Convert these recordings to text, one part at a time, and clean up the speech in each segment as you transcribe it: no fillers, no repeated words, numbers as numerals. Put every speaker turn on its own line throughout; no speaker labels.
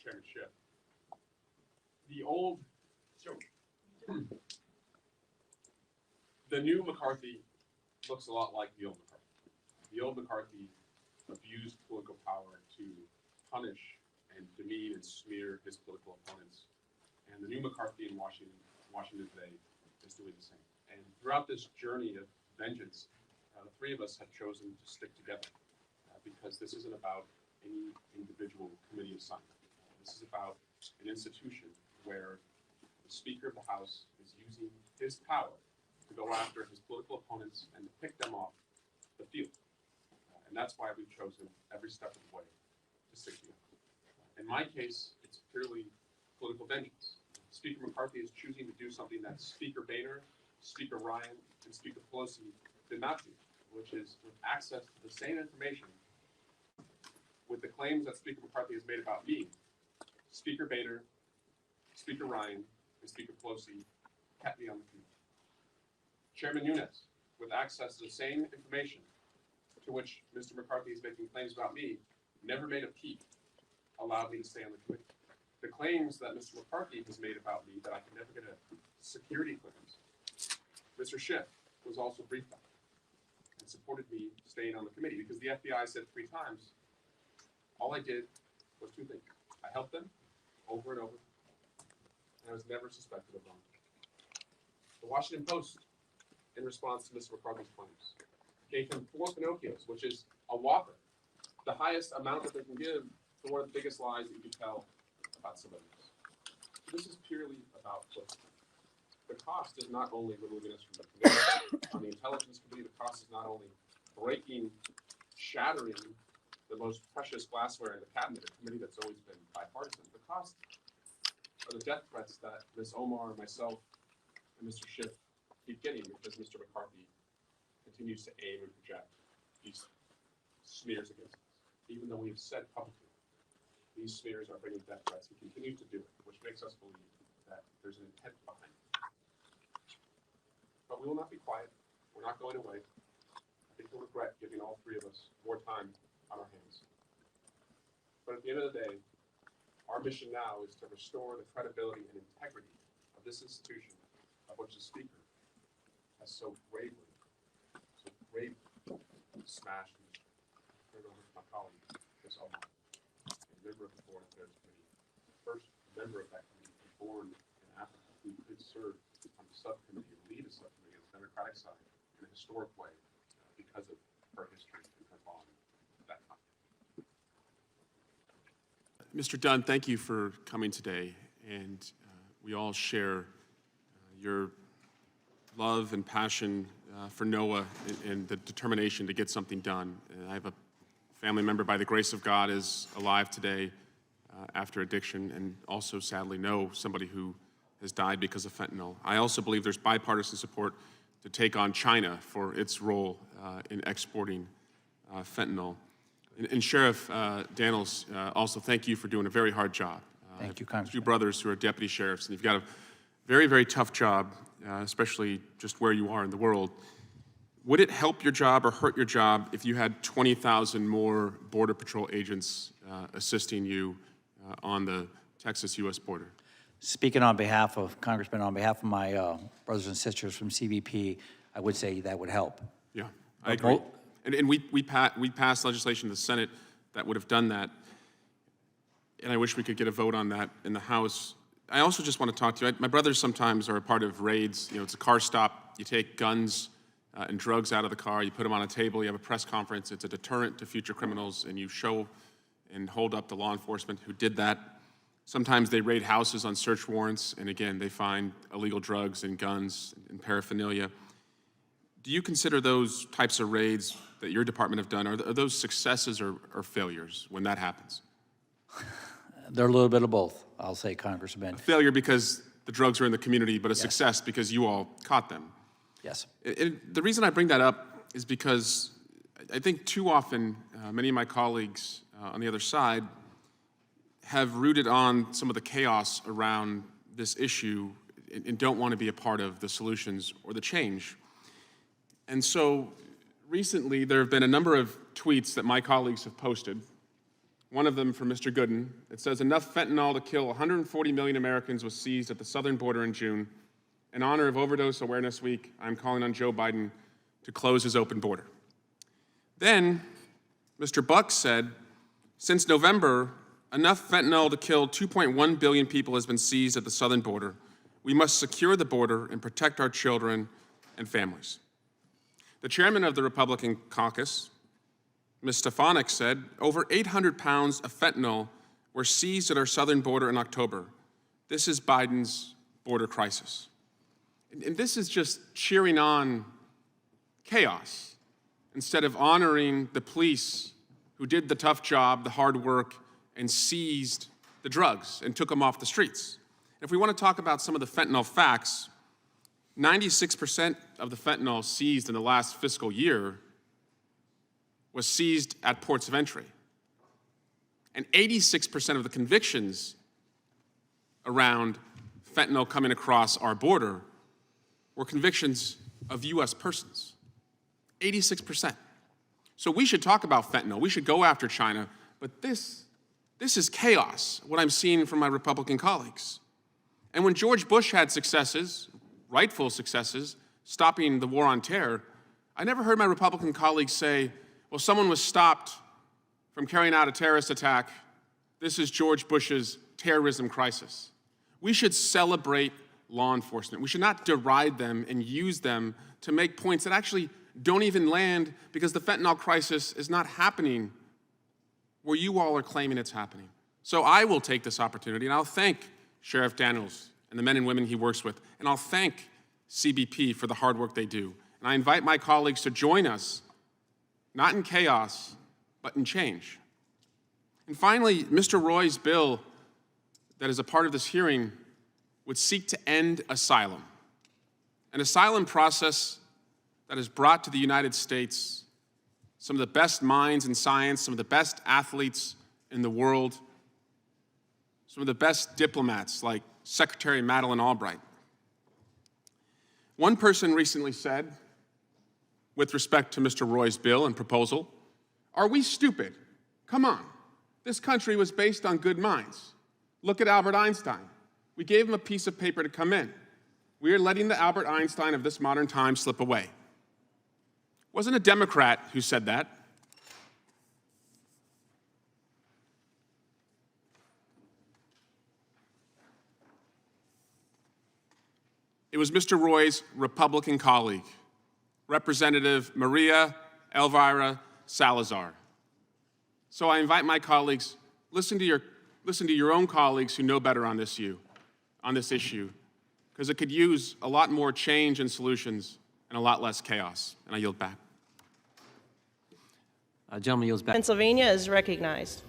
Chairman Schiff. The old, the new McCarthy looks a lot like the old McCarthy. The old McCarthy abused political power to punish and demean and smear his political opponents. And the new McCarthy in Washington today is doing the same. And throughout this journey of vengeance, the three of us have chosen to stick together because this isn't about any individual committee assignment. This is about an institution where the Speaker of the House is using his power to go after his political opponents and to pick them off the field. And that's why we've chosen every step of the way to stick together. In my case, it's purely political vengeance. Speaker McCarthy is choosing to do something that Speaker Boehner, Speaker Ryan, and Speaker Pelosi did not do, which is with access to the same information with the claims that Speaker McCarthy has made about me, Speaker Boehner, Speaker Ryan, and Speaker Pelosi kept me on the committee. Chairman Nunes, with access to the same information to which Mr. McCarthy is making claims about me, never made a peep, allowed me to stay on the committee. The claims that Mr. McCarthy has made about me that I can never get a security clearance, Mr. Schiff was also briefed on and supported me staying on the committee because the FBI said 3 times, all I did was 2 things. I helped them over and over, and I was never suspected of wrongdoing. The Washington Post, in response to Mr. McCarthy's claims, gave him 4 Pinocchios, which is a whopper, the highest amount that they can give for one of the biggest lies that you can tell about somebody else. So this is purely about politics. The cost is not only removing us from the committee. On the Intelligence Committee, the cost is not only breaking, shattering the most precious glassware in the cabinet, a committee that's always been bipartisan. The cost are the death threats that Ms. Omar, myself, and Mr. Schiff keep getting because Mr. McCarthy continues to aim and project these smears against us. Even though we have said publicly these smears are bringing death threats, he continues to do it, which makes us believe that there's an intent behind it. But we will not be quiet. We're not going away. I think we'll regret giving all 3 of us more time on our hands. But at the end of the day, our mission now is to restore the credibility and integrity of this institution, of which the Speaker has so bravely smashed and turned over to my colleague, Ms. Omar, a member of the Foreign Affairs Committee, the first member of that committee to be born in Africa who could serve on the subcommittee and lead a subcommittee on the Democratic side in a historic way because of her history and her bond with that country. Mr. Dunn, thank you for coming today, and we all share your love and passion for NOAA and the determination to get something done. And I have a family member, by the grace of God, is alive today after addiction, and also sadly know somebody who has died because of fentanyl. I also believe there's bipartisan support to take on China for its role in exporting fentanyl. And Sheriff Daniels, also thank you for doing a very hard job.
Thank you, Congressman. 2
brothers who are deputy sheriffs, and you've got a very, very tough job, especially just where you are in the world. Would it help your job or hurt your job if you had 20,000 more Border Patrol agents assisting you on the Texas-U.S. border?
Speaking on behalf of, Congressman, on behalf of my brothers and sisters from CBP, I would say that would help.
Yeah, I agree. And we passed legislation in the Senate that would have done that, and I wish we could get a vote on that in the House. I also just want to talk to you. My brothers sometimes are a part of raids. You know, it's a car stop. You take guns and drugs out of the car. You put them on a table. You have a press conference. It's a deterrent to future criminals, and you show and hold up the law enforcement who did that. Sometimes they raid houses on search warrants, and again, they find illegal drugs and guns and paraphernalia. Do you consider those types of raids that your department have done, are those successes or failures when that happens?
They're a little bit of both, I'll say, Congressman.
A failure because the drugs are in the community, but a success because you all caught them.
Yes.
And the reason I bring that up is because I think too often many of my colleagues on the other side have rooted on some of the chaos around this issue and don't want to be a part of the solutions or the change. And so recently there have been a number of tweets that my colleagues have posted one of them from Mr. Gooden. It says, enough fentanyl to kill 140 million Americans was seized at the southern border in June. In honor of Overdose Awareness Week, I'm calling on Joe Biden to close his open border. Then, Mr. Buck said, since November, enough fentanyl to kill 2.1 billion people has been seized at the southern border. We must secure the border and protect our children and families. The chairman of the Republican caucus, Ms. Stefanik, said over 800 pounds of fentanyl were seized at our southern border in October. This is Biden's border crisis. And this is just cheering on chaos instead of honoring the police who did the tough job, the hard work, and seized the drugs and took them off the streets. If we want to talk about some of the fentanyl facts, 96% of the fentanyl seized in the last fiscal year was seized at ports of entry. And 86% of the convictions around fentanyl coming across our border were convictions of US persons. 86%. So we should talk about fentanyl. We should go after China. But this is chaos, what I'm seeing from my Republican colleagues. And when George Bush had successes, rightful successes, stopping the war on terror, I never heard my Republican colleagues say, well, someone was stopped from carrying out a terrorist attack. This is George Bush's terrorism crisis. We should celebrate law enforcement. We should not deride them and use them to make points that actually don't even land, because the fentanyl crisis is not happening where you all are claiming it's happening. So I will take this opportunity, and I'll thank Sheriff Daniels and the men and women he works with, and I'll thank CBP for the hard work they do. And I invite my colleagues to join us, not in chaos, but in change. And finally, Mr. Roy's bill that is a part of this hearing would seek to end asylum, an asylum process that has brought to the United States some of the best minds in science, some of the best athletes in the world, some of the best diplomats like Secretary Madeleine Albright. One person recently said, with respect to Mr. Roy's bill and proposal, are we stupid? Come on, this country was based on good minds. Look at Albert Einstein. We gave him a piece of paper to come in. We are letting the Albert Einstein of this modern time slip away. It wasn't a Democrat who said that. It was Mr. Roy's Republican colleague, Representative Maria Elvira Salazar. So I invite my colleagues, listen to your own colleagues who know better on this issue, because it could use a lot more change and solutions and a lot less chaos. And I yield back.
Gentleman yields back.
Pennsylvania is recognized.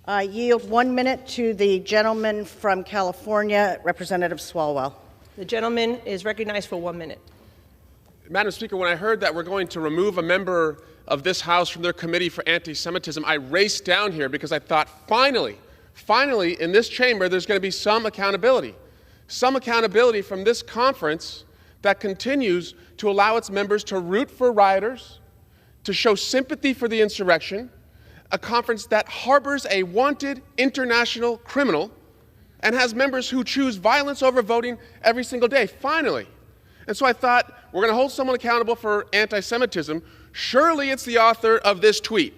I yield 1 minute to the gentleman from California, Representative Swalwell.
The gentleman is recognized for 1 minute.
Madam Speaker, when I heard that we're going to remove a member of this House from their committee for anti-Semitism, I raced down here because I thought, finally, in this chamber, there's going to be some accountability from this conference that continues to allow its members to root for rioters, to show sympathy for the insurrection, a conference that harbors a wanted international criminal and has members who choose violence over voting every single day, finally. And so I thought, we're going to hold someone accountable for anti-Semitism. Surely it's the author of this tweet.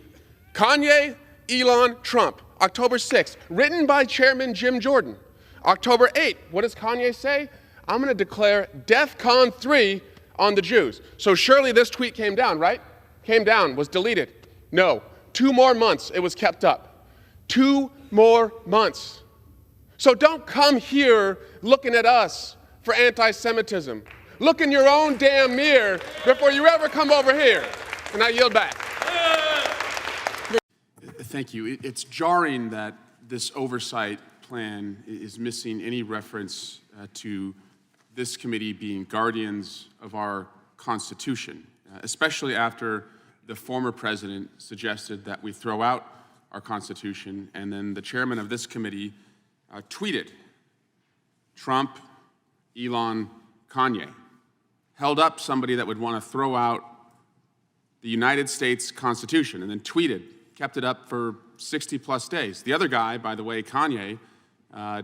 Kanye, Elon, Trump, October 6th, written by Chairman Jim Jordan. October 8th, what does Kanye say? I'm going to declare DEFCON 3 on the Jews. So surely this tweet came down, right? Came down, was deleted. No, 2 more months it was kept up. 2 more months. So don't come here looking at us for anti-Semitism. Look in your own damn mirror before you ever come over here. And I yield back. Thank you. It's jarring that this oversight plan is missing any reference to this committee being guardians of our Constitution, especially after the former president suggested that we throw out our Constitution, and then the chairman of this committee tweeted, Trump, Elon, Kanye, held up somebody that would want to throw out the United States Constitution, and then tweeted, kept it up for 60-plus days. The other guy, by the way, Kanye,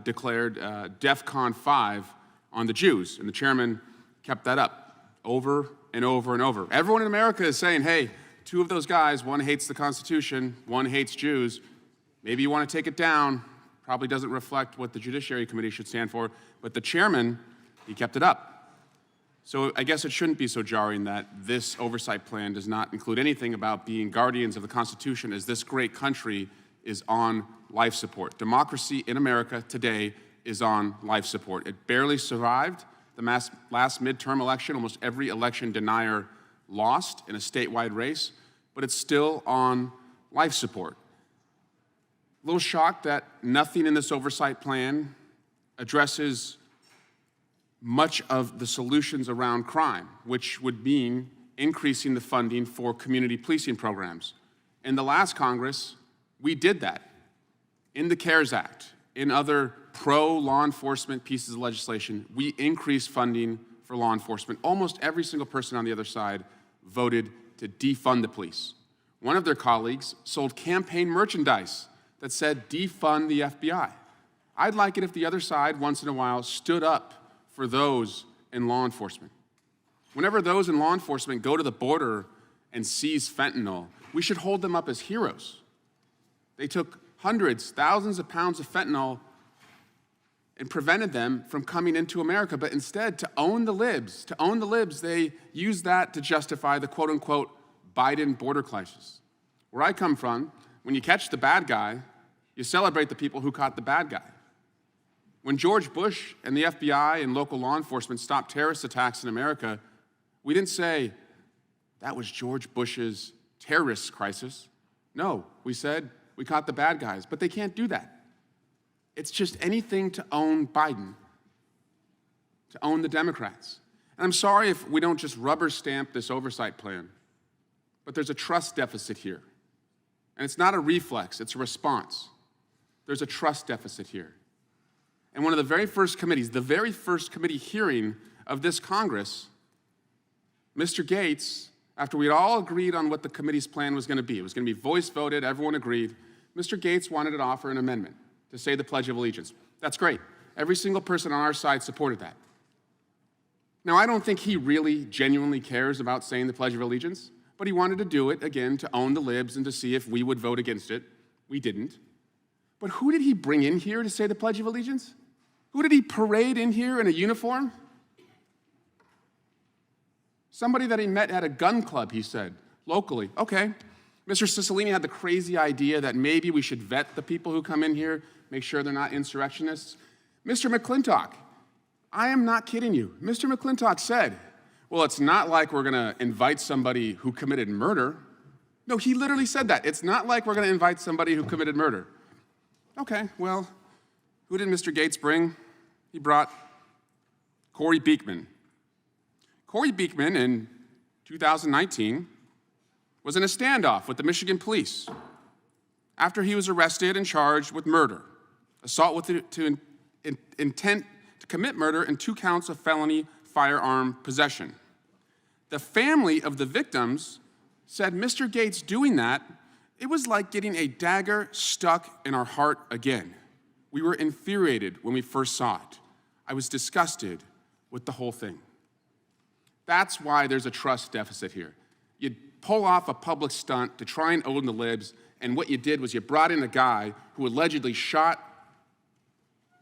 declared DEFCON 5 on the Jews, and the chairman kept that up over and over and over. Everyone in America is saying, hey, two of those guys, one hates the Constitution, one hates Jews. Maybe you want to take it down. Probably doesn't reflect what the Judiciary Committee should stand for, but the chairman, he kept it up. So I guess it shouldn't be so jarring that this oversight plan does not include anything about being guardians of the Constitution, as this great country is on life support. Democracy in America today is on life support. It barely survived the last midterm election. Almost every election denier lost in a statewide race, but it's still on life support. A little shocked that nothing in this oversight plan addresses much of the solutions around crime, which would mean increasing the funding for community policing programs. In the last Congress, we did that. In the CARES Act, in other pro-law enforcement pieces of legislation, we increased funding for law enforcement. Almost every single person on the other side voted to defund the police. One of their colleagues sold campaign merchandise that said, defund the FBI. I'd like it if the other side, once in a while, stood up for those in law enforcement. Whenever those in law enforcement go to the border and seize fentanyl, we should hold them up as heroes. They took hundreds, thousands of pounds of fentanyl and prevented them from coming into America, but instead, to own the libs, they used that to justify the quote-unquote Biden border crisis. Where I come from, when you catch the bad guy, you celebrate the people who caught the bad guy. When George Bush and the FBI and local law enforcement stopped terrorist attacks in America, we didn't say, that was George Bush's terrorist crisis. No, we said, we caught the bad guys, but they can't do that. It's just anything to own Biden, to own the Democrats. And I'm sorry if we don't just rubber stamp this oversight plan, but there's a trust deficit here. And it's not a reflex, it's a response. There's a trust deficit here. And one of the very first committees, the very first committee hearing of this Congress, Mr. Gates, after we had all agreed on what the committee's plan was going to be, it was going to be voice voted, everyone agreed, Mr. Gates wanted to offer an amendment to say the Pledge of Allegiance. That's great. Every single person on our side supported that. Now, I don't think he really genuinely cares about saying the Pledge of Allegiance, but he wanted to do it, again, to own the libs and to see if we would vote against it. We didn't. But who did he bring in here to say the Pledge of Allegiance? Who did he parade in here in a uniform? Somebody that he met at a gun club, he said, locally. Okay. Mr. Cicilline had the crazy idea that maybe we should vet the people who come in here, make sure they're not insurrectionists. Mr. McClintock, I am not kidding you. Mr. McClintock said, well, it's not like we're going to invite somebody who committed murder. No, he literally said that. It's not like we're going to invite somebody who committed murder. Okay, well, who did Mr. Gates bring? He brought Corey Beekman. Corey Beekman, in 2019, was in a standoff with the Michigan police after he was arrested and charged with murder, assault with intent to commit murder, and 2 counts of felony firearm possession. The family of the victims said Mr. Gates doing that, it was like getting a dagger stuck in our heart again. We were infuriated when we first saw it. I was disgusted with the whole thing. That's why there's a trust deficit here. You pull off a public stunt to try and own the libs, and what you did was you brought in a guy who allegedly shot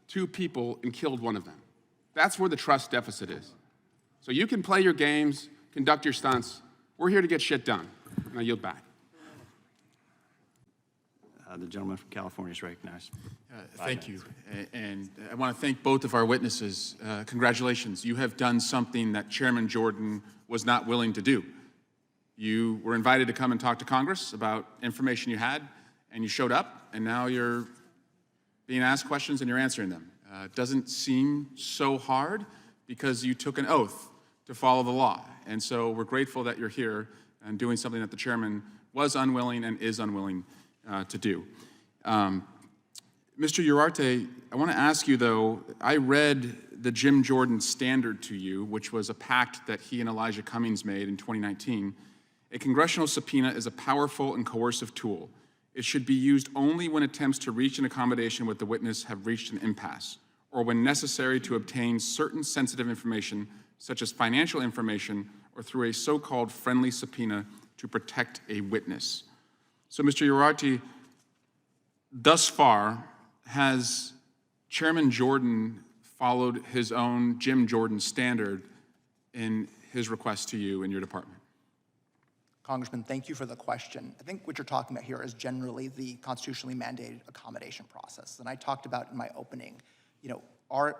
2 people and killed one of them. That's where the trust deficit is. So you can play your games, conduct your stunts. We're here to get shit done. And I yield back.
The gentleman from California is recognized.
Thank you. And I want to thank both of our witnesses. Congratulations. You have done something that Chairman Jordan was not willing to do. You were invited to come and talk to Congress about information you had, and you showed up, and now you're being asked questions and you're answering them. It doesn't seem so hard because you took an oath to follow the law. And so we're grateful that you're here and doing something that the chairman was unwilling and is unwilling to do. Mr. Uriarte, I want to ask you, though, I read the Jim Jordan standard to you, which was a pact that he and Elijah Cummings made in 2019, A congressional subpoena is a powerful and coercive tool. It should be used only when attempts to reach an accommodation with the witness have reached an impasse, or when necessary to obtain certain sensitive information, such as financial information, or through a so-called friendly subpoena to protect a witness. So, Mr. Uriarte, thus far, has Chairman Jordan followed his own Jim Jordan standard in his request to you and your department?
Congressman, thank you for the question. I think what you're talking about here is generally the constitutionally mandated accommodation process. And I talked about in my opening,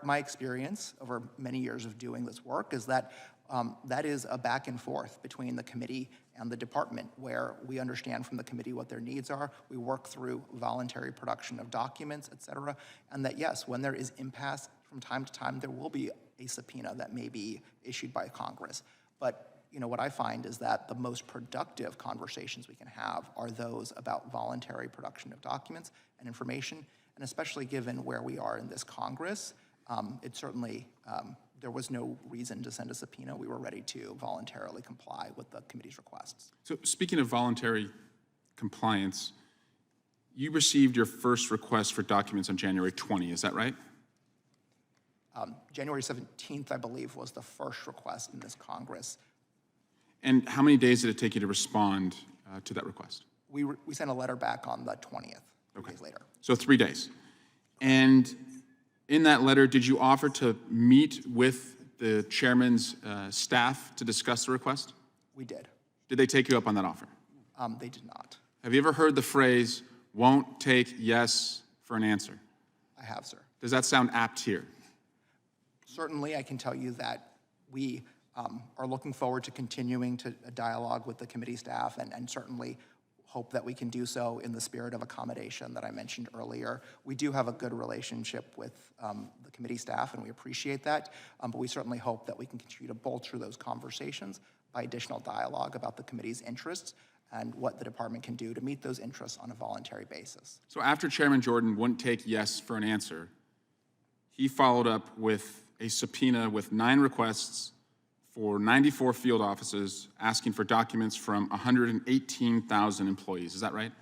my experience over many years of doing this work is that that is a back and forth between the committee and the department, where we understand from the committee what their needs are. We work through voluntary production of documents, et cetera, and that yes, when there is impasse from time to time, there will be a subpoena that may be issued by Congress. But what I find is that the most productive conversations we can have are those about voluntary production of documents and information, and especially given where we are in this Congress, it certainly, there was no reason to send a subpoena. We were ready to voluntarily comply with the committee's requests.
So speaking of voluntary compliance, you received your first request for documents on January 20, is that right?
January 17th, I believe, was the first request in this Congress.
And how many days did it take you to respond to that request?
We sent a letter back on the 20th, 3 days later.
So 3 days. And in that letter, did you offer to meet with the chairman's staff to discuss the request?
We did.
Did they take you up on that offer?
They did not.
Have you ever heard the phrase, won't take yes for an answer?
I have, sir.
Does that sound apt here?
Certainly, I can tell you that we are looking forward to continuing to a dialogue with the committee staff and certainly hope that we can do so in the spirit of accommodation that I mentioned earlier. We do have a good relationship with the committee staff, and we appreciate that, but we certainly hope that we can continue to bolster those conversations by additional dialogue about the committee's interests and what the department can do to meet those interests on a voluntary basis.
So after Chairman Jordan wouldn't take yes for an answer, he followed up with a subpoena with 9 requests for 94 field offices asking for documents from 118,000 employees. Is that right?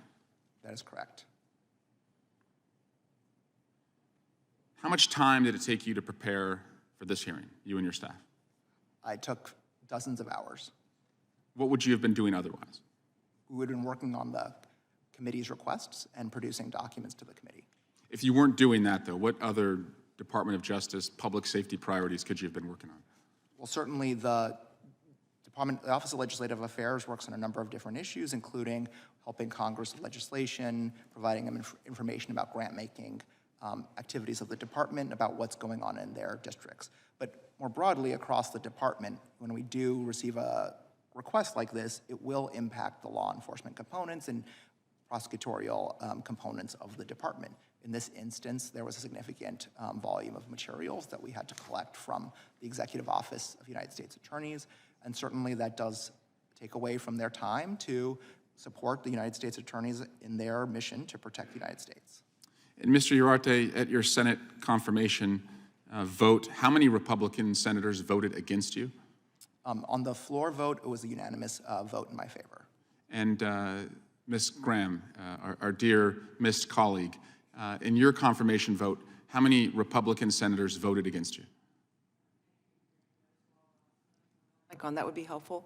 That is correct.
How much time did it take you to prepare for this hearing, you and your staff?
I took dozens of hours.
What would you have been doing otherwise?
We would have been working on the committee's requests and producing documents to the committee.
If you weren't doing that, though, what other Department of Justice public safety priorities could you have been working on?
Well, certainly the Office of Legislative Affairs works on a number of different issues, including helping Congress with legislation, providing them information about grant-making activities of the department, about what's going on in their districts. But more broadly across the department, when we do receive a request like this, it will impact the law enforcement components and prosecutorial components of the department. In this instance, there was a significant volume of materials that we had to collect from the Executive Office of United States Attorneys, and certainly that does take away from their time to support the United States Attorneys in their mission to protect the United States.
And Mr. Uriarte, at your Senate confirmation vote, how many Republican senators voted against you?
On the floor vote, it was a unanimous vote in my favor.
And Ms. Graham, our dear missed colleague, in your confirmation vote, how many Republican senators voted against you?
That would be helpful.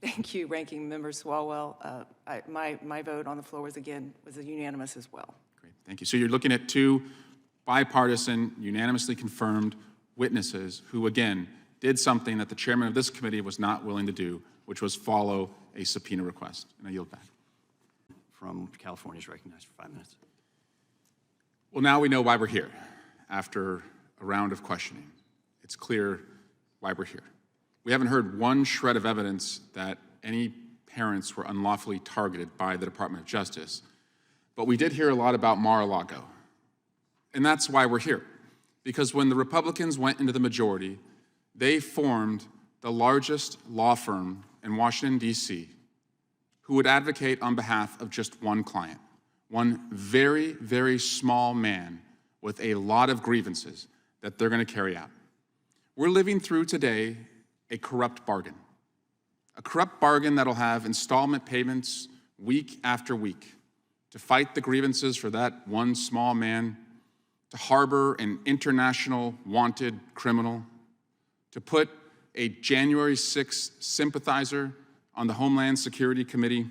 Thank you, Ranking Member Swalwell. My vote on the floor was a unanimous as well.
Great, thank you. So you're looking at 2 bipartisan, unanimously confirmed witnesses who, again, did something that the chairman of this committee was not willing to do, which was follow a subpoena request. And I yield back.
From California is recognized for 5 minutes.
Well, now we know why we're here. After a round of questioning, it's clear why we're here. We haven't heard one shred of evidence that any parents were unlawfully targeted by the Department of Justice, but we did hear a lot about Mar-a-Lago. And that's why we're here. Because when the Republicans went into the majority, they formed the largest law firm in Washington, D.C., who would advocate on behalf of just one client, one very, very small man with a lot of grievances that they're going to carry out. We're living through today a corrupt bargain. a corrupt bargain that'll have installment payments week after week to fight the grievances for that one small man, to harbor an international wanted criminal, to put a January 6th sympathizer on the Homeland Security Committee,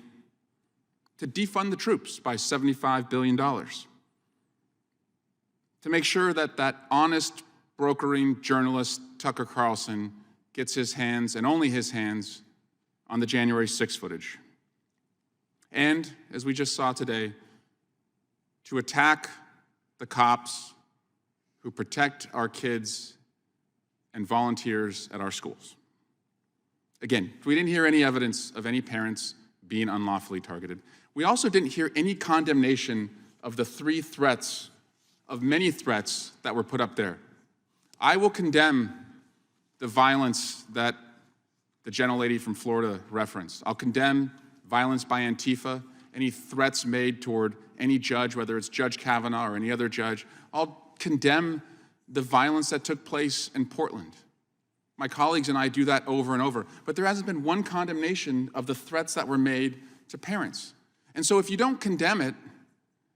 to defund the troops by $75 billion, to make sure that that honest brokering journalist Tucker Carlson gets his hands, and only his hands, on the January 6th footage. And, as we just saw today, to attack the cops who protect our kids and volunteers at our schools. Again, we didn't hear any evidence of any parents being unlawfully targeted. We also didn't hear any condemnation of the 3 threats, of many threats that were put up there. I will condemn the violence that the gentlelady from Florida referenced. I'll condemn violence by Antifa, any threats made toward any judge, whether it's Judge Kavanaugh or any other judge. I'll condemn the violence that took place in Portland. My colleagues and I do that over and over. But there hasn't been one condemnation of the threats that were made to parents. And so if you don't condemn it,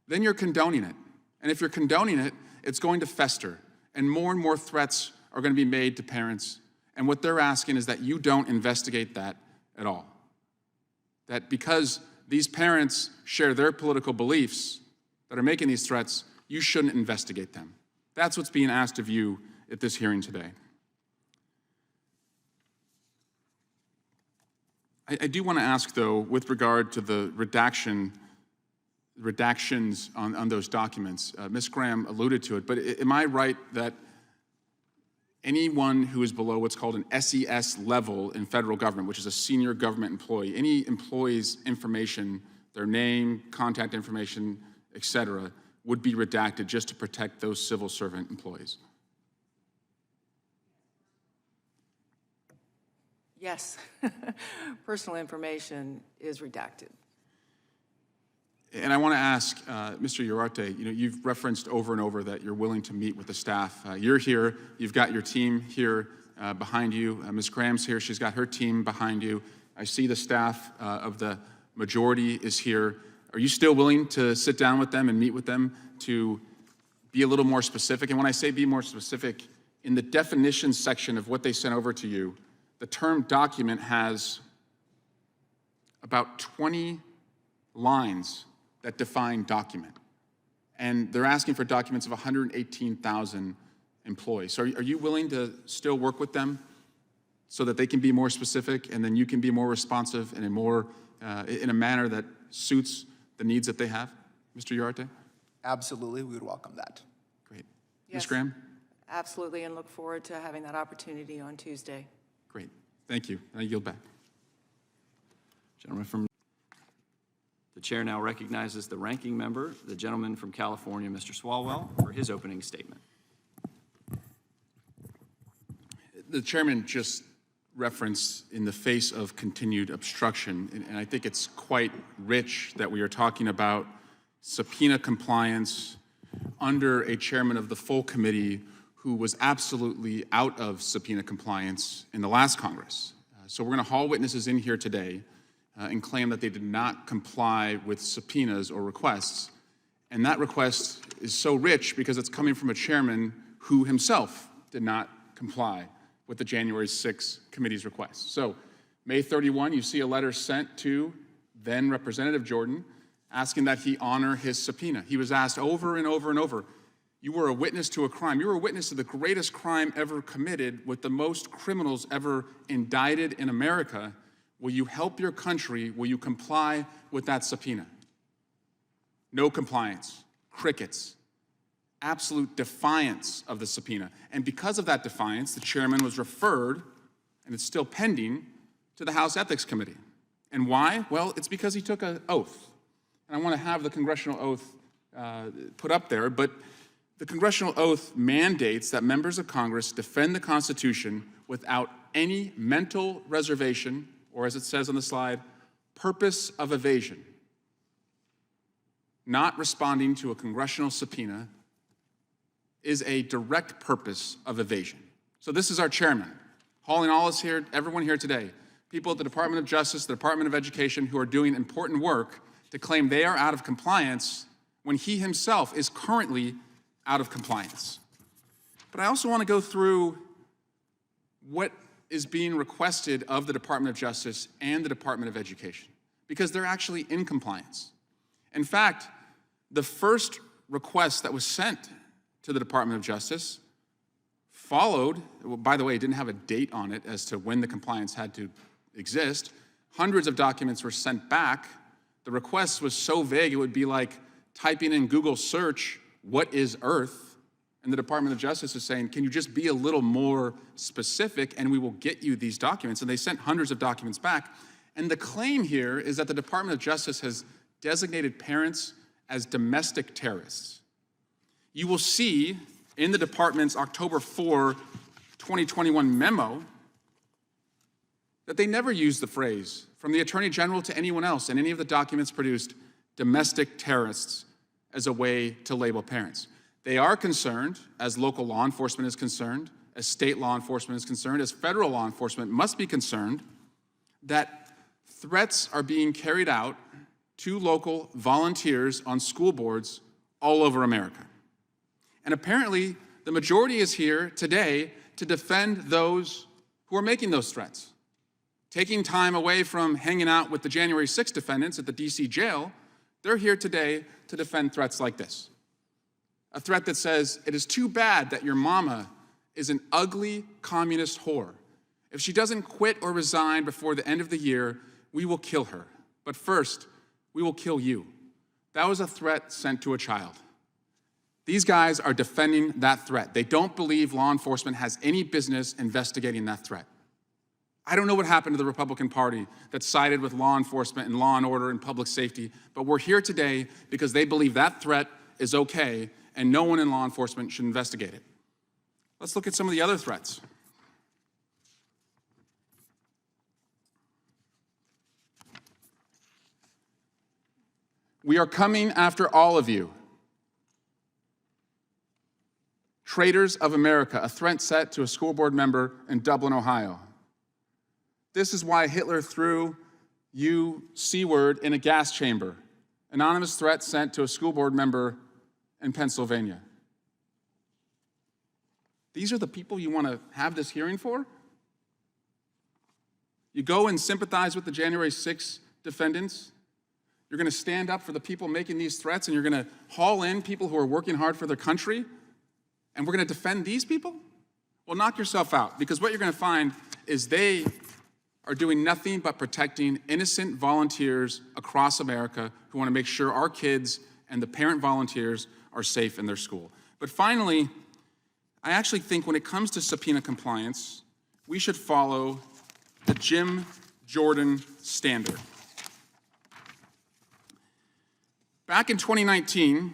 then you're condoning it. And if you're condoning it, it's going to fester. And more threats are going to be made to parents. And what they're asking is that you don't investigate that at all. That because these parents share their political beliefs that are making these threats, you shouldn't investigate them. That's what's being asked of you at this hearing today. I do want to ask, though, with regard to the redactions on those documents, Ms. Graham alluded to it, but am I right that anyone who is below what's called an SES level in federal government, which is a senior government employee, any employee's information, their name, contact information, et cetera, would be redacted just to protect those civil servant employees?
Yes. Personal information is redacted.
And I want to ask, Mr. Uriarte, you've referenced over and over that you're willing to meet with the staff. You're here, you've got your team here behind you. Ms. Graham's here, she's got her team behind you. I see the staff of the majority is here. Are you still willing to sit down with them and meet with them to be a little more specific? And when I say be more specific, in the definitions section of what they sent over to you, the term document has about 20 lines that define document. And they're asking for documents of 118,000 employees. So are you willing to still work with them so that they can be more specific and then you can be more responsive and in a manner that suits the needs that they have? Mr. Uriarte?
Absolutely, we would welcome that.
Great.
Yes.
Ms. Graham?
Absolutely, and look forward to having that opportunity on Tuesday.
Great. Thank you. I yield back.
Gentleman from the chair now recognizes the ranking member, the gentleman from California, Mr. Swalwell, for his opening statement.
The chairman just referenced in the face of continued obstruction, and I think it's quite rich that we are talking about subpoena compliance under a chairman of the full committee who was absolutely out of subpoena compliance in the last Congress. So we're going to haul witnesses in here today and claim that they did not comply with subpoenas or requests. And that request is so rich because it's coming from a chairman who himself did not comply with the January 6th committee's request. So May 31, you see a letter sent to then Representative Jordan asking that he honor his subpoena. He was asked over and over and over, you were a witness to a crime. You were a witness to the greatest crime ever committed with the most criminals ever indicted in America. Will you help your country? Will you comply with that subpoena? No compliance, crickets, absolute defiance of the subpoena. And because of that defiance, the chairman was referred, and it's still pending, to the House Ethics Committee. And why? Well, it's because he took an oath. And I want to have the congressional oath put up there, but the congressional oath mandates that members of Congress defend the Constitution without any mental reservation, or as it says on the slide, purpose of evasion. Not responding to a congressional subpoena is a direct purpose of evasion. So this is our chairman, hauling all us here, everyone here today, people at the Department of Justice, the Department of Education, who are doing important work to claim they are out of compliance when he himself is currently out of compliance. But I also want to go through what is being requested of the Department of Justice and the Department of Education, because they're actually in compliance. In fact, the first request that was sent to the Department of Justice followed, well, by the way, it didn't have a date on it as to when the compliance had to exist. Hundreds of documents were sent back. The request was so vague, it would be like typing in Google search, "What is Earth?" And the Department of Justice is saying, can you just be a little more specific and we will get you these documents? And they sent hundreds of documents back. And the claim here is that the Department of Justice has designated parents as domestic terrorists. You will see in the department's October 4, 2021 memo that they never used the phrase, from the Attorney General to anyone else in any of the documents produced, domestic terrorists, as a way to label parents. They are concerned, as local law enforcement is concerned, as state law enforcement is concerned, as federal law enforcement must be concerned, that threats are being carried out to local volunteers on school boards all over America. And apparently, the majority is here today to defend those who are making those threats. Taking time away from hanging out with the January 6th defendants at the DC jail, they're here today to defend threats like this. A threat that says, it is too bad that your mama is an ugly communist whore. If she doesn't quit or resign before the end of the year, we will kill her. But first, we will kill you. That was a threat sent to a child. These guys are defending that threat. They don't believe law enforcement has any business investigating that threat. I don't know what happened to the Republican Party that sided with law enforcement and law and order and public safety, but we're here today because they believe that threat is okay and no one in law enforcement should investigate it. Let's look at some of the other threats. We are coming after all of you. Traitors of America, a threat set to a school board member in Dublin, Ohio. This is why Hitler threw you C-word in a gas chamber. Anonymous threat sent to a school board member in Pennsylvania. These are the people you want to have this hearing for? You go and sympathize with the January 6th defendants. You're going to stand up for the people making these threats, and you're going to haul in people who are working hard for their country, and we're going to defend these people? Well, knock yourself out, because what you're going to find is they are doing nothing but protecting innocent volunteers across America who want to make sure our kids and the parent volunteers are safe in their school. But finally, I actually think when it comes to subpoena compliance, we should follow the Jim Jordan standard. Back in 2019,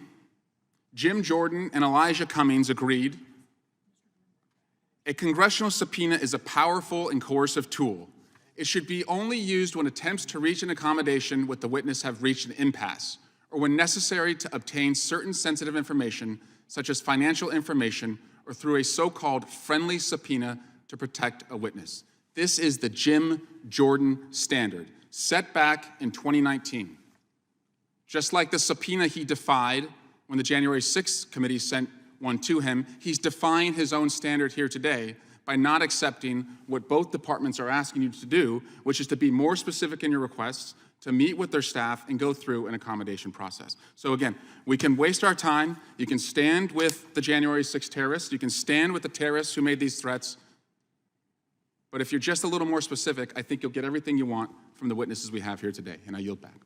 Jim Jordan and Elijah Cummings agreed a congressional subpoena is a powerful and coercive tool. It should be only used when attempts to reach an accommodation with the witness have reached an impasse, or when necessary to obtain certain sensitive information, such as financial information, or through a so-called friendly subpoena to protect a witness. This is the Jim Jordan standard, set back in 2019. Just like the subpoena he defied when the January 6th committee sent one to him, he's defying his own standard here today by not accepting what both departments are asking you to do, which is to be more specific in your requests, to meet with their staff and go through an accommodation process. So again, we can waste our time. You can stand with the January 6th terrorists. You can stand with the terrorists who made these threats. But if you're just a little more specific, I think you'll get everything you want from the witnesses we have here today. And I yield back.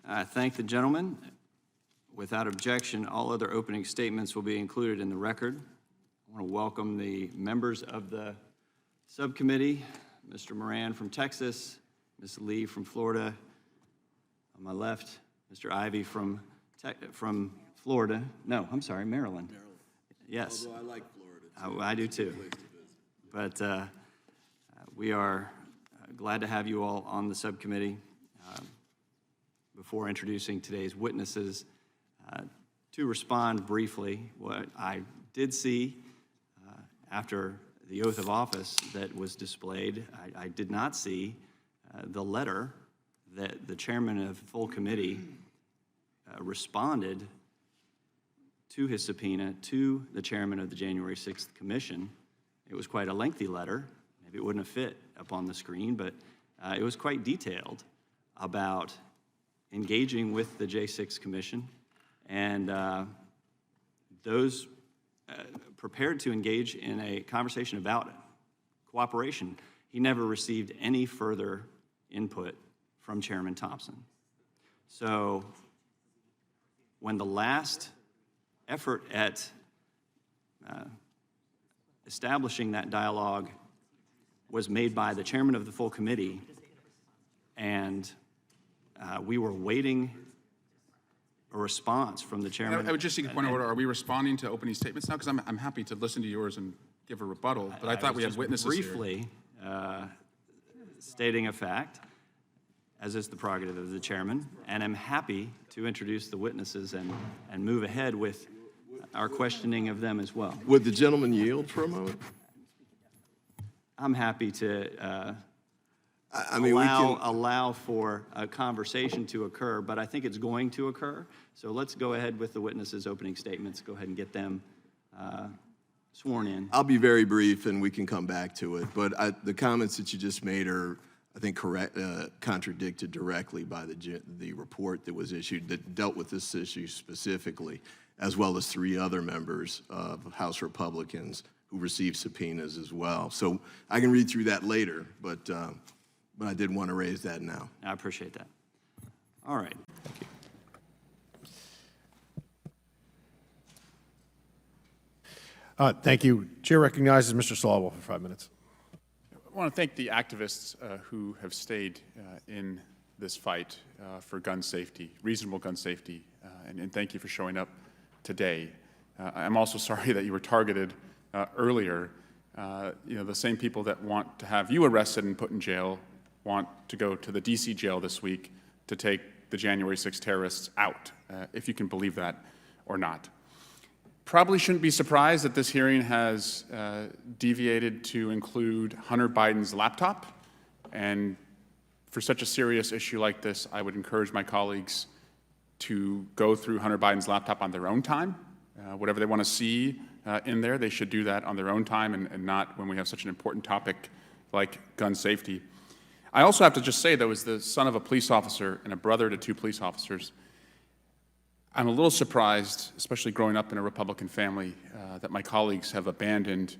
I thank the gentleman. Without objection, all other opening statements will be included in the record. I want to welcome the members of the subcommittee, Mr. Moran from Texas, Ms. Lee from Florida. On my left, Mr. Ivey from Florida. No, I'm sorry, Maryland. Yes.
Although I like Florida.
I do too. But we are glad to have you all on the subcommittee. Before introducing today's witnesses, to respond briefly, what I did see after the oath of office that was displayed, I did not see the letter that the chairman of full committee responded to his subpoena to the chairman of the January 6th commission. It was quite a lengthy letter. Maybe it wouldn't have fit up on the screen, but it was quite detailed about engaging with the J6 commission and those prepared to engage in a conversation about cooperation. He never received any further input from Chairman Thompson. So when the last effort at establishing that dialogue was made by the chairman of the full committee, and we were waiting a response from the chairman.
I would just seek a point of order. Are we responding to opening statements now? Because I'm happy to listen to yours and give a rebuttal, but I thought we had witnesses
briefly stating a fact, as is the prerogative of the chairman, and I'm happy to introduce the witnesses and move ahead with our questioning of them as well.
Would the gentleman yield for a moment?
I'm happy to
I mean,
allow for a conversation to occur, but I think it's going to occur. So let's go ahead with the witnesses' opening statements. Go ahead and get them sworn in.
I'll be very brief, and we can come back to it. But the comments that you just made are, I think, contradicted directly by the report that was issued that dealt with this issue specifically, as well as 3 other members of House Republicans who received subpoenas as well. So I can read through that later, but I did want to raise that now.
I appreciate that. All right.
Thank you.
Thank you. Chair recognizes Mr. Swalwell for 5 minutes.
I want to thank the activists who have stayed in this fight for gun safety, reasonable gun safety, and thank you for showing up today. I'm also sorry that you were targeted earlier. You know, the same people that want to have you arrested and put in jail want to go to the DC jail this week to take the January 6 terrorists out, if you can believe that or not. Probably shouldn't be surprised that this hearing has deviated to include Hunter Biden's laptop. And for such a serious issue like this, I would encourage my colleagues to go through Hunter Biden's laptop on their own time. Whatever they want to see in there, they should do that on their own time and not when we have such an important topic like gun safety. I also have to just say, though, as the son of a police officer and a brother to 2 police officers, I'm a little surprised, especially growing up in a Republican family, that my colleagues have abandoned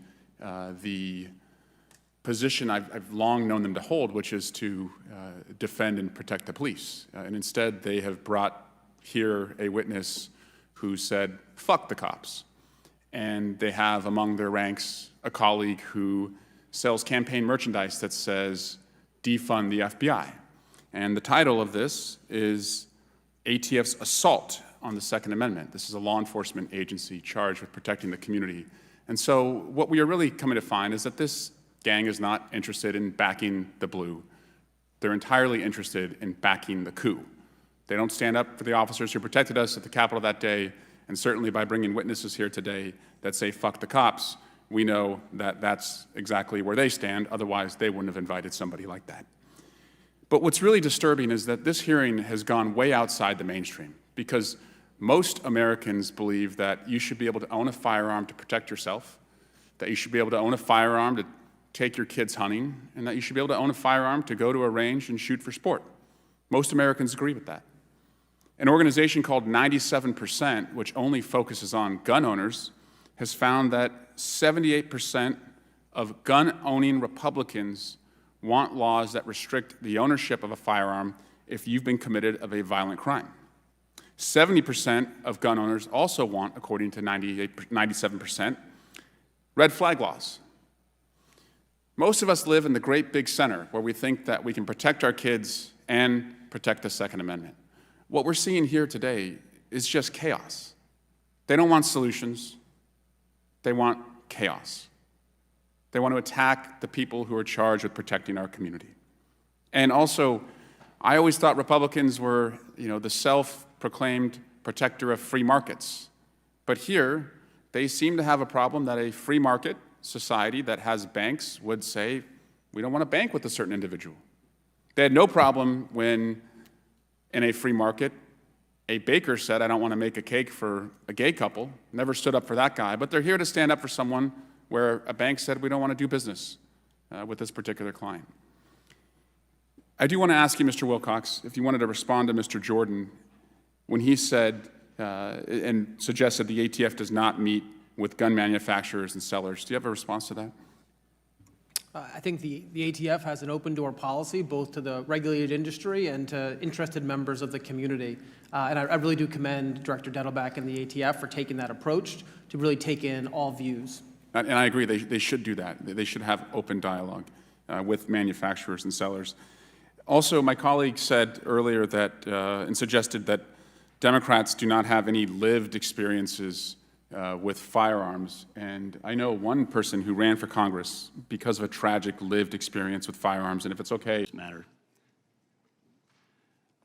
the position I've long known them to hold, which is to defend and protect the police. And instead, they have brought here a witness who said, "Fuck the cops." And they have among their ranks a colleague who sells campaign merchandise that says, "Defund the FBI." And the title of this is ATF's assault on the Second Amendment. This is a law enforcement agency charged with protecting the community. And so what we are really coming to find is that this gang is not interested in backing the blue. They're entirely interested in backing the coup. They don't stand up for the officers who protected us at the Capitol that day, and certainly by bringing witnesses here today that say "fuck the cops," we know that that's exactly where they stand. Otherwise, they wouldn't have invited somebody like that. But what's really disturbing is that this hearing has gone way outside the mainstream, because most Americans believe that you should be able to own a firearm to protect yourself, that you should be able to own a firearm to take your kids hunting, and that you should be able to own a firearm to go to a range and shoot for sport. Most Americans agree with that. An organization called 97%, which only focuses on gun owners, has found that 78% of gun-owning Republicans want laws that restrict the ownership of a firearm if you've been committed of a violent crime. 70% of gun owners also want, according to 97%, red flag laws. Most of us live in the great big center where we think that we can protect our kids and protect the Second Amendment. What we're seeing here today is just chaos. They don't want solutions. They want chaos. They want to attack the people who are charged with protecting our community. And also, I always thought Republicans were, the self-proclaimed protector of free markets. But here, they seem to have a problem that a free market society that has banks would say, we don't want to bank with a certain individual. They had no problem when, in a free market, a baker said, I don't want to make a cake for a gay couple, never stood up for that guy, but they're here to stand up for someone where a bank said, we don't want to do business with this particular client. I do want to ask you, Mr. Wilcox, if you wanted to respond to Mr. Jordan when he said and suggested the ATF does not meet with gun manufacturers and sellers. Do you have a response to that?
I think the ATF has an open door policy, both to the regulated industry and to interested members of the community. And I really do commend Director Dettelbach and the ATF for taking that approach to really take in all views.
And I agree, they should do that. They should have open dialogue with manufacturers and sellers. Also, my colleague said earlier that, and suggested that Democrats do not have any lived experiences with firearms. And I know one person who ran for Congress because of a tragic lived experience with firearms, and if it's okay.
Matter.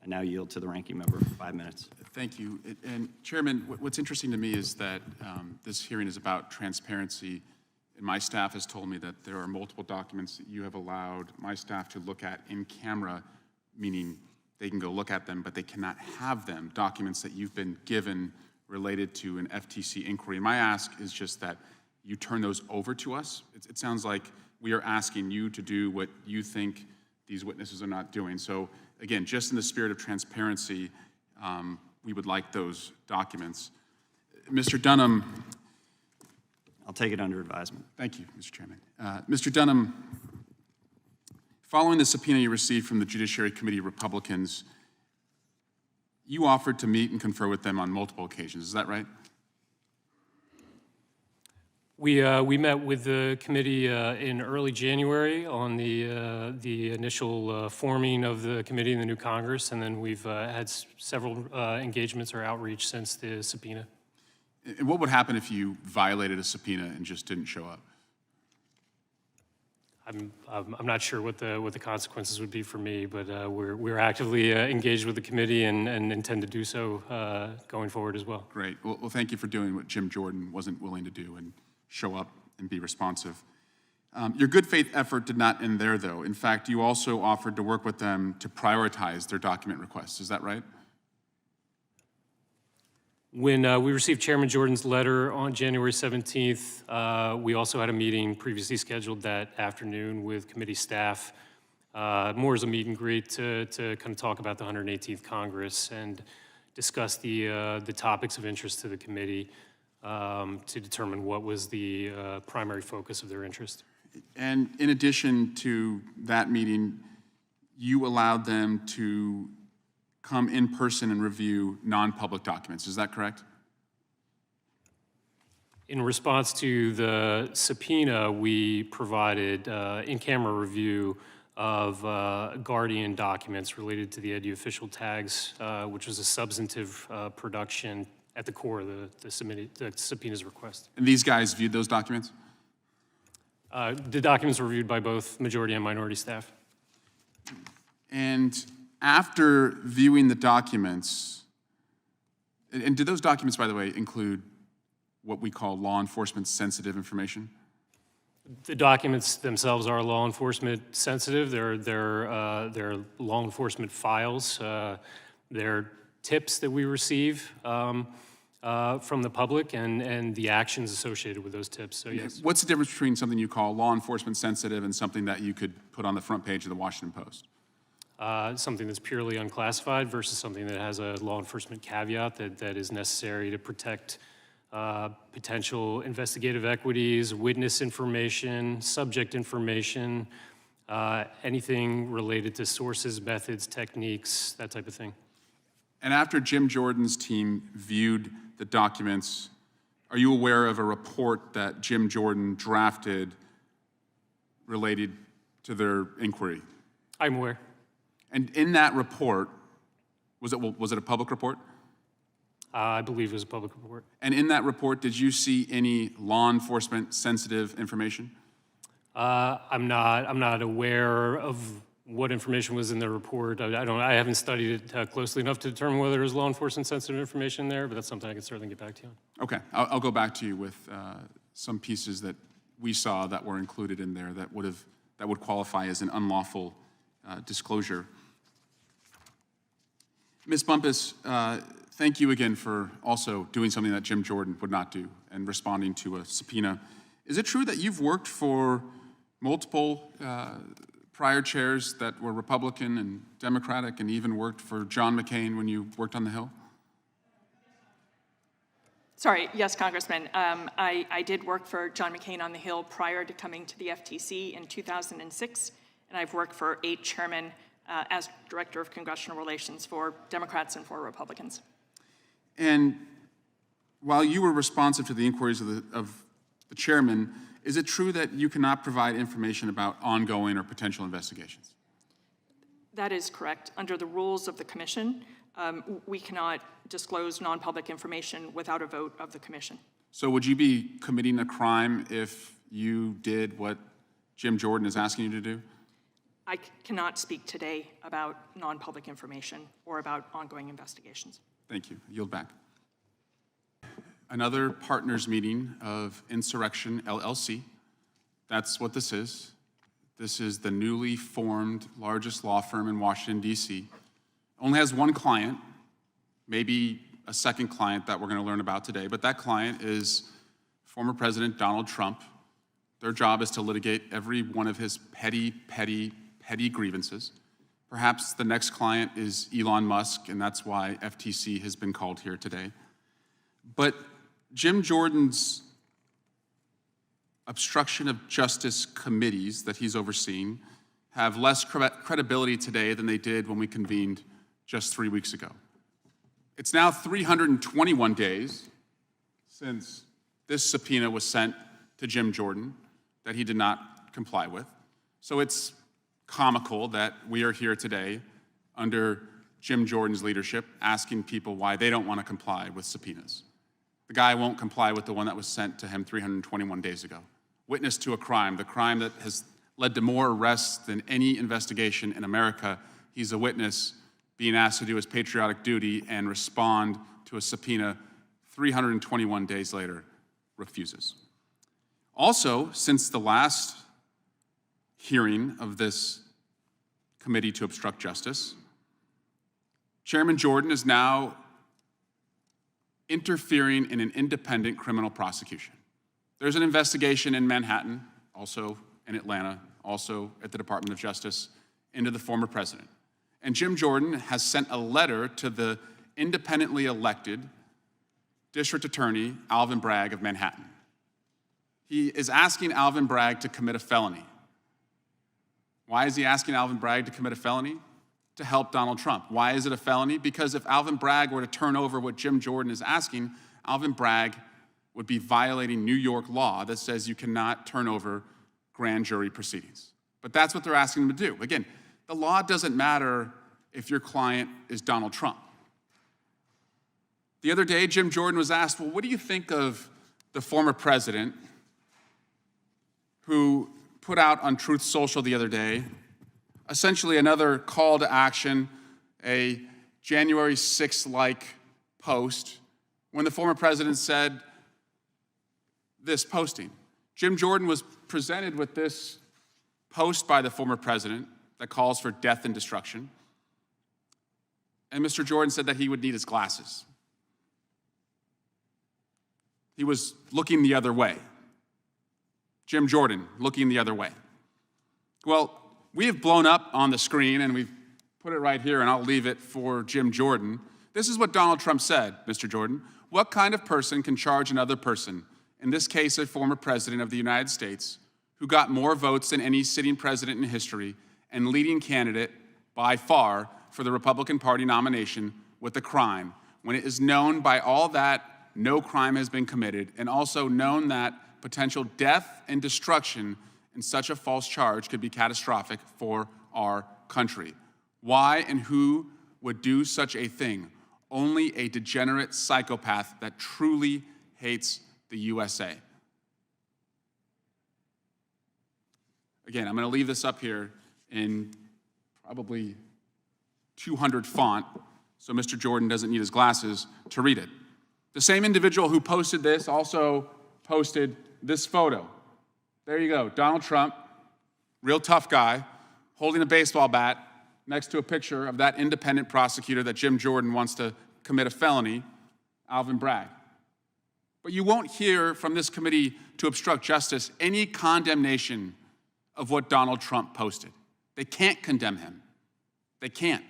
I now yield to the ranking member for 5 minutes.
Thank you. And Chairman, what's interesting to me is that this hearing is about transparency. And my staff has told me that there are multiple documents that you have allowed my staff to look at in camera, meaning they can go look at them, but they cannot have them, documents that you've been given related to an FTC inquiry. My ask is just that you turn those over to us. It sounds like we are asking you to do what you think these witnesses are not doing. So again, just in the spirit of transparency, we would like those documents. Mr. Dunham.
I'll take it under advisement.
Thank you, Mr. Chairman. Mr. Dunham, following the subpoena you received from the Judiciary Committee Republicans, you offered to meet and confer with them on multiple occasions. Is that right?
We met with the committee in early January on the initial forming of the committee in the new Congress, and then we've had several engagements or outreach since the subpoena.
And what would happen if you violated a subpoena and just didn't show up?
I'm not sure what the consequences would be for me, but we're actively engaged with the committee and intend to do so going forward as well.
Great. Well, thank you for doing what Jim Jordan wasn't willing to do and show up and be responsive. Your good faith effort did not end there, though. In fact, you also offered to work with them to prioritize their document requests. Is that right?
When we received Chairman Jordan's letter on January 17th, we also had a meeting previously scheduled that afternoon with committee staff, more as a meet and greet to kind of talk about the 118th Congress and discuss the topics of interest to the committee to determine what was the primary focus of their interest.
And in addition to that meeting, you allowed them to come in person and review non-public documents. Is that correct?
In response to the subpoena, we provided in-camera review of Guardian documents related to the EDU official tags, which was a substantive production at the core of the subpoena's request.
And these guys viewed those documents?
The documents were reviewed by both majority and minority staff.
And after viewing the documents, and do those documents, by the way, include what we call law enforcement sensitive information?
The documents themselves are law enforcement sensitive. They're law enforcement files. They're tips that we receive from the public and the actions associated with those tips, so yes.
What's the difference between something you call law enforcement sensitive and something that you could put on the front page of the Washington Post?
Something that's purely unclassified versus something that has a law enforcement caveat that is necessary to protect potential investigative equities, witness information, subject information, anything related to sources, methods, techniques, that type of thing.
And after Jim Jordan's team viewed the documents, are you aware of a report that Jim Jordan drafted related to their inquiry?
I'm aware.
And in that report, was it a public report?
I believe it was a public report.
And in that report, did you see any law enforcement sensitive information?
I'm not aware of what information was in the report. I haven't studied it closely enough to determine whether there's law enforcement sensitive information there, but that's something I can certainly get back to you on.
Okay, I'll go back to you with some pieces that we saw that were included in there that would qualify as an unlawful disclosure. Ms. Bumpus, thank you again for also doing something that Jim Jordan would not do and responding to a subpoena. Is it true that you've worked for multiple prior chairs that were Republican and Democratic, and even worked for John McCain when you worked on the Hill?
Sorry, yes, Congressman. I did work for John McCain on the Hill prior to coming to the FTC in 2006, and I've worked for 8 chairmen as Director of Congressional Relations for Democrats and for Republicans.
And while you were responsive to the inquiries of the chairman, is it true that you cannot provide information about ongoing or potential investigations?
That is correct. Under the rules of the commission, we cannot disclose non-public information without a vote of the commission.
So would you be committing a crime if you did what Jim Jordan is asking you to do?
I cannot speak today about non-public information or about ongoing investigations.
Thank you. Yield back. Another partners meeting of Insurrection LLC. That's what this is. This is the newly formed largest law firm in Washington, D.C. Only has one client, maybe a second client that we're going to learn about today, but that client is former President Donald Trump. Their job is to litigate every one of his petty grievances. Perhaps the next client is Elon Musk, and that's why FTC has been called here today. But Jim Jordan's obstruction of justice committees that he's overseeing have less credibility today than they did when we convened just 3 weeks ago. It's now 321 days since this subpoena was sent to Jim Jordan that he did not comply with. So it's comical that we are here today under Jim Jordan's leadership asking people why they don't want to comply with subpoenas. The guy won't comply with the one that was sent to him 321 days ago. Witness to a crime, the crime that has led to more arrests than any investigation in America. He's a witness being asked to do his patriotic duty and respond to a subpoena 321 days later, refuses. Also, since the last hearing of this committee to obstruct justice, Chairman Jordan is now interfering in an independent criminal prosecution. There's an investigation in Manhattan, also in Atlanta, also at the Department of Justice, into the former president. And Jim Jordan has sent a letter to the independently elected District Attorney, Alvin Bragg of Manhattan. He is asking Alvin Bragg to commit a felony. Why is he asking Alvin Bragg to commit a felony? To help Donald Trump. Why is it a felony? Because if Alvin Bragg were to turn over what Jim Jordan is asking, Alvin Bragg would be violating New York law that says you cannot turn over grand jury proceedings. But that's what they're asking him to do. Again, the law doesn't matter if your client is Donald Trump. The other day, Jim Jordan was asked, well, what do you think of the former president who put out on Truth Social the other day essentially another call to action, a January 6th-like post, when the former president said this posting. Jim Jordan was presented with this post by the former president that calls for death and destruction. And Mr. Jordan said that he would need his glasses. He was looking the other way. Jim Jordan looking the other way. Well, we have blown up on the screen, and we've put it right here, and I'll leave it for Jim Jordan. This is what Donald Trump said, Mr. Jordan. What kind of person can charge another person, in this case a former president of the United States, who got more votes than any sitting president in history and leading candidate by far for the Republican Party nomination, with a crime, when it is known by all that no crime has been committed, and also known that potential death and destruction in such a false charge could be catastrophic for our country? Why and who would do such a thing? Only a degenerate psychopath that truly hates the USA. Again, I'm going to leave this up here in probably 200 font, so Mr. Jordan doesn't need his glasses to read it. The same individual who posted this also posted this photo. There you go, Donald Trump, real tough guy, holding a baseball bat next to a picture of that independent prosecutor that Jim Jordan wants to commit a felony, Alvin Bragg. But you won't hear from this committee to obstruct justice any condemnation of what Donald Trump posted. They can't condemn him. They can't.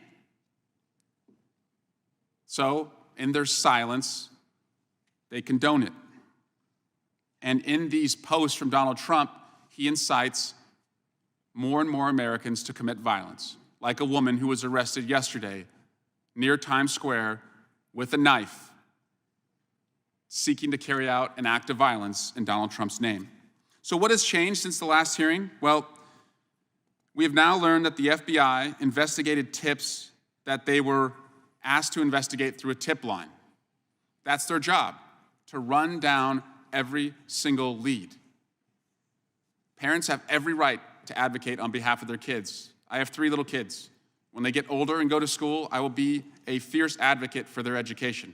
So, in their silence, they condone it. And in these posts from Donald Trump, he incites more and more Americans to commit violence, like a woman who was arrested yesterday near Times Square with a knife, seeking to carry out an act of violence in Donald Trump's name. So what has changed since the last hearing? Well, we have now learned that the FBI investigated tips that they were asked to investigate through a tip line. That's their job, to run down every single lead. Parents have every right to advocate on behalf of their kids. I have 3 little kids. When they get older and go to school, I will be a fierce advocate for their education.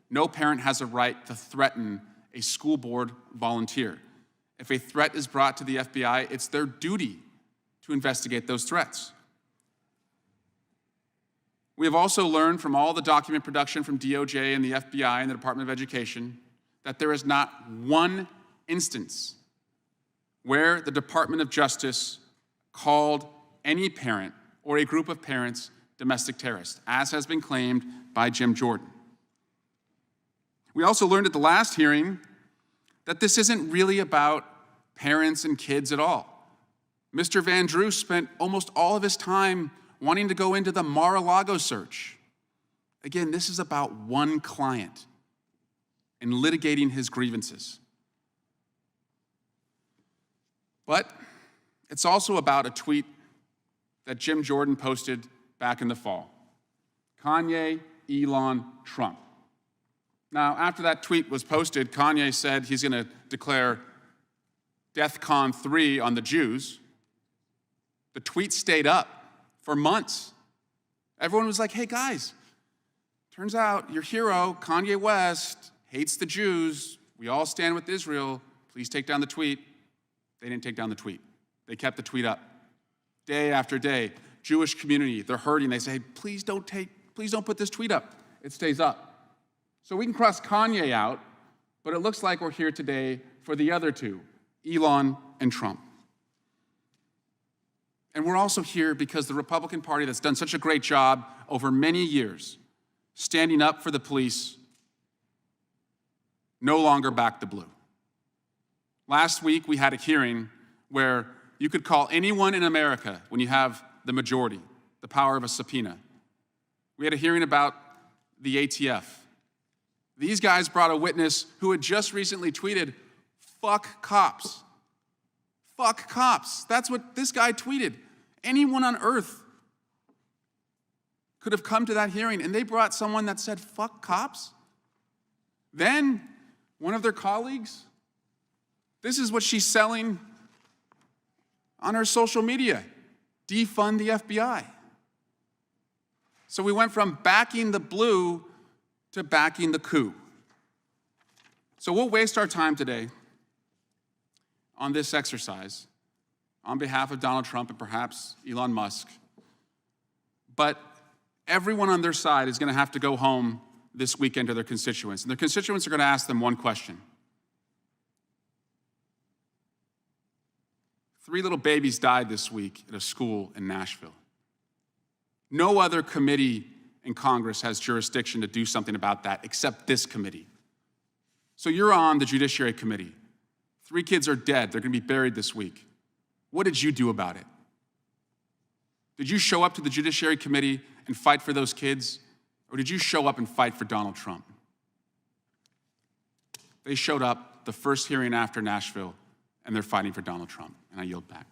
No parent has a right to threaten a school board volunteer. If a threat is brought to the FBI, it's their duty to investigate those threats. We have also learned from all the document production from DOJ and the FBI and the Department of Education that there is not one instance where the Department of Justice called any parent or a group of parents domestic terrorists, as has been claimed by Jim Jordan. We also learned at the last hearing that this isn't really about parents and kids at all. Mr. Van Drew spent almost all of his time wanting to go into the Mar-a-Lago search. Again, this is about one client and litigating his grievances. But it's also about a tweet that Jim Jordan posted back in the fall. Kanye, Elon, Trump. Now, after that tweet was posted, Kanye said he's going to declare DEFCON 3 on the Jews. The tweet stayed up for months. Everyone was like, hey guys, turns out your hero, Kanye West, hates the Jews. We all stand with Israel. Please take down the tweet. They didn't take down the tweet. They kept the tweet up. Day after day, Jewish community, they're hurting. They say, please don't put this tweet up. It stays up. So we can cross Kanye out, but it looks like we're here today for the other two, Elon and Trump. And we're also here because the Republican Party that's done such a great job over many years standing up for the police no longer back the blue. Last week, we had a hearing where you could call anyone in America when you have the majority, the power of a subpoena. We had a hearing about the ATF. These guys brought a witness who had just recently tweeted, "Fuck cops." Fuck cops. That's what this guy tweeted. Anyone on earth could have come to that hearing, and they brought someone that said, "Fuck cops." Then one of their colleagues, this is what she's selling on her social media: defund the FBI. So we went from backing the blue to backing the coup. So we'll waste our time today on this exercise on behalf of Donald Trump and perhaps Elon Musk. But everyone on their side is going to have to go home this weekend to their constituents. And their constituents are going to ask them one question. 3 little babies died this week at a school in Nashville. No other committee in Congress has jurisdiction to do something about that except this committee. So you're on the Judiciary Committee. 3 kids are dead. They're going to be buried this week. What did you do about it? Did you show up to the Judiciary Committee and fight for those kids? Or did you show up and fight for Donald Trump? They showed up the first hearing after Nashville, and they're fighting for Donald Trump. And I yield back.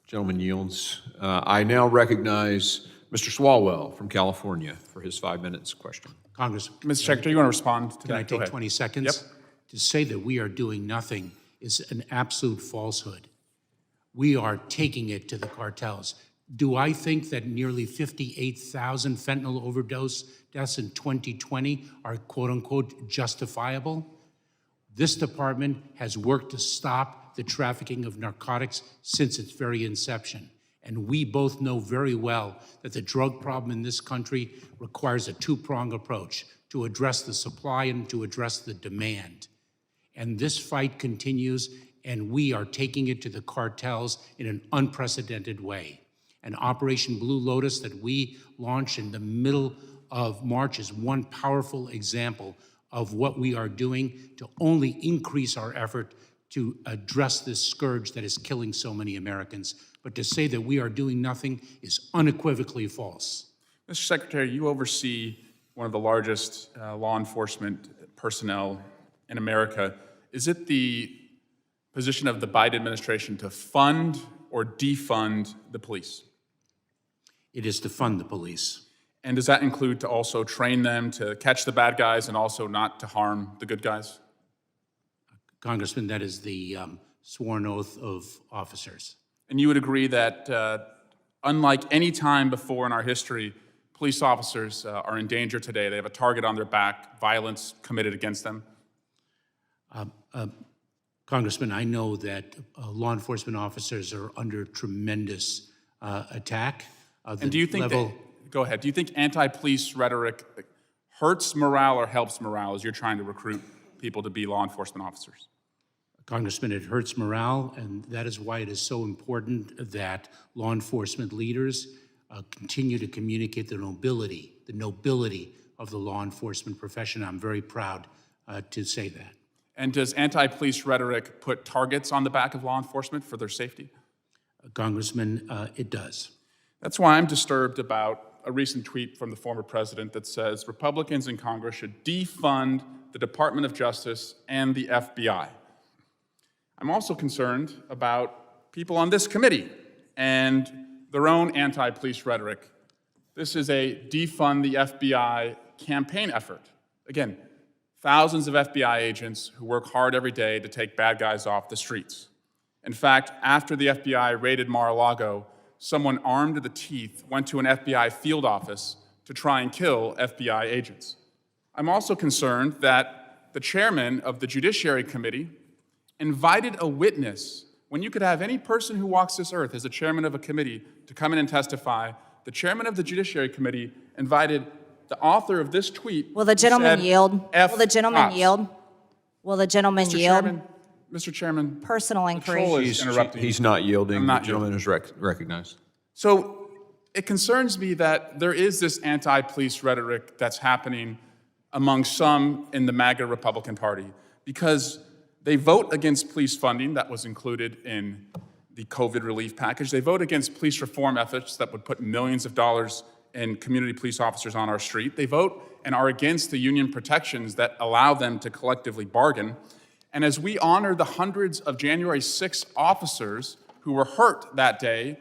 Gentleman yields. I now recognize Mr. Swalwell from California for his 5 minutes question.
Congress.
Mr. Secretary, you want to respond to that?
Can I take 20 seconds?
Yep.
To say that we are doing nothing is an absolute falsehood. We are taking it to the cartels. Do I think that nearly 58,000 fentanyl overdose deaths in 2020 are quote-unquote justifiable? This department has worked to stop the trafficking of narcotics since its very inception. And we both know very well that the drug problem in this country requires a two-pronged approach to address the supply and to address the demand. And this fight continues, and we are taking it to the cartels in an unprecedented way. And Operation Blue Lotus that we launched in the middle of March is one powerful example of what we are doing to only increase our effort to address this scourge that is killing so many Americans. But to say that we are doing nothing is unequivocally false.
Mr. Secretary, you oversee one of the largest law enforcement personnel in America. Is it the position of the Biden administration to fund or defund the police?
It is to fund the police.
And does that include to also train them to catch the bad guys and also not to harm the good guys?
Congressman, that is the sworn oath of officers.
And you would agree that unlike any time before in our history, police officers are in danger today. They have a target on their back, violence committed against them.
Congressman, I know that law enforcement officers are under tremendous attack.
And do you think go ahead, do you think anti-police rhetoric hurts morale or helps morale as you're trying to recruit people to be law enforcement officers?
Congressman, it hurts morale, and that is why it is so important that law enforcement leaders continue to communicate the nobility of the law enforcement profession. I'm very proud to say that.
And does anti-police rhetoric put targets on the back of law enforcement for their safety?
Congressman, it does.
That's why I'm disturbed about a recent tweet from the former president that says Republicans in Congress should defund the Department of Justice and the FBI. I'm also concerned about people on this committee and their own anti-police rhetoric. This is a defund the FBI campaign effort. Again, thousands of FBI agents who work hard every day to take bad guys off the streets. In fact, after the FBI raided Mar-a-Lago, someone armed to the teeth went to an FBI field office to try and kill FBI agents. I'm also concerned that the chairman of the Judiciary Committee invited a witness. When you could have any person who walks this earth as a chairman of a committee to come in and testify, the chairman of the Judiciary Committee invited the author of this tweet.
Will the gentleman yield? Will the gentleman yield? Will the gentleman yield?
Mr. Chairman.
Personal inquiry.
He's not yielding.
Not
the gentleman is recognized.
So it concerns me that there is this anti-police rhetoric that's happening among some in the MAGA Republican Party because they vote against police funding that was included in the COVID relief package. They vote against police reform efforts that would put millions of dollars in community police officers on our street. They vote and are against the union protections that allow them to collectively bargain. And as we honor the hundreds of January 6th officers who were hurt that day,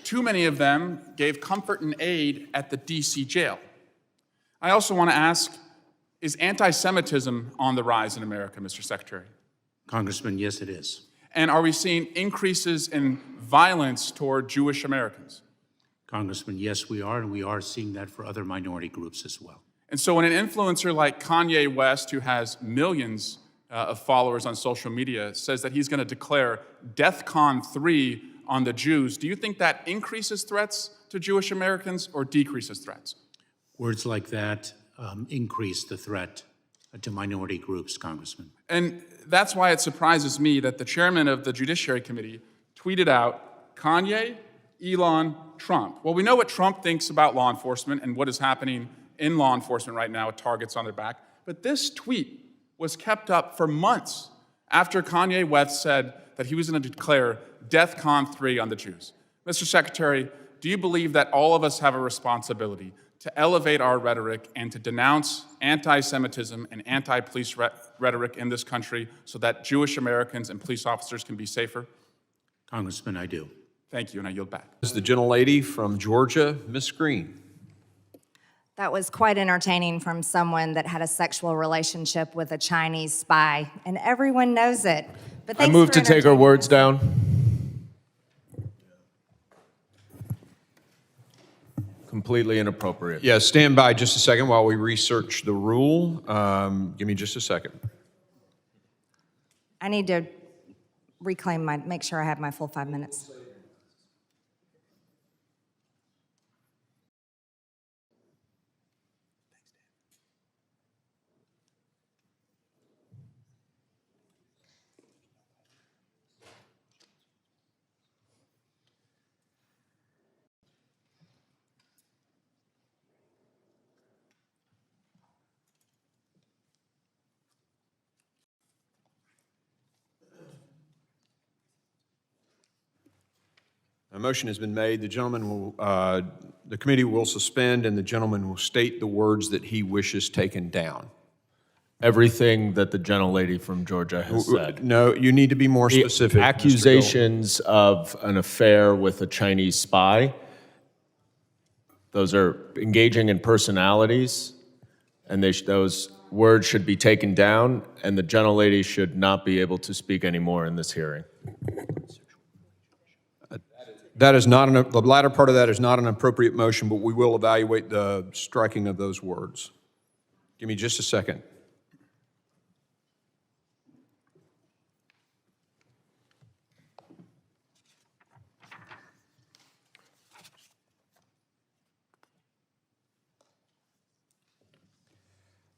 too many of them gave comfort and aid at the DC jail. I also want to ask, is anti-Semitism on the rise in America, Mr. Secretary?
Congressman, yes, it is.
And are we seeing increases in violence toward Jewish Americans?
Congressman, yes, we are, and we are seeing that for other minority groups as well.
And so when an influencer like Kanye West, who has millions of followers on social media, says that he's going to declare DEFCON 3 on the Jews, do you think that increases threats to Jewish Americans or decreases threats?
Words like that increase the threat to minority groups, Congressman.
And that's why it surprises me that the chairman of the Judiciary Committee tweeted out, Kanye, Elon, Trump. Well, we know what Trump thinks about law enforcement and what is happening in law enforcement right now with targets on their back. But this tweet was kept up for months after Kanye West said that he was going to declare DEFCON 3 on the Jews. Mr. Secretary, do you believe that all of us have a responsibility to elevate our rhetoric and to denounce anti-Semitism and anti-police rhetoric in this country so that Jewish Americans and police officers can be safer?
Congressman, I do.
Thank you, and I yield back.
This is the gentlelady from Georgia, Ms. Green.
That was quite entertaining from someone that had a sexual relationship with a Chinese spy, and everyone knows it. But
I move to take her words down.
completely inappropriate.
Yeah, stand by just a second while we research the rule. Give me just a second.
I need to make sure I have my full 5 minutes.
A motion has been made. The gentleman will, the committee will suspend, and the gentleman will state the words that he wishes taken down.
Everything that the gentlelady from Georgia has said.
No, you need to be more
The
specific. Mr. Gill.
accusations of an affair with a Chinese spy, those are engaging in personalities, and those words should be taken down, and the gentlelady should not be able to speak anymore in this hearing.
That is not, the latter part of that is not an appropriate motion, but we will evaluate the striking of those words. Give me just a second.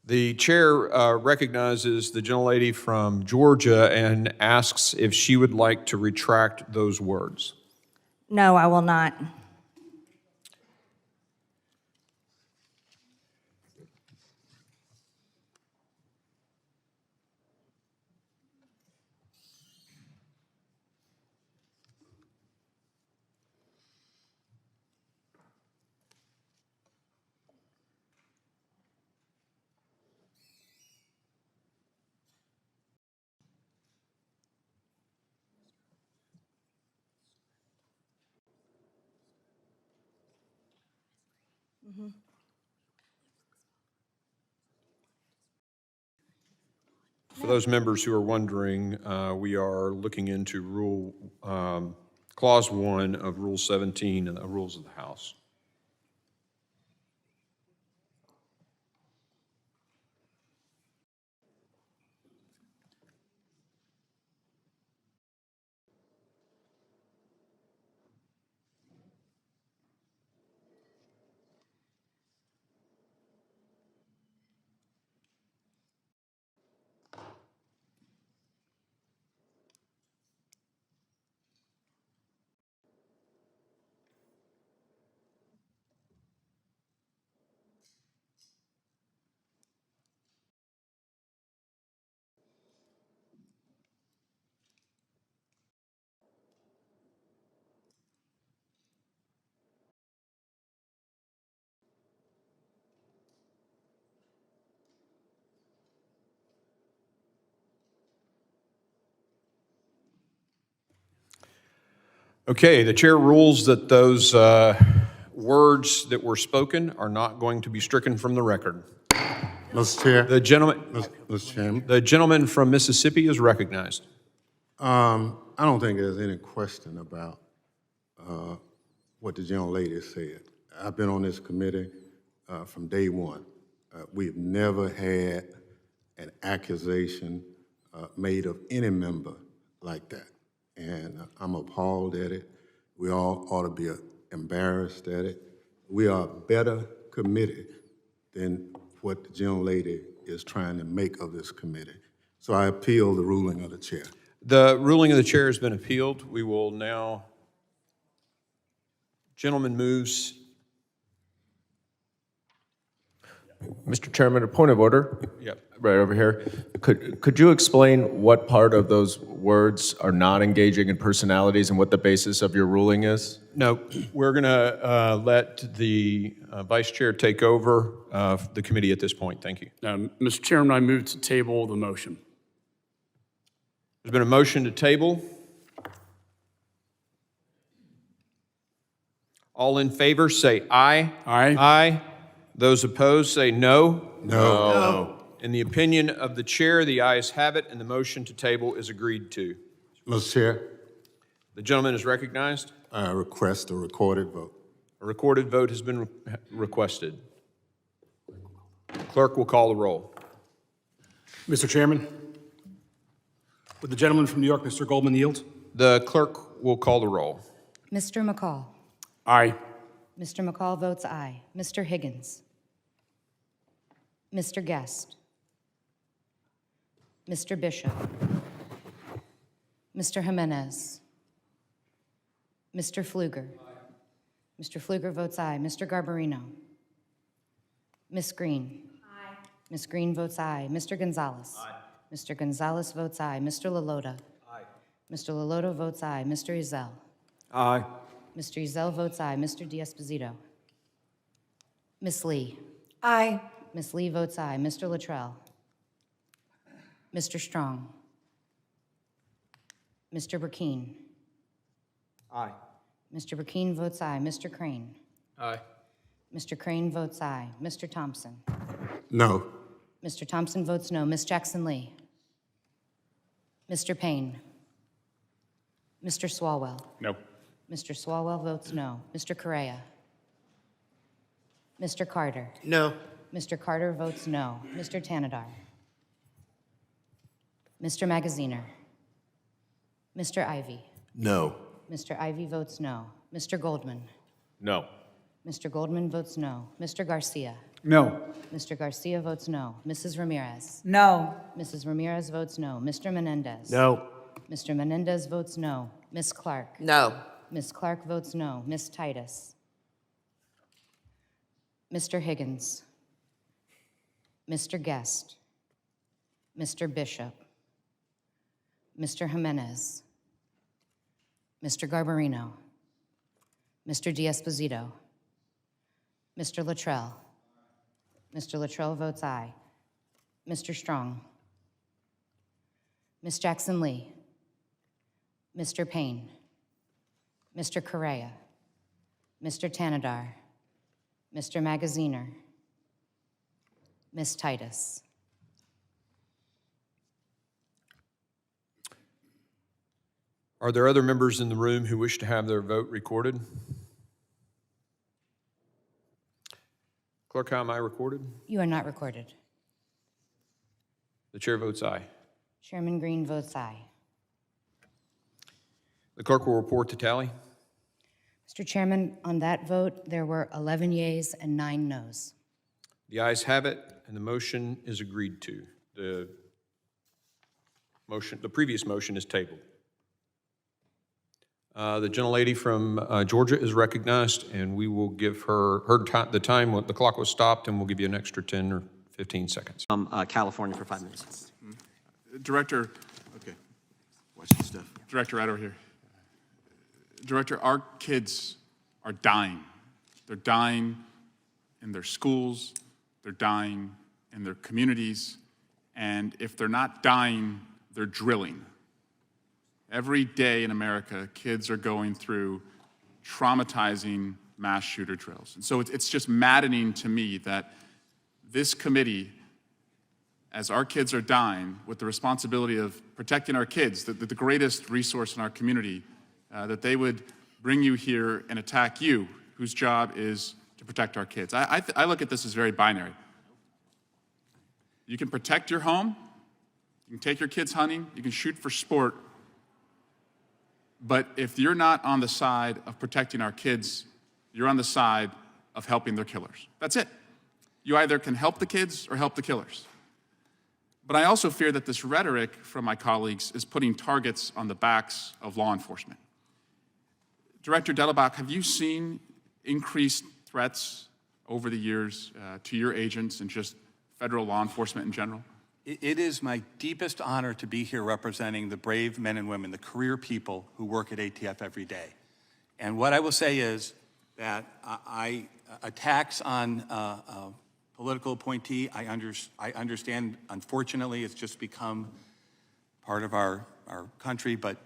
The chair recognizes the gentlelady from Georgia and asks if she would like to retract those words.
No, I will not.
For those members who are wondering, we are looking into Clause 1 of Rule 17 and the Rules of the House. Okay, the chair rules that those words that were spoken are not going to be stricken from the record.
Mr. Chair.
The gentleman,
Mr. Chairman.
the gentleman from Mississippi is recognized.
I don't think there's any question about what the gentlelady said. I've been on this committee from day one. We've never had an accusation made of any member like that. And I'm appalled at it. We all ought to be embarrassed at it. We are a better committee than what the gentlelady is trying to make of this committee. So I appeal the ruling of the chair.
The ruling of the chair has been appealed. We will now, gentleman moves.
Mr. Chairman, a point of order.
Yep.
Right over here. Could you explain what part of those words are not engaging in personalities and what the basis of your ruling is?
No, we're going to let the vice chair take over the committee at this point. Thank you.
Mr. Chairman, I move to table the motion.
There's been a motion to table. All in favor say aye.
Aye.
Aye. Those opposed say no.
No.
In the opinion of the chair, the ayes have it, and the motion to table is agreed to.
Mr. Chair.
The gentleman is recognized.
I request a recorded vote.
A recorded vote has been requested. Clerk will call the roll.
Mr. Chairman, would the gentleman from New York, Mr. Goldman, yield?
The clerk will call the roll.
Mr. McCall.
Aye.
Mr. McCall votes aye. Mr. Higgins. Mr. Guest. Mr. Bishop. Mr. Jimenez. Mr. Pfluger. Mr. Pfluger votes aye. Mr. Garbarino. Ms. Green. Aye. Ms. Green votes aye. Mr. Gonzalez. Aye. Mr. Gonzalez votes aye. Mr. LaLota. Aye. Mr. LaLota votes aye. Mr. Ezell.
Aye.
Mr. Ezell votes aye. Mr. D'Esposito. Ms. Lee.
Aye.
Ms. Lee votes aye. Mr. Luttrell. Mr. Strong. Mr. Burkeen.
Aye.
Mr. Burkeen votes aye. Mr. Crane.
Aye.
Mr. Crane votes aye. Mr. Thompson.
No.
Mr. Thompson votes no. Ms. Jackson Lee. Mr. Payne. Mr. Swalwell.
No.
Mr. Swalwell votes no. Mr. Correa. Mr. Carter.
No.
Mr. Carter votes no. Mr. Tanadar. Mr. Magaziner. Mr. Ivy.
No.
Mr. Ivy votes no. Mr. Goldman.
No.
Mr. Goldman votes no. Mr. Garcia.
No.
Mr. Garcia votes no. Mrs. Ramirez.
No.
Mrs. Ramirez votes no. Mr. Menendez.
No.
Mr. Menendez votes no. Ms. Clark.
No.
Ms. Clark votes no. Ms. Titus. Mr. Higgins. Mr. Guest. Mr. Bishop. Mr. Jimenez. Mr. Garbarino. Mr. D'Esposito. Mr. Luttrell. Mr. Luttrell votes aye. Mr. Strong. Ms. Jackson Lee. Mr. Payne. Mr. Correa. Mr. Tanadar. Mr. Magaziner. Ms. Titus.
Are there other members in the room who wish to have their vote recorded? Clerk, how am I recorded?
You are not recorded.
The chair votes aye.
Chairman Green votes aye.
The clerk will report the tally.
Mr. Chairman, on that vote, there were 11 yeas and 9 noes.
The ayes have it, and the motion is agreed to. The previous motion is tabled. The gentlelady from Georgia is recognized, and we will give her the time. The clock was stopped, and we'll give you an extra 10 or 15 seconds.
California for 5 minutes.
Director,
Okay. Watch this stuff.
Director, right over here. Director, our kids are dying. They're dying in their schools. They're dying in their communities. And if they're not dying, they're drilling. Every day in America, kids are going through traumatizing mass shooter drills. And so it's just maddening to me that this committee, as our kids are dying, with the responsibility of protecting our kids, the greatest resource in our community, that they would bring you here and attack you, whose job is to protect our kids. I look at this as very binary. You can protect your home, you can take your kids hunting, you can shoot for sport, but if you're not on the side of protecting our kids, you're on the side of helping their killers. That's it. You either can help the kids or help the killers. But I also fear that this rhetoric from my colleagues is putting targets on the backs of law enforcement. Director Delabach, have you seen increased threats over the years to your agents and just federal law enforcement in general?
It is my deepest honor to be here representing the brave men and women, the career people who work at ATF every day. And what I will say is that attacks on a political appointee, I understand, unfortunately, it's just become part of our country, but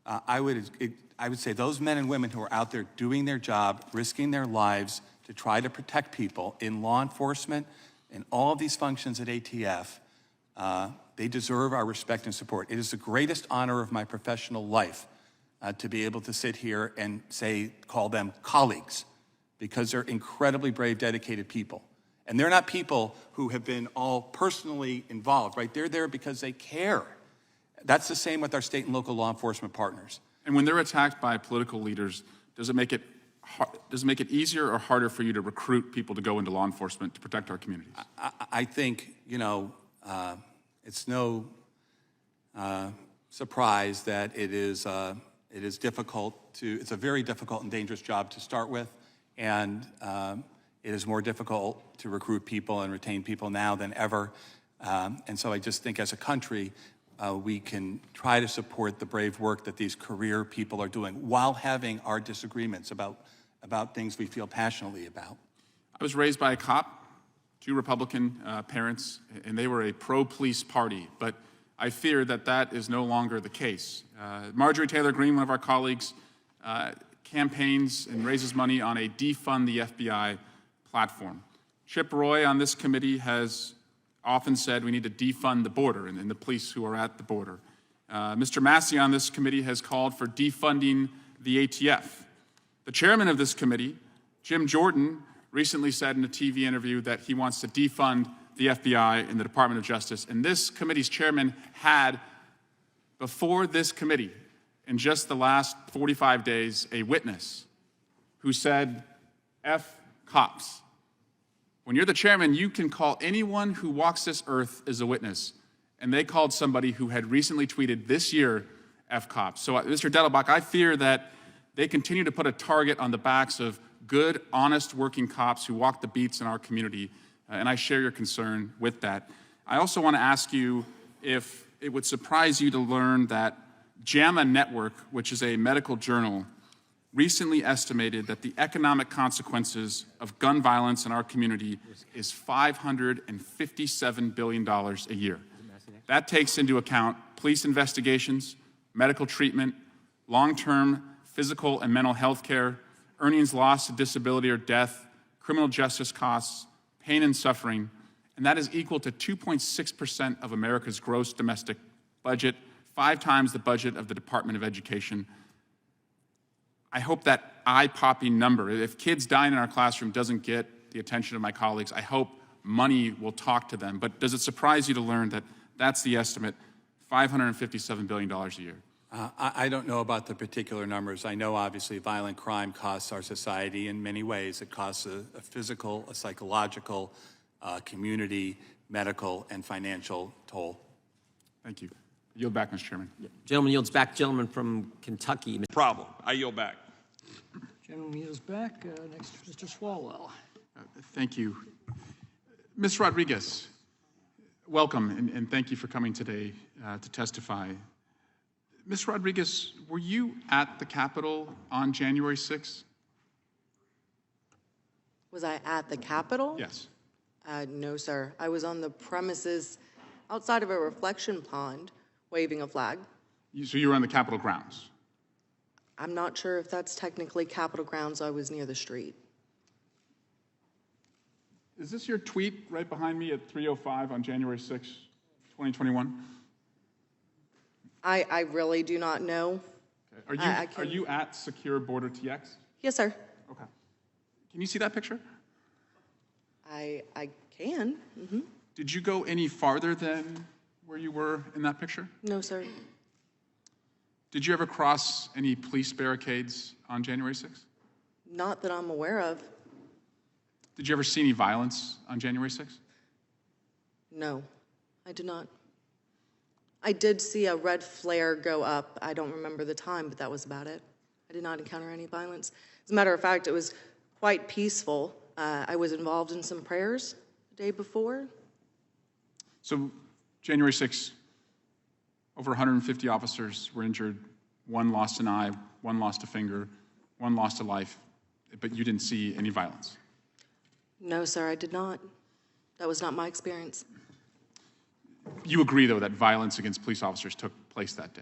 I would say those men and women who are out there doing their job, risking their lives to try to protect people in law enforcement and all of these functions at ATF, they deserve our respect and support. It is the greatest honor of my professional life to be able to sit here and call them colleagues. because they're incredibly brave, dedicated people. And they're not people who have been all personally involved, right? They're there because they care. That's the same with our state and local law enforcement partners.
And when they're attacked by political leaders, does it make it easier or harder for you to recruit people to go into law enforcement to protect our communities?
I think, it's no surprise that it is difficult it's a very difficult and dangerous job to start with, and it is more difficult to recruit people and retain people now than ever. And so I just think as a country, we can try to support the brave work that these career people are doing while having our disagreements about things we feel passionately about.
I was raised by a cop, 2 Republican parents, and they were a pro-police party, but I fear that that is no longer the case. Marjorie Taylor Greene, one of our colleagues, campaigns and raises money on a defund the FBI platform. Chip Roy on this committee has often said we need to defund the border and the police who are at the border. Mr. Massey on this committee has called for defunding the ATF. The chairman of this committee, Jim Jordan, recently said in a TV interview that he wants to defund the FBI and the Department of Justice. And this committee's chairman had, before this committee, in just the last 45 days, a witness who said, F cops. When you're the chairman, you can call anyone who walks this earth as a witness. And they called somebody who had recently tweeted this year, F cops. So, Mr. Dettelbach, I fear that they continue to put a target on the backs of good, honest, working cops who walk the beats in our community, and I share your concern with that. I also want to ask you if it would surprise you to learn that JAMA Network, which is a medical journal, recently estimated that the economic consequences of gun violence in our community is $557 billion a year. That takes into account police investigations, medical treatment, long-term physical and mental health care, earnings lost to disability or death, criminal justice costs, pain and suffering, and that is equal to 2.6% of America's gross domestic budget, 5 times the budget of the Department of Education. I hope that eye-popping number, if kids dying in our classroom doesn't get the attention of my colleagues, I hope money will talk to them. But does it surprise you to learn that that's the estimate, $557 billion a year?
I don't know about the particular numbers. I know, obviously, violent crime costs our society in many ways. It costs a physical, a psychological, community, medical, and financial toll.
Thank you. I yield back, Mr. Chairman.
Gentleman yields back. Gentleman from Kentucky.
Problem. I yield back.
Gentleman yields back. Next, Mr. Swalwell.
Thank you. Ms. Rodriguez, welcome, and thank you for coming today to testify. Ms. Rodriguez, were you at the Capitol on January 6th?
Was I at the Capitol?
Yes.
No, sir. I was on the premises outside of a reflection pond waving a flag.
So you were on the Capitol grounds?
I'm not sure if that's technically Capitol grounds. I was near the street.
Is this your tweet right behind me at 3:05 on January 6th, 2021?
I really do not know.
Okay. Are you at Secure Border TX?
Yes, sir.
Okay. Can you see that picture?
I can. Mm-hmm.
Did you go any farther than where you were in that picture?
No, sir.
Did you ever cross any police barricades on January 6th?
Not that I'm aware of.
Did you ever see any violence on January 6th?
No, I did not. I did see a red flare go up. I don't remember the time, but that was about it. I did not encounter any violence. As a matter of fact, it was quite peaceful. I was involved in some prayers the day before.
So January 6th, over 150 officers were injured. 1 lost an eye, 1 lost a finger, 1 lost a life, but you didn't see any violence?
No, sir, I did not. That was not my experience.
You agree, though, that violence against police officers took place that day?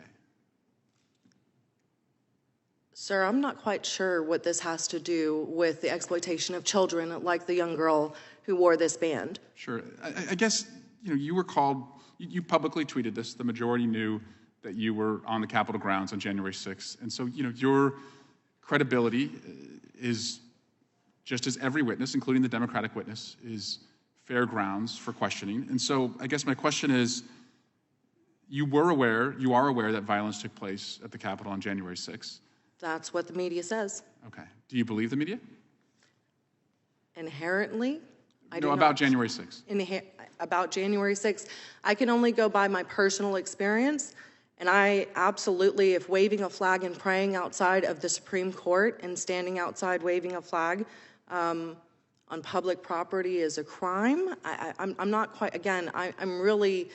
Sir, I'm not quite sure what this has to do with the exploitation of children, like the young girl who wore this band.
Sure. I guess, you were called, you publicly tweeted this, the majority knew that you were on the Capitol grounds on January 6th. And so, your credibility is just as every witness, including the Democratic witness, is fair grounds for questioning. And so I guess my question is, you are aware that violence took place at the Capitol on January 6th.
That's what the media says.
Okay. Do you believe the media?
Inherently, I do
No,
not.
about January 6th.
About January 6th, I can only go by my personal experience, and I absolutely, if waving a flag and praying outside of the Supreme Court and standing outside waving a flag on public property is a crime, I'm not quite, again, I'm really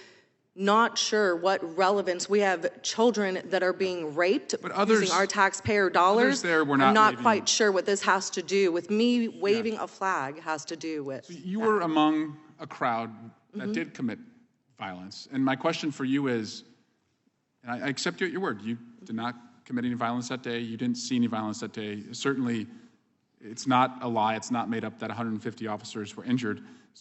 not sure what relevance. We have children that are being raped using our taxpayer dollars.
There were
I'm not
waving-
quite sure what this has to do with me waving a flag has to do with.
So you were among a crowd that did commit violence. And my question for you is, and I accept you at your word, you did not commit any violence that day, you didn't see any violence that day. Certainly, it's not a lie, it's not made up that 150 officers were injured.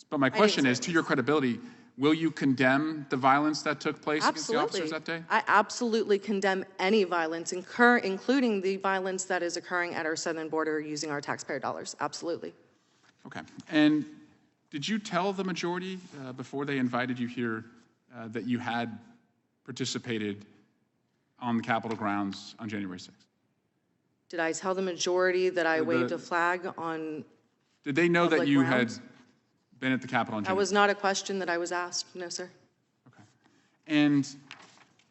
But my question is, to your credibility, will you condemn the violence that took place against the officers that day?
I absolutely condemn any violence, including the violence that is occurring at our southern border using our taxpayer dollars. Absolutely.
Okay. And did you tell the majority before they invited you here that you had participated on the Capitol grounds on January 6th?
Did I tell the majority that I waved a flag on?
Did they know that
public
you
grounds?
had been at the Capitol on
That
January?
was not a question that I was asked, no, sir.
And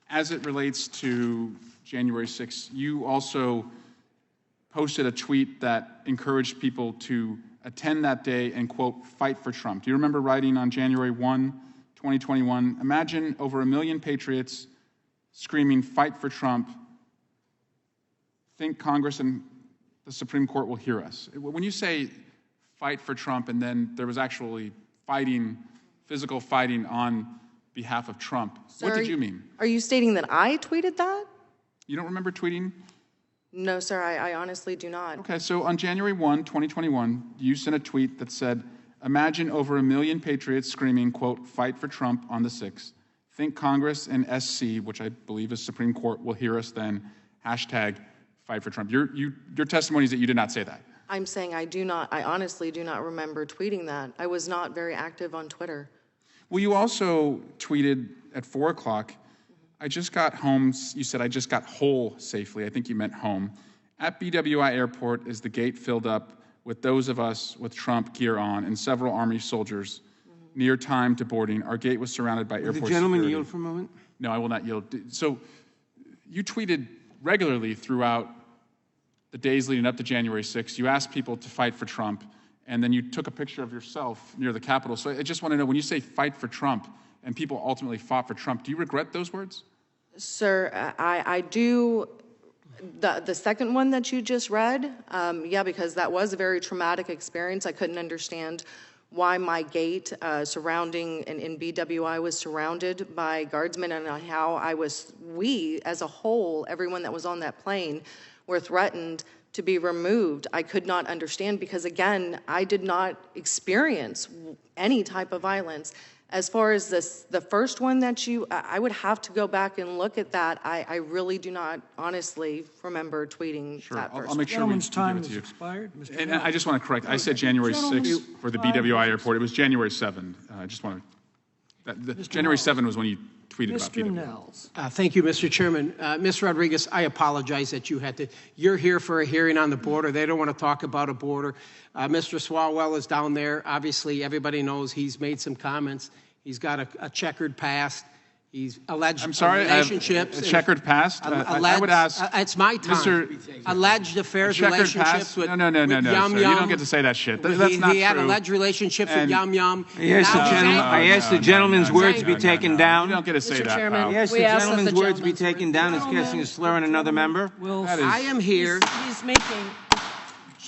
as it relates to January 6th, you also posted a tweet that encouraged people to attend that day and, quote, fight for Trump. Do you remember writing on January 1, 2021, imagine over 1 million patriots screaming, fight for Trump. Think Congress and the Supreme Court will hear us. When you say fight for Trump and then there was actually fighting, physical fighting on behalf of Trump, what did you mean?
Are you stating that I tweeted that?
You don't remember tweeting?
No, sir, I honestly do not.
Okay, so on January 1, 2021, you sent a tweet that said, imagine over 1 million patriots screaming, quote, fight for Trump on the 6th. Think Congress and SC, which I believe is Supreme Court, will hear us then. Hashtag fight for Trump. Your testimony is that you did not say that.
I'm saying I honestly do not remember tweeting that. I was not very active on Twitter.
Well, you also tweeted at 4 o'clock, I just got home. You said, I just got whole safely. I think you meant home. At BWI Airport is the gate filled up with those of us with Trump gear on and several Army soldiers. Near time to boarding, our gate was surrounded by airport security.
The gentleman yield for a moment?
No, I will not yield. So you tweeted regularly throughout the days leading up to January 6th. You asked people to fight for Trump, and then you took a picture of yourself near the Capitol. So I just want to know, when you say fight for Trump and people ultimately fought for Trump, do you regret those words?
Sir, I do. The second one that you just read, yeah, because that was a very traumatic experience. I couldn't understand why my gate surrounding in BWI was surrounded by guardsmen and how we as a whole, everyone that was on that plane, were threatened to be removed. I could not understand because, again, I did not experience any type of violence. As far as the first one that I would have to go back and look at that. I really do not honestly remember tweeting that first.
I'll make sure we give it to you.
Expired, Mr.
And I just want to correct, I said January 6th for the BWI airport. It was January 7th. I just want to, January 7th was when you tweeted about
Mr.
BWI.
Nels.
Thank you, Mr. Chairman. Ms. Rodriguez, I apologize that you had to. You're here for a hearing on the border. They don't want to talk about a border. Mr. Swalwell is down there. Obviously, everybody knows he's made some comments. He's got a checkered past. He's alleged relationships.
A checkered past? I would ask.
It's my time. Alleged affairs, relationships with
No,
Yum
sir.
Yum.
You don't get to say that shit. That's not true.
He had alleged relationships with Yum Yum.
I ask the gentleman's words be taken down.
You don't get to say
Mr.
that,
Chairman,
pal.
I ask the gentleman's words be taken down as casting a slur on another member.
I am here.
He's making.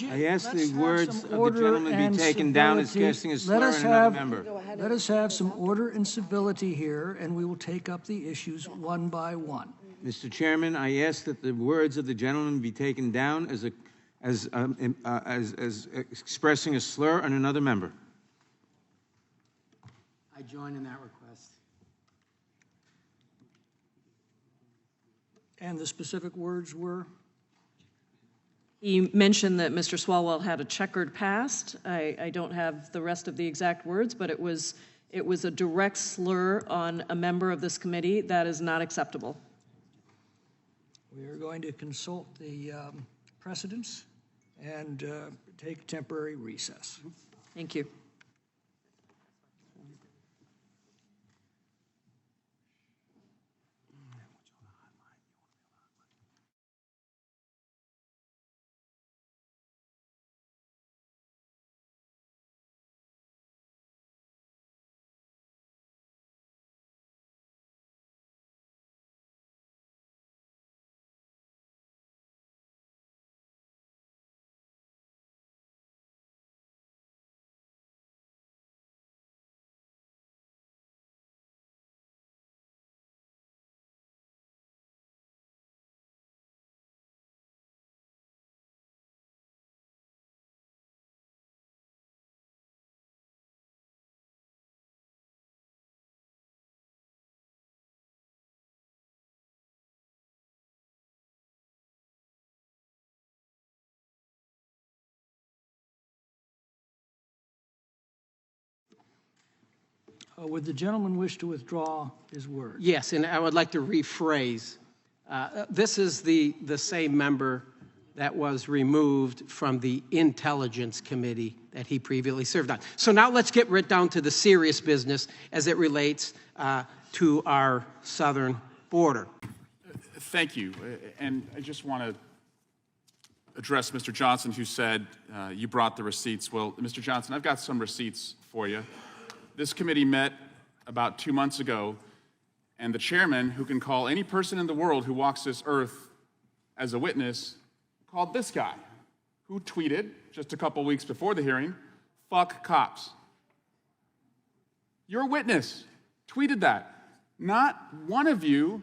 I ask the words of the gentleman be taken down as casting a slur on another member.
Let us have some order and civility here, and we will take up the issues one by one.
Mr. Chairman, I ask that the words of the gentleman be taken down as expressing a slur on another member.
I join in that request. And the specific words were?
He mentioned that Mr. Swalwell had a checkered past. I don't have the rest of the exact words, but it was a direct slur on a member of this committee. That is not acceptable.
We are going to consult the precedents and take temporary recess.
Thank you.
Would the gentleman wish to withdraw his words?
Yes, and I would like to rephrase. This is the same member that was removed from the Intelligence Committee that he previously served on. So now let's get right down to the serious business as it relates to our southern border.
Thank you. And I just want to address Mr. Johnson, who said you brought the receipts. Well, Mr. Johnson, I've got some receipts for you. This committee met about 2 months ago, and the chairman, who can call any person in the world who walks this earth as a witness, called this guy, who tweeted just a couple weeks before the hearing, "Fuck cops." Your witness tweeted that. Not one of you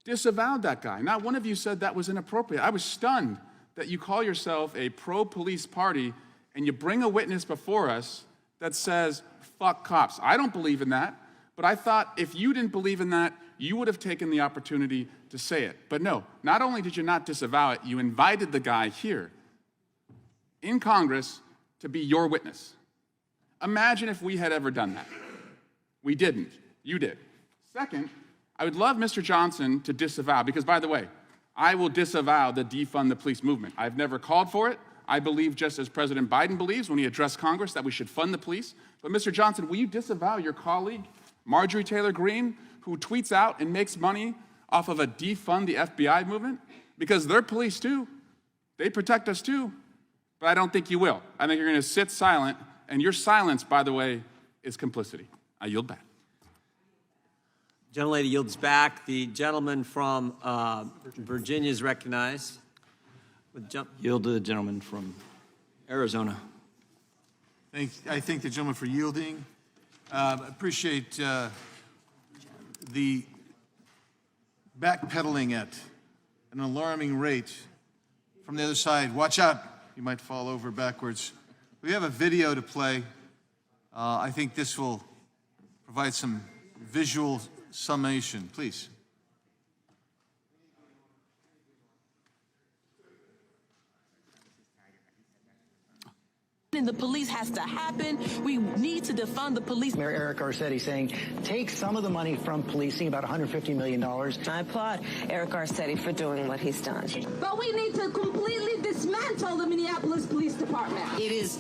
disavowed that guy. Not one of you said that was inappropriate. I was stunned that you call yourself a pro-police party and you bring a witness before us that says, "Fuck cops." I don't believe in that, but I thought if you didn't believe in that, you would have taken the opportunity to say it. But no, not only did you not disavow it, you invited the guy here in Congress to be your witness. Imagine if we had ever done that. We didn't. You did. Second, I would love Mr. Johnson to disavow, because by the way, I will disavow the defund the police movement. I've never called for it. I believe, just as President Biden believes when he addressed Congress, that we should fund the police. But Mr. Johnson, will you disavow your colleague, Marjorie Taylor Greene, who tweets out and makes money off of a defund the FBI movement? Because they're police too. They protect us too. But I don't think you will. I think you're going to sit silent, and your silence, by the way, is complicity. I yield back.
Gentlelady yields back. The gentleman from Virginia is recognized.
Yield to the gentleman from Arizona.
I thank the gentleman for yielding. Appreciate the backpedaling at an alarming rate from the other side. Watch out, you might fall over backwards. We have a video to play. I think this will provide some visual summation. Please.
And the police has to happen. We need to defund the police.
Mayor Eric Garcetti saying, take some of the money from policing, about $150 million.
I applaud Eric Garcetti for doing what he's done.
But we need to completely dismantle the Minneapolis Police Department.
It is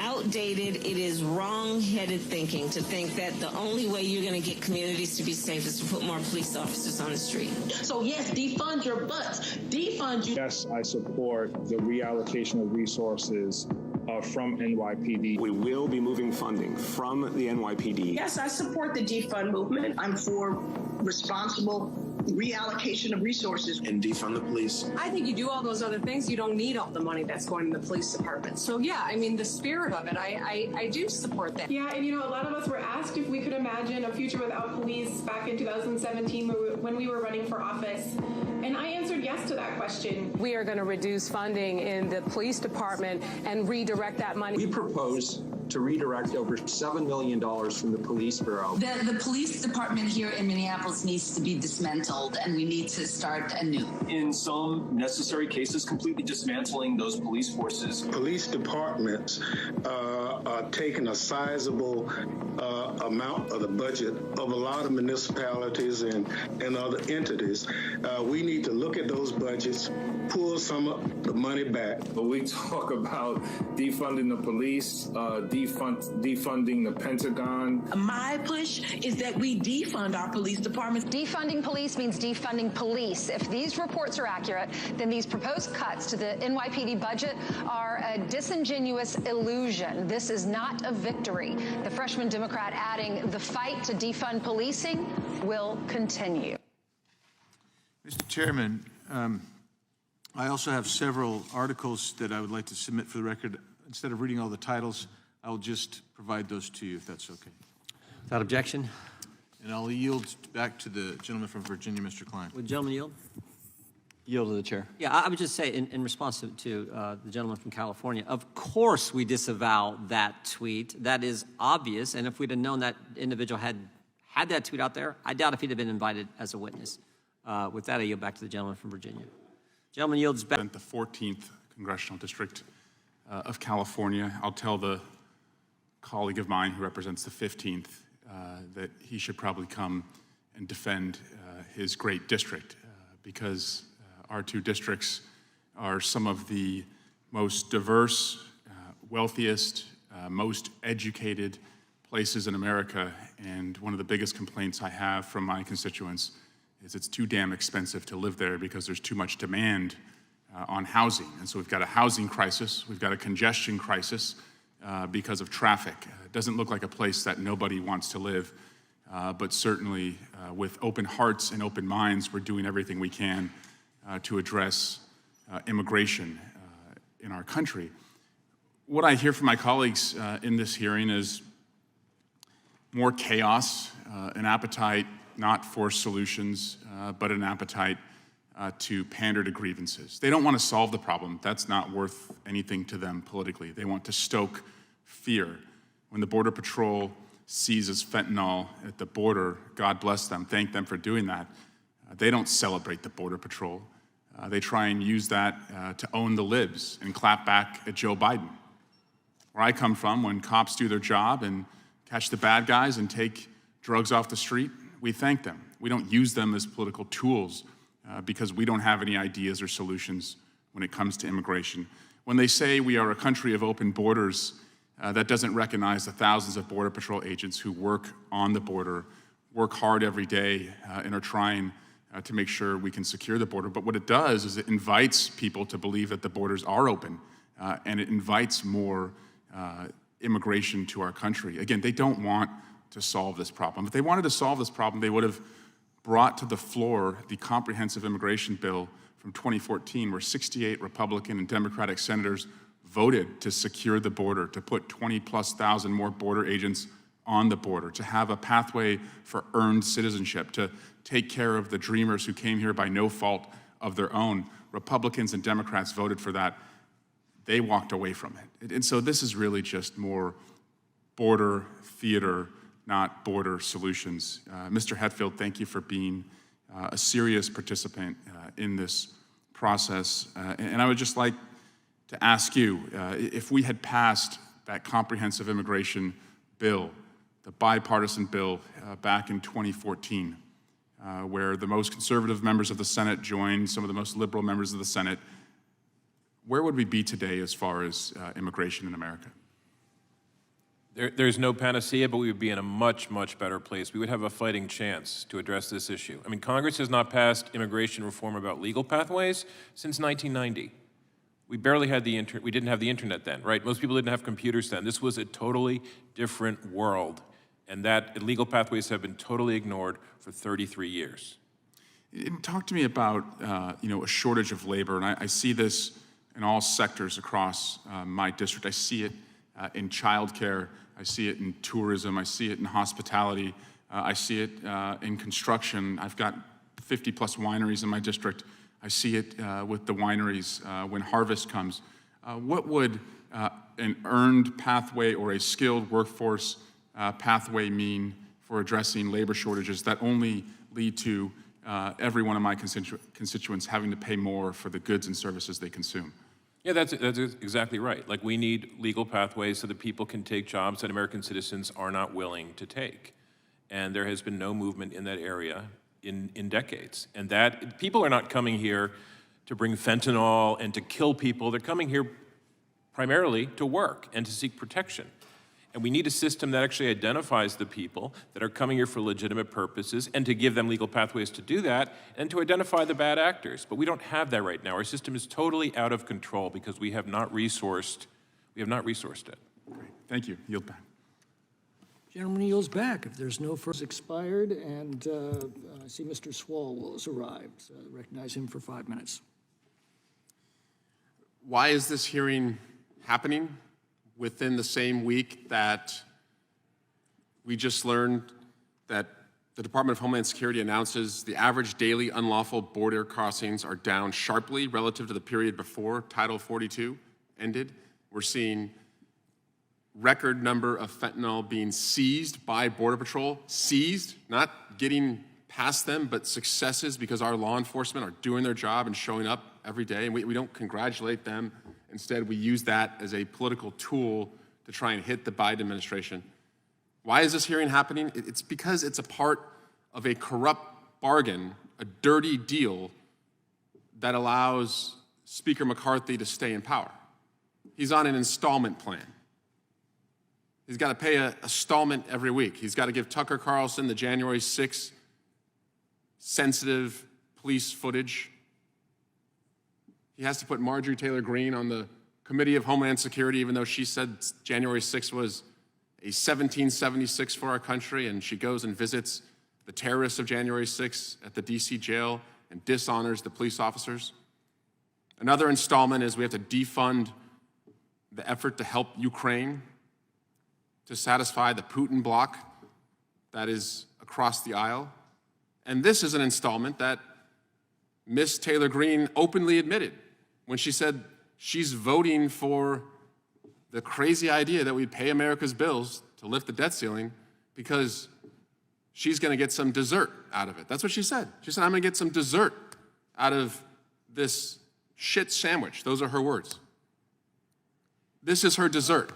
outdated. It is wrong-headed thinking to think that the only way you're going to get communities to be safe is to put more police officers on the street.
So yes, defund your butts. Defund you.
Yes, I support the reallocation of resources from NYPD.
We will be moving funding from the NYPD.
Yes, I support the defund movement. I'm for responsible reallocation of resources.
And defund the police.
I think you do all those other things, you don't need all the money that's going to the police department. So yeah, I mean, the spirit of it, I do support that.
Yeah, and you know, a lot of us were asked if we could imagine a future without police back in 2017 when we were running for office. And I answered yes to that question.
We are going to reduce funding in the police department and redirect that money.
We propose to redirect over $7 million from the police bureau.
The police department here in Minneapolis needs to be dismantled, and we need to start anew.
In some necessary cases, completely dismantling those police forces.
Police departments are taking a sizable amount of the budget of a lot of municipalities and other entities. We need to look at those budgets, pull some of the money back.
But we talk about defunding the police, defunding the Pentagon.
My push is that we defund our police departments.
Defunding police means defunding police. If these reports are accurate, then these proposed cuts to the NYPD budget are a disingenuous illusion. This is not a victory. The freshman Democrat adding, the fight to defund policing will continue.
Mr. Chairman, I also have several articles that I would like to submit for the record. Instead of reading all the titles, I'll just provide those to you, if that's okay.
Without objection.
And I'll yield back to the gentleman from Virginia, Mr. Klein.
Would the gentleman yield?
Yield to the chair.
Yeah, I would just say, in response to the gentleman from California, of course we disavow that tweet. That is obvious, and if we'd have known that individual had that tweet out there, I doubt if he'd have been invited as a witness. With that, I yield back to the gentleman from Virginia. Gentleman yields back.
The 14th Congressional District of California. I'll tell the colleague of mine who represents the 15th that he should probably come and defend his great district because our two districts are some of the most diverse, wealthiest, most educated places in America. And one of the biggest complaints I have from my constituents is it's too damn expensive to live there because there's too much demand on housing. And so we've got a housing crisis, we've got a congestion crisis because of traffic. It doesn't look like a place that nobody wants to live, but certainly with open hearts and open minds, we're doing everything we can to address immigration in our country. What I hear from my colleagues in this hearing is more chaos, an appetite not for solutions, but an appetite to pander to grievances. They don't want to solve the problem. That's not worth anything to them politically. They want to stoke fear. When the Border Patrol seizes fentanyl at the border, God bless them, thank them for doing that. They don't celebrate the Border Patrol. They try and use that to own the libs and clap back at Joe Biden. Where I come from, when cops do their job and catch the bad guys and take drugs off the street, we thank them. We don't use them as political tools because we don't have any ideas or solutions when it comes to immigration. When they say we are a country of open borders, that doesn't recognize the thousands of Border Patrol agents who work on the border, work hard every day, and are trying to make sure we can secure the border. But what it does is it invites people to believe that the borders are open, and it invites more immigration to our country. Again, they don't want to solve this problem. If they wanted to solve this problem, they would have brought to the floor the comprehensive immigration bill from 2014, where 68 Republican and Democratic senators voted to secure the border, to put 20,000+ more border agents on the border, to have a pathway for earned citizenship, to take care of the dreamers who came here by no fault of their own. Republicans and Democrats voted for that. They walked away from it. And so this is really just more border theater, not border solutions. Mr. Hetfield, thank you for being a serious participant in this process. And I would just like to ask you, if we had passed that comprehensive immigration bill, the bipartisan bill back in 2014, where the most conservative members of the Senate joined some of the most liberal members of the Senate, where would we be today as far as immigration in America?
There's no panacea, but we would be in a much, much better place. We would have a fighting chance to address this issue. I mean, Congress has not passed immigration reform about legal pathways since 1990. We barely had we didn't have the internet then, right? Most people didn't have computers then. This was a totally different world, and that legal pathways have been totally ignored for 33 years.
Talk to me about a shortage of labor, and I see this in all sectors across my district. I see it in childcare. I see it in tourism. I see it in hospitality. I see it in construction. I've got 50+ wineries in my district. I see it with the wineries when harvest comes. What would an earned pathway or a skilled workforce pathway mean for addressing labor shortages that only lead to every one of my constituents having to pay more for the goods and services they consume?
Yeah, that's exactly right. Like, we need legal pathways so that people can take jobs that American citizens are not willing to take. And there has been no movement in that area in decades. And that people are not coming here to bring fentanyl and to kill people. They're coming here primarily to work and to seek protection. And we need a system that actually identifies the people that are coming here for legitimate purposes and to give them legal pathways to do that and to identify the bad actors. But we don't have that right now. Our system is totally out of control because we have not resourced it.
Great. Thank you. Yield back.
Gentleman yields back. If there's no further expired, and I see Mr. Swalwell has arrived. So recognize him for 5 minutes.
Why is this hearing happening within the same week that we just learned that the Department of Homeland Security announces the average daily unlawful border crossings are down sharply relative to the period before Title 42 ended? We're seeing record number of fentanyl being seized by Border Patrol, seized, not getting past them, but successes because our law enforcement are doing their job and showing up every day, and we don't congratulate them. Instead, we use that as a political tool to try and hit the Biden administration. Why is this hearing happening? It's because it's a part of a corrupt bargain, a dirty deal that allows Speaker McCarthy to stay in power. He's on an installment plan. He's got to pay an installment every week. He's got to give Tucker Carlson the January 6th sensitive police footage. He has to put Marjorie Taylor Greene on the Committee of Homeland Security, even though she said January 6th was a 1776 for our country, and she goes and visits the terrorists of January 6th at the DC jail and dishonors the police officers. Another installment is we have to defund the effort to help Ukraine to satisfy the Putin bloc that is across the aisle. And this is an installment that Ms. Taylor Greene openly admitted when she said she's voting for the crazy idea that we pay America's bills to lift the debt ceiling because she's going to get some dessert out of it. That's what she said. She said, I'm going to get some dessert out of this shit sandwich. Those are her words. This is her dessert.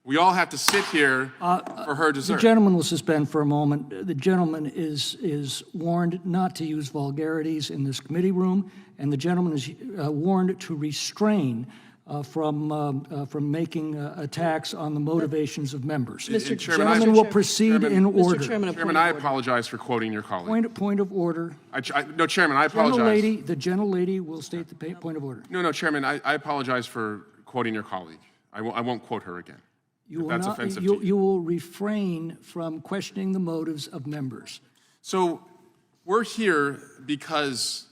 We all have to sit here for her dessert.
The gentleman will suspend for a moment. The gentleman is warned not to use vulgarities in this committee room, and the gentleman is warned to restrain from making attacks on the motivations of members.
Mr. Chairman,
gentleman will proceed in order.
Chairman, I apologize for quoting your colleague.
Point of order.
No, Chairman, I apologize.
The gentlelady will state the point of order.
No, Chairman, I apologize for quoting your colleague. I won't quote her again. That's offensive to you.
You will refrain from questioning the motives of members.
So we're here because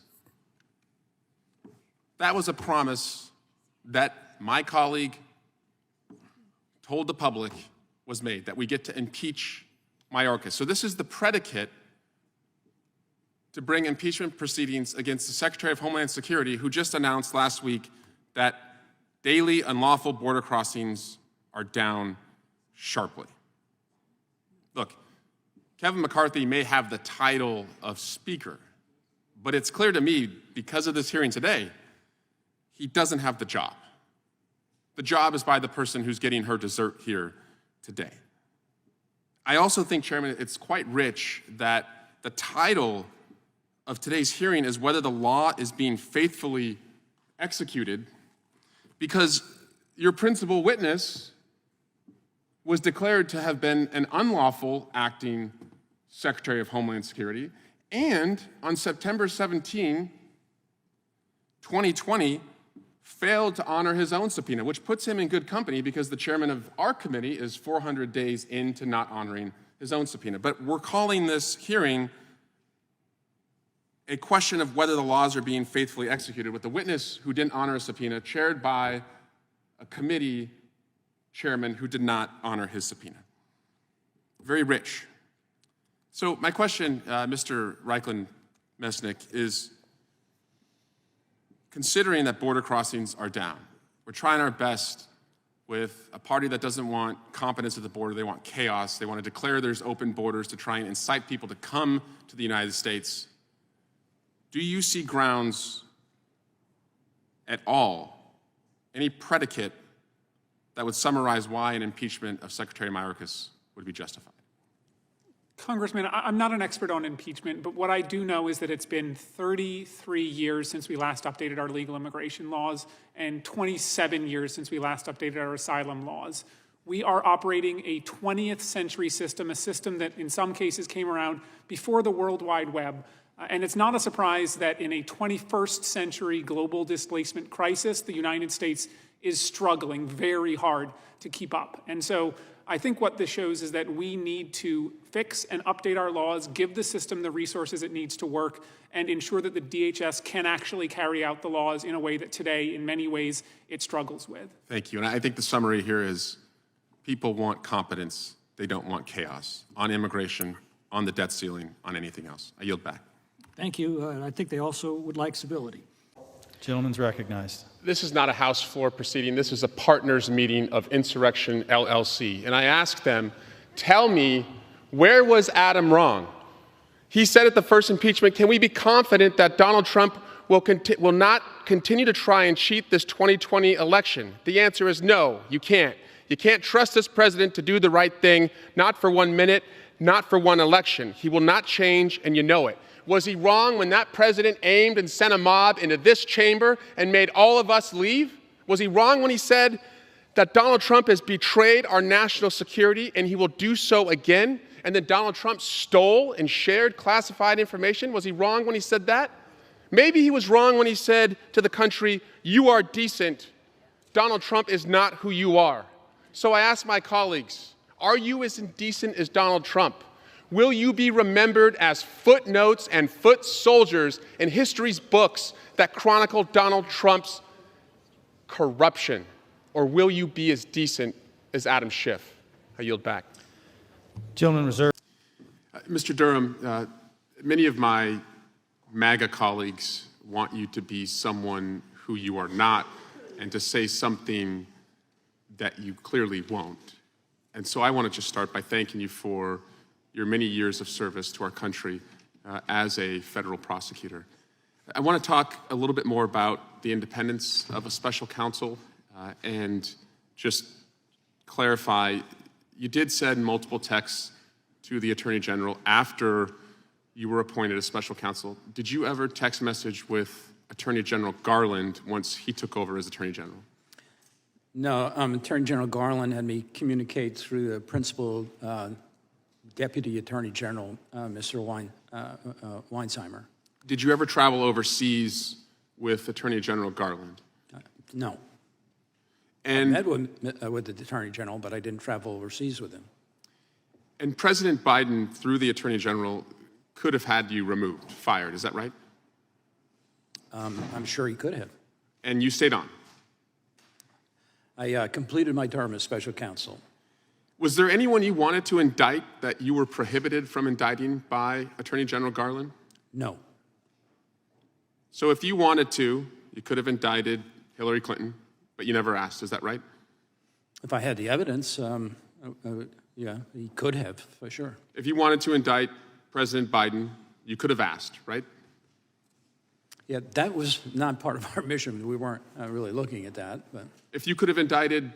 that was a promise that my colleague told the public was made, that we get to impeach Mayorkas. So this is the predicate to bring impeachment proceedings against the Secretary of Homeland Security, who just announced last week that daily unlawful border crossings are down sharply. Look, Kevin McCarthy may have the title of Speaker, but it's clear to me, because of this hearing today, he doesn't have the job. The job is by the person who's getting her dessert here today. I also think, Chairman, it's quite rich that the title of today's hearing is whether the law is being faithfully executed, because your principal witness was declared to have been an unlawful acting Secretary of Homeland Security, and on September 17, 2020, failed to honor his own subpoena, which puts him in good company because the chairman of our committee is 400 days into not honoring his own subpoena. But we're calling this hearing a question of whether the laws are being faithfully executed with the witness who didn't honor a subpoena, chaired by a committee chairman who did not honor his subpoena. Very rich. So my question, Mr. Reichlin-Mesnick, is considering that border crossings are down, we're trying our best
with a party that doesn't want competence at the border, they want chaos, they want to declare there's open borders to try and incite people to come to the United States. Do you see grounds at all, any predicate that would summarize why an impeachment of Secretary Mayorkas would be justified?
Congressman, I'm not an expert on impeachment, but what I do know is that it's been 33 years since we last updated our legal immigration laws and 27 years since we last updated our asylum laws. We are operating a 20th century system, a system that in some cases came around before the World Wide Web. And it's not a surprise that in a 21st century global displacement crisis, the United States is struggling very hard to keep up. And so I think what this shows is that we need to fix and update our laws, give the system the resources it needs to work, and ensure that the DHS can actually carry out the laws in a way that today, in many ways, it struggles with.
Thank you. And I think the summary here is people want competence. They don't want chaos on immigration, on the debt ceiling, on anything else. I yield back.
Thank you. I think they also would like civility.
Gentleman's recognized.
This is not a House floor proceeding. This is a partners meeting of Insurrection LLC. And I asked them, tell me, where was Adam wrong? He said at the first impeachment, can we be confident that Donald Trump will not continue to try and cheat this 2020 election? The answer is no, you can't. You can't trust this president to do the right thing, not for 1 minute, not for one election. He will not change, and you know it. Was he wrong when that president aimed and sent a mob into this chamber and made all of us leave? Was he wrong when he said that Donald Trump has betrayed our national security and he will do so again? And that Donald Trump stole and shared classified information? Was he wrong when he said that? Maybe he was wrong when he said to the country, you are decent. Donald Trump is not who you are. So I ask my colleagues, are you as indecent as Donald Trump? Will you be remembered as footnotes and foot soldiers in history's books that chronicle Donald Trump's corruption? Or will you be as decent as Adam Schiff? I yield back.
Gentleman reserved.
Mr. Durham, many of my MAGA colleagues want you to be someone who you are not and to say something that you clearly won't. And so I want to just start by thanking you for your many years of service to our country as a federal prosecutor. I want to talk a little bit more about the independence of a special counsel and just clarify, you did send multiple texts to the Attorney General after you were appointed as special counsel. Did you ever text message with Attorney General Garland once he took over as Attorney General?
No, Attorney General Garland had me communicate through the principal Deputy Attorney General, Mr. Weinsheimer.
Did you ever travel overseas with Attorney General Garland?
No.
And
I met with the Attorney General, but I didn't travel overseas with him.
And President Biden, through the Attorney General, could have had you removed, fired. Is that right?
I'm sure he could have.
And you stayed on?
I completed my term as special counsel.
Was there anyone you wanted to indict that you were prohibited from indicting by Attorney General Garland?
No.
So if you wanted to, you could have indicted Hillary Clinton, but you never asked. Is that right?
If I had the evidence, yeah, he could have, for sure.
If you wanted to indict President Biden, you could have asked, right?
Yeah, that was not part of our mission. We weren't really looking at that. But
if you could have indicted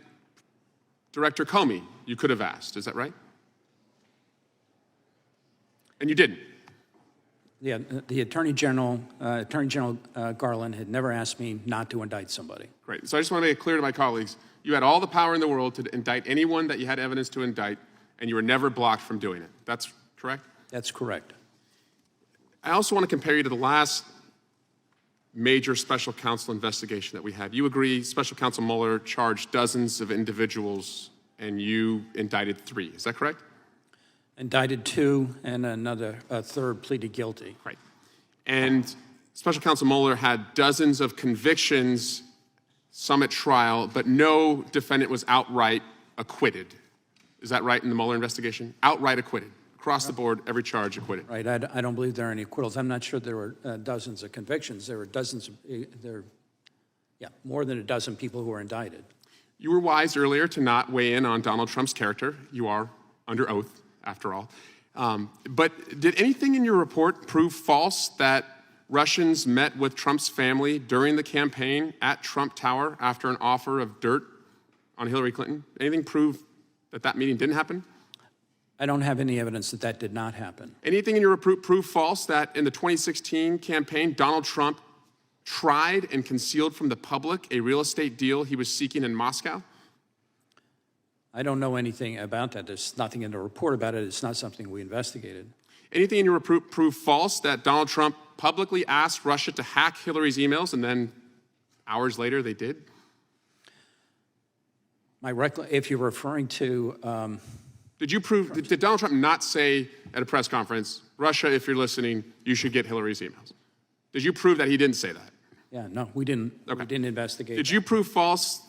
Director Comey, you could have asked. Is that right? And you didn't.
Yeah, the Attorney General Garland had never asked me not to indict somebody.
Great. So I just want to make it clear to my colleagues, you had all the power in the world to indict anyone that you had evidence to indict, and you were never blocked from doing it. That's correct?
That's correct.
I also want to compare you to the last major special counsel investigation that we had. You agree Special Counsel Mueller charged dozens of individuals and you indicted 3. Is that correct?
Indicted 2 and a third pleaded guilty.
Right. And Special Counsel Mueller had dozens of convictions, some at trial, but no defendant was outright acquitted. Is that right in the Mueller investigation? Outright acquitted. Across the board, every charge acquitted.
Right. I don't believe there are any acquittals. I'm not sure there were dozens of convictions. There were dozens of, more than a dozen people who were indicted.
You were wise earlier to not weigh in on Donald Trump's character. You are under oath, after all. But did anything in your report prove false that Russians met with Trump's family during the campaign at Trump Tower after an offer of dirt on Hillary Clinton? Anything prove that that meeting didn't happen?
I don't have any evidence that that did not happen.
Anything in your report prove false that in the 2016 campaign, Donald Trump tried and concealed from the public a real estate deal he was seeking in Moscow?
I don't know anything about that. There's nothing in the report about it. It's not something we investigated.
Anything in your report prove false that Donald Trump publicly asked Russia to hack Hillary's emails and then hours later they did?
If you're referring to...
Did Donald Trump not say at a press conference, Russia, if you're listening, you should get Hillary's emails? Did you prove that he didn't say that?
Yeah, no, we didn't.
Okay.
We didn't investigate.
Did you prove false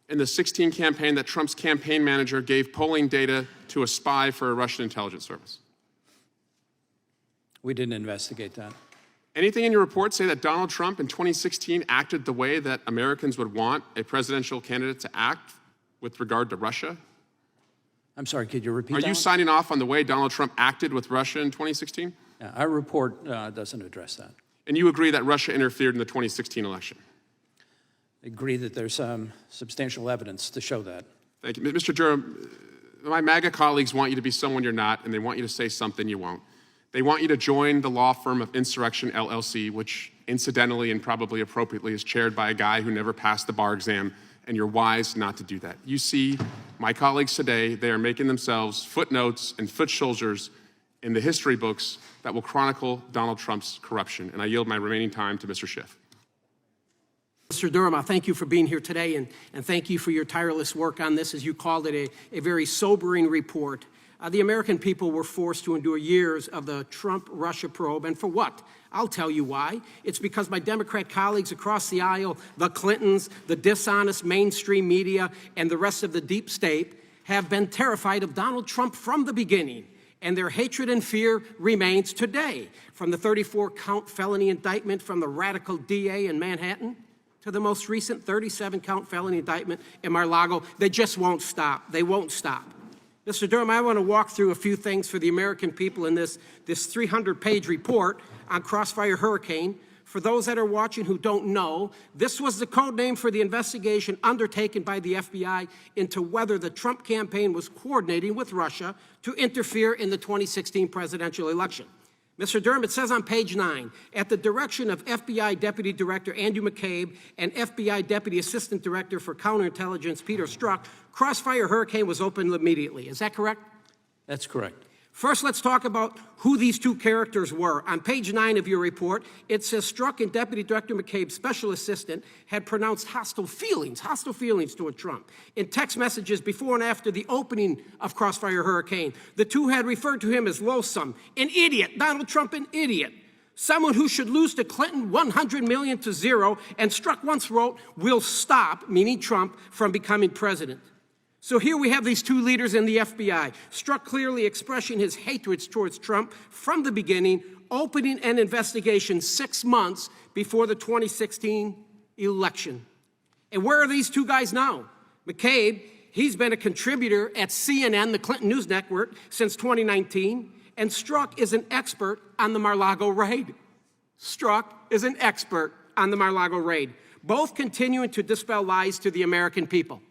in the 2016 campaign that Trump's campaign manager gave polling data to a spy for a Russian intelligence service?
We didn't investigate that.
Anything in your report say that Donald Trump in 2016 acted the way that Americans would want a presidential candidate to act with regard to Russia?
I'm sorry, could you repeat that?
Are you signing off on the way Donald Trump acted with Russia in 2016?
Yeah, our report doesn't address that.
And you agree that Russia interfered in the 2016 election?
I agree that there's substantial evidence to show that.
Thank you. Mr. Durham, my MAGA colleagues want you to be someone you're not, and they want you to say something you won't. They want you to join the law firm of Insurrection LLC, which incidentally and probably appropriately is chaired by a guy who never passed the bar exam, and you're wise not to do that. You see, my colleagues today, they are making themselves footnotes and foot soldiers in the history books that will chronicle Donald Trump's corruption. And I yield my remaining time to Mr. Schiff.
Mr. Durham, I thank you for being here today, and thank you for your tireless work on this, as you called it, a very sobering report. The American people were forced to endure years of the Trump-Russia probe, and for what? I'll tell you why. It's because my Democrat colleagues across the aisle, the Clintons, the dishonest mainstream media, and the rest of the deep state have been terrified of Donald Trump from the beginning, and their hatred and fear remains today. From the 34-count felony indictment from the radical DA in Manhattan to the most recent 37-count felony indictment in Mar-a-Lago, they just won't stop. They won't stop. Mr. Durham, I want to walk through a few things for the American people in this 300-page report on Crossfire Hurricane. For those that are watching who don't know, this was the code name for the investigation undertaken by the FBI into whether the Trump campaign was coordinating with Russia to interfere in the 2016 presidential election. Mr. Durham, it says on page 9, at the direction of FBI Deputy Director Andrew McCabe and FBI Deputy Assistant Director for Counterintelligence Peter Strzok, Crossfire Hurricane was opened immediately. Is that correct?
That's correct.
First, let's talk about who these two characters were. On page 9 of your report, it says Strzok and Deputy Director McCabe's special assistant had pronounced hostile feelings toward Trump. In text messages before and after the opening of Crossfire Hurricane, the two had referred to him as loathsome, an idiot, Donald Trump an idiot, someone who should lose to Clinton 100 million to 0, and Strzok once wrote, "We'll stop," meaning Trump, "from becoming president." So here we have these two leaders in the FBI, Strzok clearly expressing his hatred towards Trump from the beginning, opening an investigation 6 months before the 2016 election. And where are these two guys now? McCabe, he's been a contributor at CNN, the Clinton News Network, since 2019, and Strzok is an expert on the Mar-a-Lago raid. Strzok is an expert on the Mar-a-Lago raid, both continuing to dispel lies to the American people.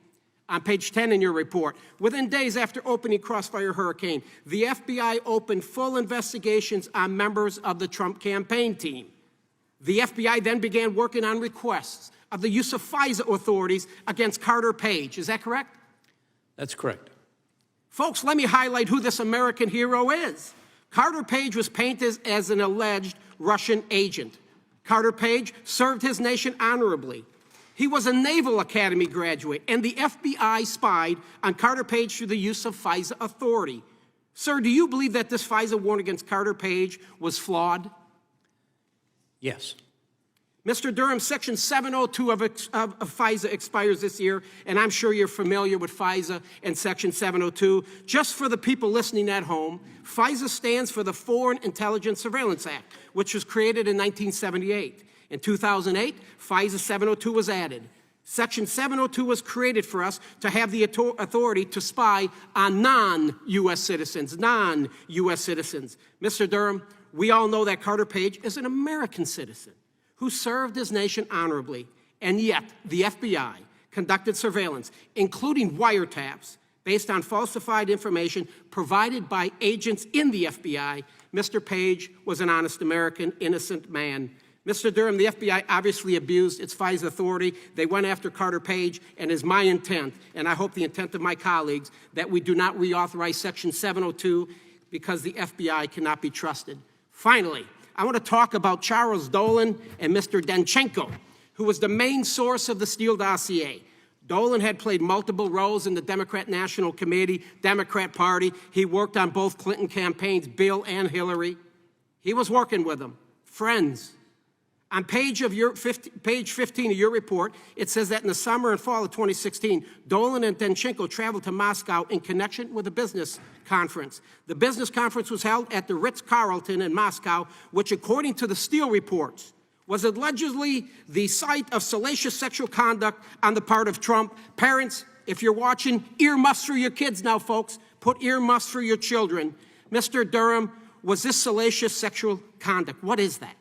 On page 10 in your report, within days after opening Crossfire Hurricane, the FBI opened full investigations on members of the Trump campaign team. The FBI then began working on requests of the use of FISA authorities against Carter Page. Is that correct?
That's correct.
Folks, let me highlight who this American hero is. Carter Page was painted as an alleged Russian agent. Carter Page served his nation honorably. He was a Naval Academy graduate, and the FBI spied on Carter Page through the use of FISA authority. Sir, do you believe that this FISA warrant against Carter Page was flawed?
Yes.
Mr. Durham, Section 702 of FISA expires this year, and I'm sure you're familiar with FISA and Section 702. Just for the people listening at home, FISA stands for the Foreign Intelligence Surveillance Act, which was created in 1978. In 2008, FISA 702 was added. Section 702 was created for us to have the authority to spy on non-U.S. citizens, Mr. Durham, we all know that Carter Page is an American citizen who served his nation honorably, and yet the FBI conducted surveillance, including wiretaps, based on falsified information provided by agents in the FBI. Mr. Page was an honest American, innocent man. Mr. Durham, the FBI obviously abused its FISA authority. They went after Carter Page, and it is my intent, and I hope the intent of my colleagues, that we do not reauthorize Section 702 because the FBI cannot be trusted. Finally, I want to talk about Charles Dolan and Mr. Danchenko, who was the main source of the Steele dossier. Dolan had played multiple roles in the Democrat National Committee, Democrat Party. He worked on both Clinton campaigns, Bill and Hillary. He was working with them, friends. On page 15 of your report, it says that in the summer and fall of 2016, Dolan and Danchenko traveled to Moscow in connection with a business conference. The business conference was held at the Ritz-Carlton in Moscow, which, according to the Steele reports, was allegedly the site of salacious sexual conduct on the part of Trump. Parents, if you're watching, earmuffs for your kids now, folks. Put earmuffs for your children. Mr. Durham, was this salacious sexual conduct? What is that?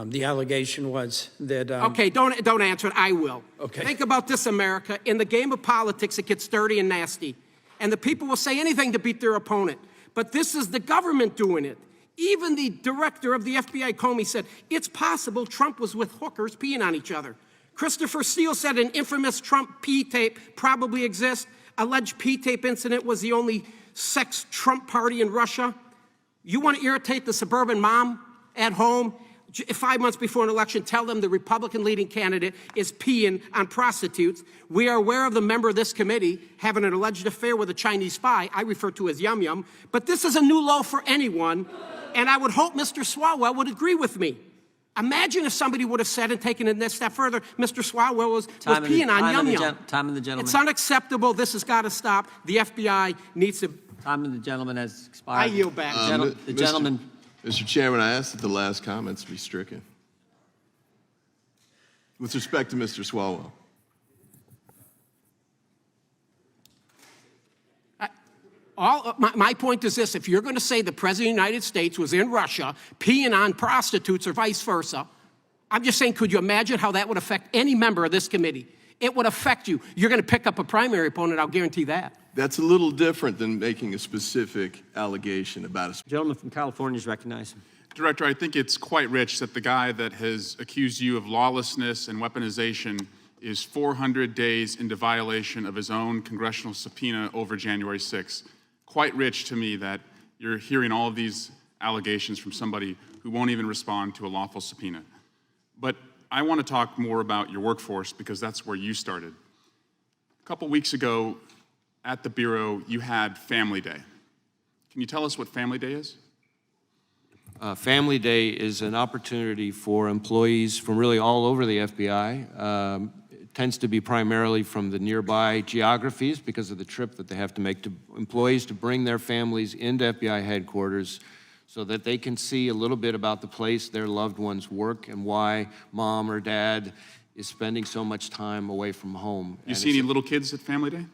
The allegation was that...
Okay, don't answer it. I will.
Okay.
Think about this, America. In the game of politics, it gets dirty and nasty. And the people will say anything to beat their opponent. But this is the government doing it. Even the director of the FBI, Comey, said, it's possible Trump was with hookers peeing on each other. Christopher Steele said an infamous Trump pee tape probably exists. Alleged pee tape incident was the only sex Trump party in Russia. You want to irritate the suburban mom at home? 5 months before an election, tell them the Republican leading candidate is peeing on prostitutes. We are aware of the member of this committee having an alleged affair with a Chinese spy, I refer to as Yum Yum, but this is a new low for anyone, and I would hope Mr. Swalwell would agree with me. Imagine if somebody would have said and taken it a step further, Mr. Swalwell was peeing on Yum Yum.
Time of the gentleman.
It's unacceptable. This has got to stop. The FBI needs to...
Time of the gentleman has expired.
I yield back.
The gentleman...
Mr. Chairman, I ask that the last comments be stricken. With respect to Mr. Swalwell.
My point is this, if you're going to say the President of the United States was in Russia peeing on prostitutes or vice versa, I'm just saying, could you imagine how that would affect any member of this committee? It would affect you. You're going to pick up a primary opponent, I'll guarantee that.
That's a little different than making a specific allegation about a...
Gentleman from California is recognized.
Director, I think it's quite rich that the guy that has accused you of lawlessness and weaponization is 400 days into violation of his own congressional subpoena over January 6th. Quite rich to me that you're hearing all of these allegations from somebody who won't even respond to a lawful subpoena. But I want to talk more about your workforce because that's where you started. A couple weeks ago at the Bureau, you had Family Day. Can you tell us what Family Day is?
Family Day is an opportunity for employees from really all over the FBI. It tends to be primarily from the nearby geographies because of the trip that they have to make to employees to bring their families into FBI headquarters so that they can see a little bit about the place their loved ones work and why mom or dad is spending so much time away from home.
You see any little kids at Family Day?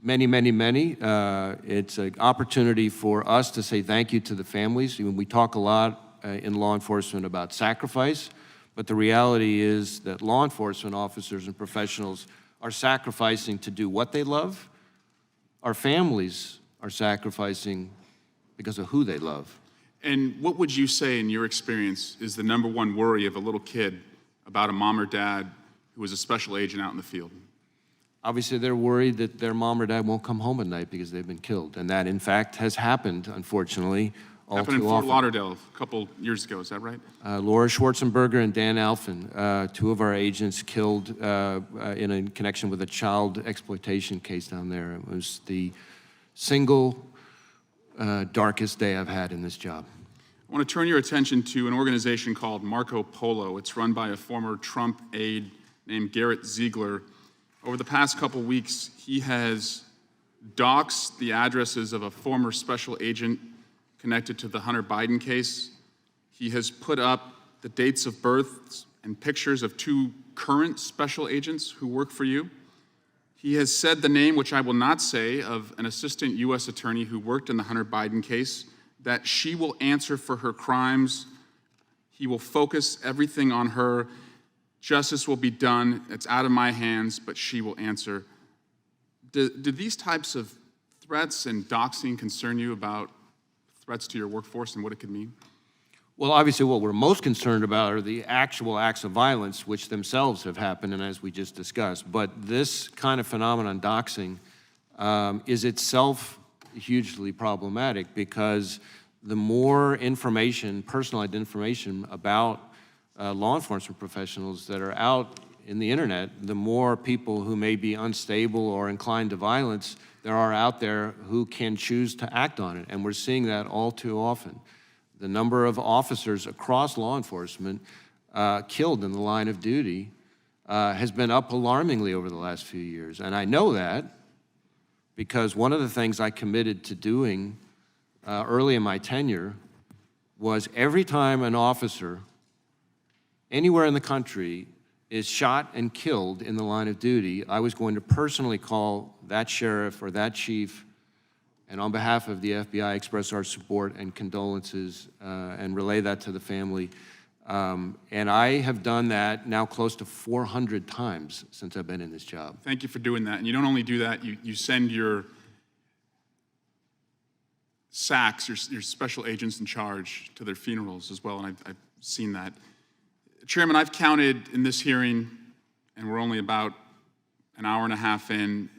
Many, many, many. It's an opportunity for us to say thank you to the families. We talk a lot in law enforcement about sacrifice, but the reality is that law enforcement officers and professionals are sacrificing to do what they love. Our families are sacrificing because of who they love.
And what would you say, in your experience, is the #1 worry of a little kid about a mom or dad who was a special agent out in the field?
Obviously, they're worried that their mom or dad won't come home at night because they've been killed. And that, in fact, has happened, unfortunately, all
Happened in
too
Fort
often.
Lauderdale a couple years ago, is that right?
Laura Schwarzenberger and Dan Alphen, two of our agents killed in a connection with a child exploitation case down there. It was the single darkest day I've had in this job.
I want to turn your attention to an organization called Marco Polo. It's run by a former Trump aide named Garrett Ziegler. Over the past couple weeks, he has doxed the addresses of a former special agent connected to the Hunter Biden case. He has put up the dates of births and pictures of 2 current special agents who work for you. He has said the name, which I will not say, of an assistant U.S. attorney who worked in the Hunter Biden case, that she will answer for her crimes. He will focus everything on her. Justice will be done. It's out of my hands, but she will answer. Do these types of threats and doxing concern you about threats to your workforce and what it could mean?
Well, obviously, what we're most concerned about are the actual acts of violence, which themselves have happened, and as we just discussed. But this kind of phenomenon, doxing, is itself hugely problematic because the more information, personalized information about law enforcement professionals that are out in the internet, the more people who may be unstable or inclined to violence there are out there who can choose to act on it. And we're seeing that all too often. The number of officers across law enforcement killed in the line of duty has been up alarmingly over the last few years. And I know that because one of the things I committed to doing early in my tenure was every time an officer anywhere in the country is shot and killed in the line of duty, I was going to personally call that sheriff or that chief and on behalf of the FBI express our support and condolences and relay that to the family. And I have done that now close to 400 times since I've been in this job.
Thank you for doing that. And you don't only do that, you send your SACs, your special agents in charge, to their funerals as well, and I've seen that. Chairman, I've counted in this hearing, and we're only about an hour and a half in,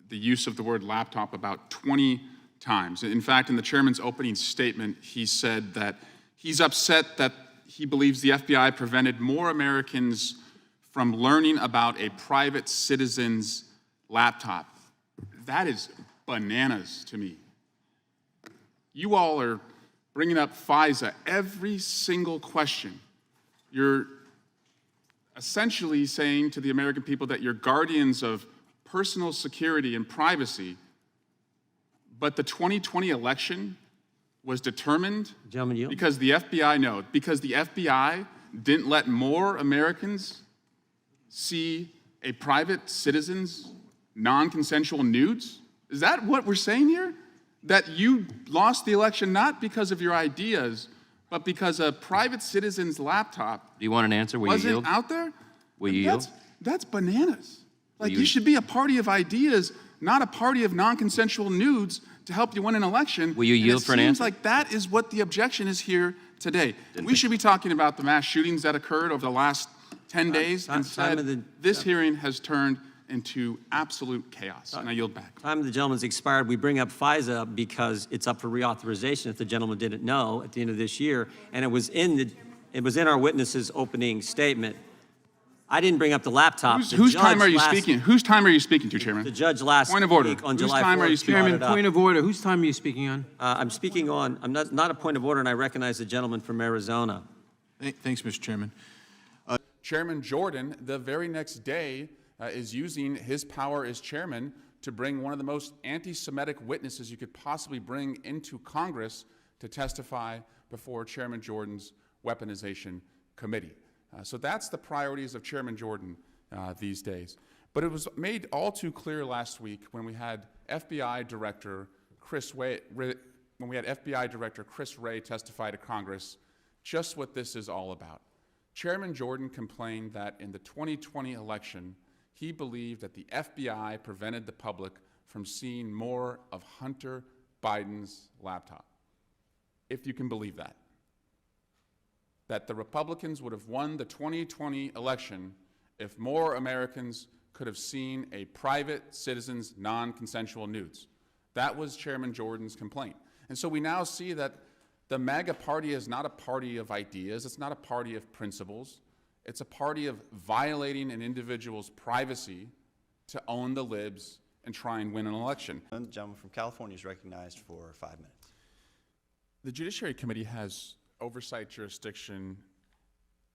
the use of the word laptop about 20 times. In fact, in the chairman's opening statement, he said that he's upset that he believes the FBI prevented more Americans from learning about a private citizen's laptop. That is bananas to me. You all are bringing up FISA every single question. You're essentially saying to the American people that you're guardians of personal security and privacy, but the 2020 election was determined because the FBI didn't let more Americans see a private citizen's non-consensual nudes? Is that what we're saying here? That you lost the election not because of your ideas, but because a private citizen's laptop
Do you want an answer? Will you
wasn't
yield?
out there?
Will you yield?
That's bananas. Like,
you-
you should be a party of ideas, not a party of non-consensual nudes to help you win an election.
Will you
And
yield for an
It seems
answer?
like that is what the objection is here today. We should be talking about the mass shootings that occurred over the last 10 days. Instead, this hearing has turned into absolute chaos. And I yield back.
Time of the gentleman's expired. We bring up FISA because it's up for reauthorization, if the gentleman didn't know, at the end of this year. And it was in our witness's opening statement. I didn't bring up the laptop.
Whose time are you speaking? Whose time are you speaking to, Chairman?
The judge last
Point of order.
week on
Whose
July 4th.
time are you speaking?
Chairman,
Point of order. Whose time are you speaking on?
I'm speaking on, I'm not a point of order, and I recognize the gentleman from Arizona.
Thanks, Mr. Chairman.
Chairman Jordan, the very next day, is using his power as chairman to bring one of the most anti-Semitic witnesses you could possibly bring into Congress to testify before Chairman Jordan's weaponization committee. So that's the priorities of Chairman Jordan these days. But it was made all too clear last week when we had FBI Director Chris Wray testify to Congress just what this is all about. Chairman Jordan complained that in the 2020 election, he believed that the FBI prevented the public from seeing more of Hunter Biden's laptop. If you can believe that. That the Republicans would have won the 2020 election if more Americans could have seen a private citizen's non-consensual nudes. That was Chairman Jordan's complaint. And so we now see that the MAGA party is not a party of ideas, it's not a party of principles, it's a party of violating an individual's privacy to own the libs and try and win an election.
The gentleman from California is recognized for 5 minutes.
The Judiciary Committee has oversight jurisdiction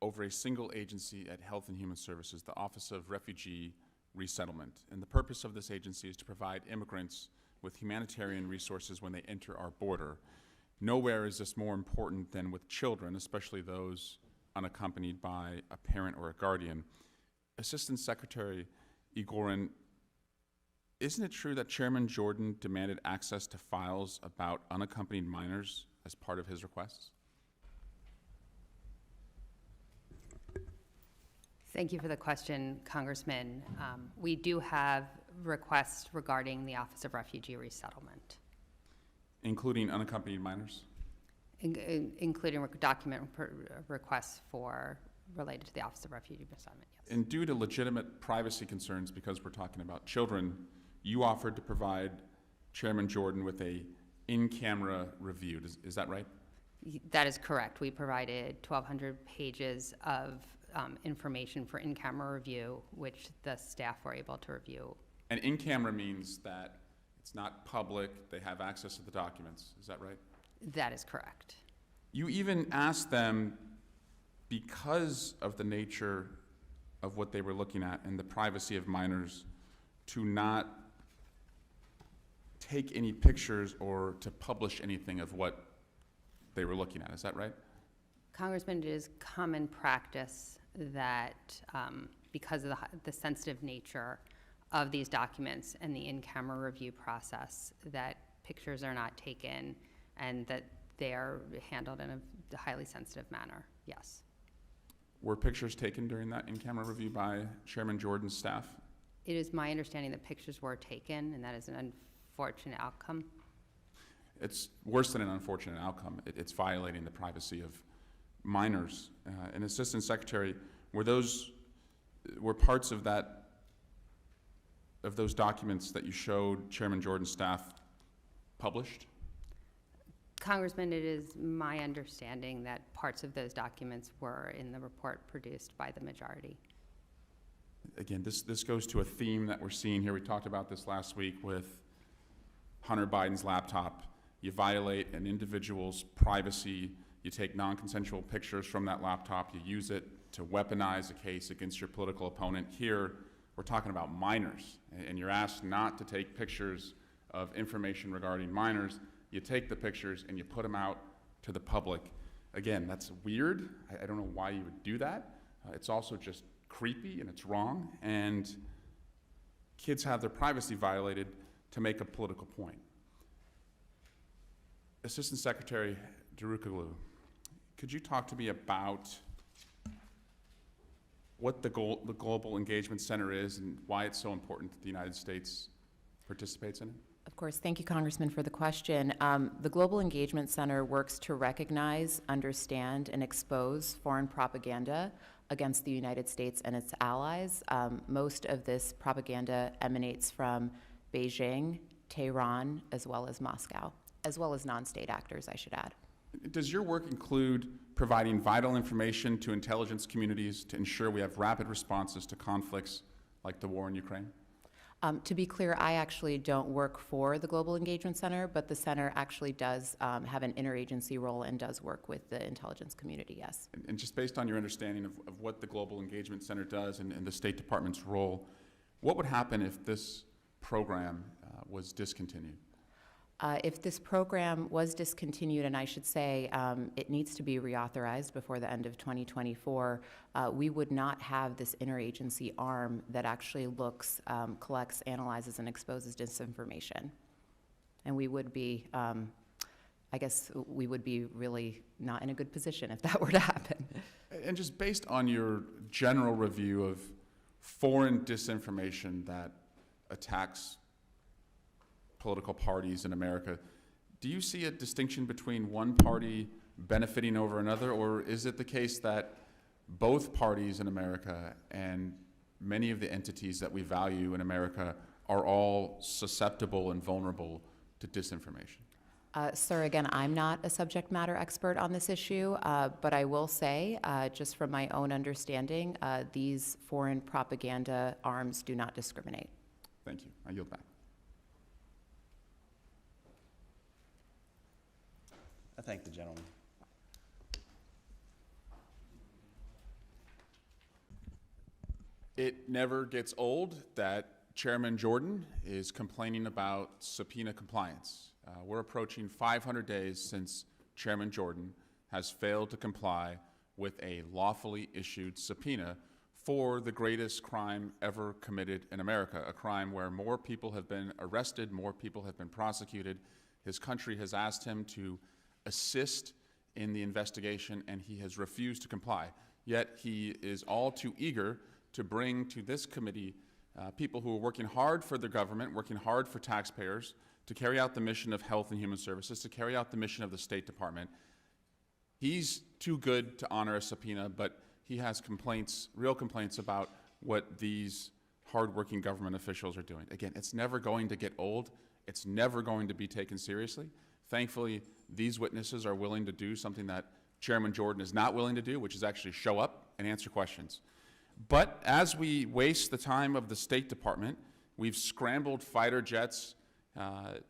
over a single agency at Health and Human Services, the Office of Refugee Resettlement. And the purpose of this agency is to provide immigrants with humanitarian resources when they enter our border. Nowhere is this more important than with children, especially those unaccompanied by a parent or a guardian. Assistant Secretary Igorin, isn't it true that Chairman Jordan demanded access to files about unaccompanied minors as part of his requests?
Thank you for the question, Congressman. We do have requests regarding the Office of Refugee Resettlement.
Including unaccompanied minors?
Including document requests related to the Office of Refugee Resettlement, yes.
And due to legitimate privacy concerns, because we're talking about children, you offered to provide Chairman Jordan with a in-camera review. Is that right?
That is correct. We provided 1,200 pages of information for in-camera review, which the staff were able to review.
And in-camera means that it's not public, they have access to the documents. Is that right?
That is correct.
You even asked them, because of the nature of what they were looking at and the privacy of minors, to not take any pictures or to publish anything of what they were looking at. Is that right?
Congressman, it is common practice that because of the sensitive nature of these documents and the in-camera review process, that pictures are not taken and that they are handled in a highly sensitive manner, yes.
Were pictures taken during that in-camera review by Chairman Jordan's staff?
It is my understanding that pictures were taken, and that is an unfortunate outcome.
It's worse than an unfortunate outcome. It's violating the privacy of minors. And Assistant Secretary, were parts of those documents that you showed Chairman Jordan's staff published?
Congressman, it is my understanding that parts of those documents were in the report produced by the majority.
Again, this goes to a theme that we're seeing here. We talked about this last week with Hunter Biden's laptop. You violate an individual's privacy. You take non-consensual pictures from that laptop. You use it to weaponize a case against your political opponent. Here, we're talking about minors, and you're asked not to take pictures of information regarding minors. You take the pictures and you put them out to the public. Again, that's weird. I don't know why you would do that. It's also just creepy and it's wrong. And kids have their privacy violated to make a political point. Assistant Secretary Darukoglu, could you talk to me about what the Global Engagement Center is and why it's so important that the United States participates in it?
Of course. Thank you, Congressman, for the question. The Global Engagement Center works to recognize, understand, and expose foreign propaganda against the United States and its allies. Most of this propaganda emanates from Beijing, Tehran, as well as Moscow, as well as non-state actors, I should add.
Does your work include providing vital information to intelligence communities to ensure we have rapid responses to conflicts like the war in Ukraine?
To be clear, I actually don't work for the Global Engagement Center, but the center actually does have an interagency role and does work with the intelligence community, yes.
And just based on your understanding of what the Global Engagement Center does and the State Department's role, what would happen if this program was discontinued?
If this program was discontinued, and I should say it needs to be reauthorized before the end of 2024, we would not have this interagency arm that actually looks, collects, analyzes, and exposes disinformation. And we would be, I guess we would be really not in a good position if that were to happen.
And just based on your general review of foreign disinformation that attacks political parties in America, do you see a distinction between one party benefiting over another, or is it the case that both parties in America and many of the entities that we value in America are all susceptible and vulnerable to disinformation?
Sir, again, I'm not a subject matter expert on this issue, but I will say, just from my own understanding, these foreign propaganda arms do not discriminate.
Thank you. I yield back.
I thank the gentleman.
It never gets old that Chairman Jordan is complaining about subpoena compliance. We're approaching 500 days since Chairman Jordan has failed to comply with a lawfully issued subpoena for the greatest crime ever committed in America, a crime where more people have been arrested, more people have been prosecuted. His country has asked him to assist in the investigation, and he has refused to comply. Yet he is all too eager to bring to this committee people who are working hard for their government, working hard for taxpayers, to carry out the mission of Health and Human Services, to carry out the mission of the State Department. He's too good to honor a subpoena, but he has complaints, real complaints about what these hardworking government officials are doing. Again, it's never going to get old. It's never going to be taken seriously. Thankfully, these witnesses are willing to do something that Chairman Jordan is not willing to do, which is actually show up and answer questions. But as we waste the time of the State Department, we've scrambled fighter jets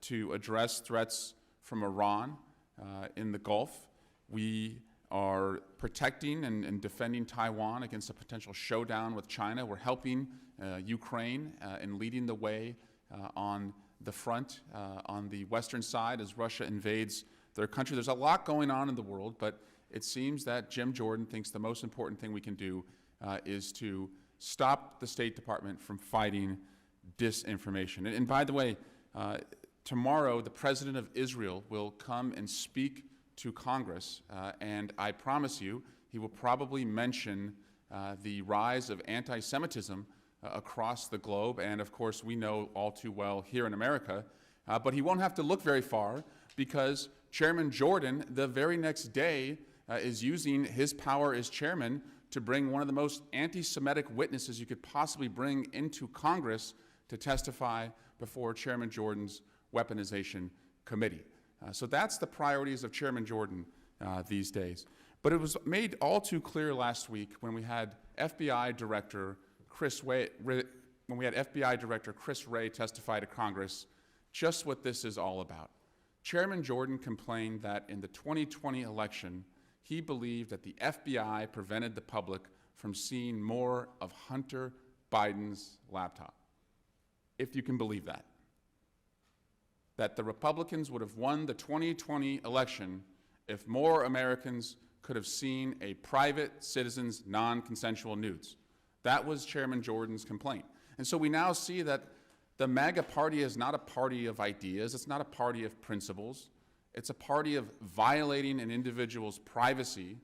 to address threats from Iran in the Gulf. We are protecting and defending Taiwan against a potential showdown with China. We're helping Ukraine and leading the way on the front, on the western side as Russia invades their country. There's a lot going on in the world, but it seems that Jim Jordan thinks the most important thing we can do is to stop the State Department from fighting disinformation. And by the way, tomorrow the President of Israel will come and speak to Congress, and I promise you he will probably mention the rise of anti-Semitism across the globe, and of course we know all too well here in America, but he won't have to look very far because Chairman Jordan the very next day is using his power as chairman to bring one of the most anti-Semitic witnesses you could possibly bring into Congress to testify before Chairman Jordan's Weaponization Committee. So that's the priorities of Chairman Jordan these days. But it was made all too clear last week when we had FBI Director Chris Wray testify to Congress just what this is all about. Chairman Jordan complained that in the 2020 election, he believed that the FBI prevented the public from seeing more of Hunter Biden's laptop, if you can believe that. That the Republicans would have won the 2020 election if more Americans could have seen a private citizen's non-consensual nudes. That was Chairman Jordan's complaint. And so we now see that the MAGA party is not a party of ideas, it's not a party of principles, it's a party of violating an individual's privacy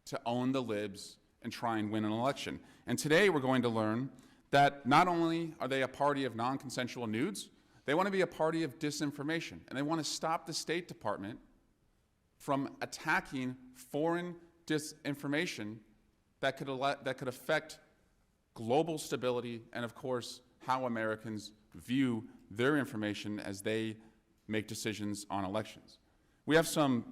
to own the libs and try and win an election. And today we're going to learn that not only are they a party of non-consensual nudes, they want to be a party of disinformation, and they want to stop the State Department from attacking foreign disinformation that could affect global stability and, of course, how Americans view their information as they make decisions on elections. We have some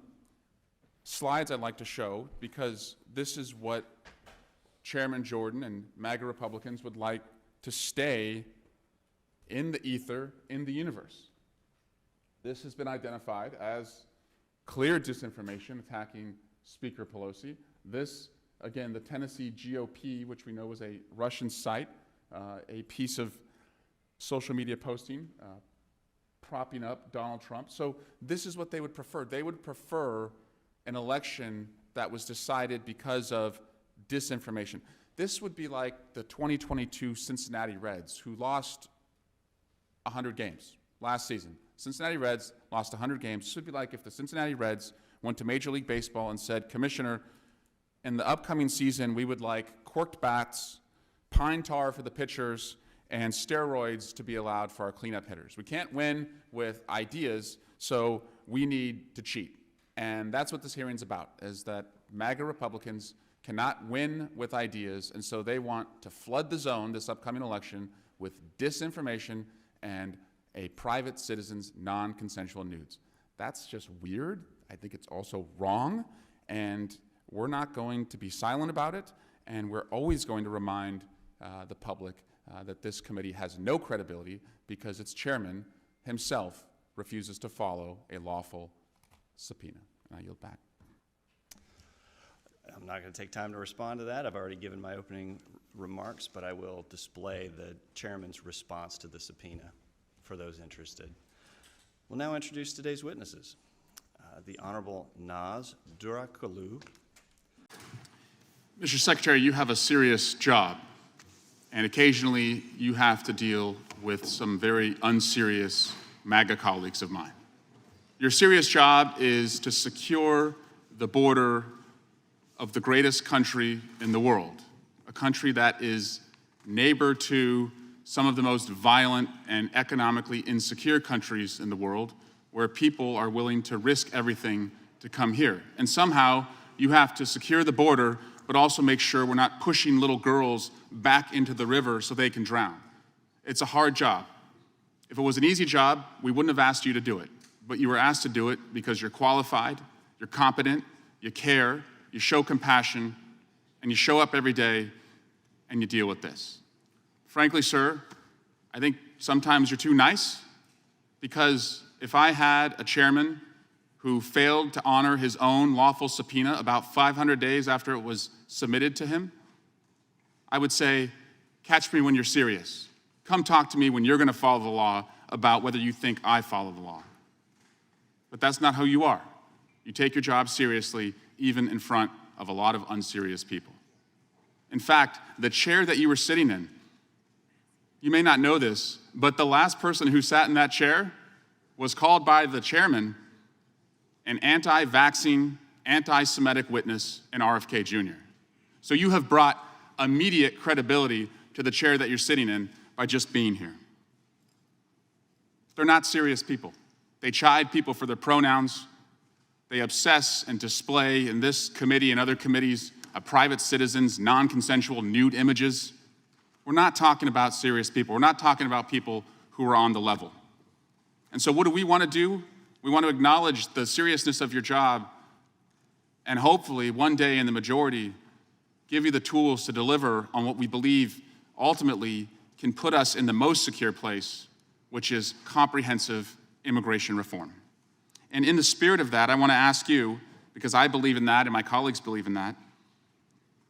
slides I'd like to show because this is what Chairman Jordan and MAGA Republicans would like to stay in the ether, in the universe. This has been identified as clear disinformation attacking Speaker Pelosi. This, again, the Tennessee GOP, which we know is a Russian site, a piece of social media posting propping up Donald Trump. So this is what they would prefer. They would prefer an election that was decided because of disinformation. This would be like the 2022 Cincinnati Reds, who lost 100 games last season. Cincinnati Reds lost 100 games. This would be like if the Cincinnati Reds went to Major League Baseball and said, Commissioner, in the upcoming season, we would like corked bats, pine tar for the pitchers, and steroids to be allowed for our cleanup hitters. We can't win with ideas, so we need to cheat. And that's what this hearing's about, is that MAGA Republicans cannot win with ideas, and so they want to flood the zone this upcoming election with disinformation and a private citizen's non-consensual nudes. That's just weird. I think it's also wrong, and we're not going to be silent about it, and we're always going to remind the public that this committee has no credibility because its chairman himself refuses to follow a lawful subpoena. And I yield back.
I'm not going to take time to respond to that. I've already given my opening remarks, but I will display the chairman's response to the subpoena for those interested. We'll now introduce today's witnesses. The Honorable Naz Durakolu.
Mr. Secretary, you have a serious job. And occasionally, you have to deal with some very unserious MAGA colleagues of mine. Your serious job is to secure the border of the greatest country in the world, a country that is neighbor to some of the most violent and economically insecure countries in the world, where people are willing to risk everything to come here. And somehow, you have to secure the border, but also make sure we're not pushing little girls back into the river so they can drown. It's a hard job. If it was an easy job, we wouldn't have asked you to do it. But you were asked to do it because you're qualified, you're competent, you care, you show compassion, and you show up every day and you deal with this. Frankly, sir, I think sometimes you're too nice, because if I had a chairman who failed to honor his own lawful subpoena about 500 days after it was submitted to him, I would say, catch me when you're serious. Come talk to me when you're going to follow the law about whether you think I follow the law. But that's not who you are. You take your job seriously, even in front of a lot of unserious people. In fact, the chair that you were sitting in, you may not know this, but the last person who sat in that chair was called by the chairman an anti-vaccine, anti-Semitic witness in RFK Jr. So you have brought immediate credibility to the chair that you're sitting in by just being here. They're not serious people. They chide people for their pronouns. They obsess and display in this committee and other committees of private citizens' non-consensual nude images. We're not talking about serious people. We're not talking about people who are on the level. And so what do we want to do? We want to acknowledge the seriousness of your job and hopefully one day in the majority give you the tools to deliver on what we believe ultimately can put us in the most secure place, which is comprehensive immigration reform. And in the spirit of that, I want to ask you, because I believe in that and my colleagues believe in that,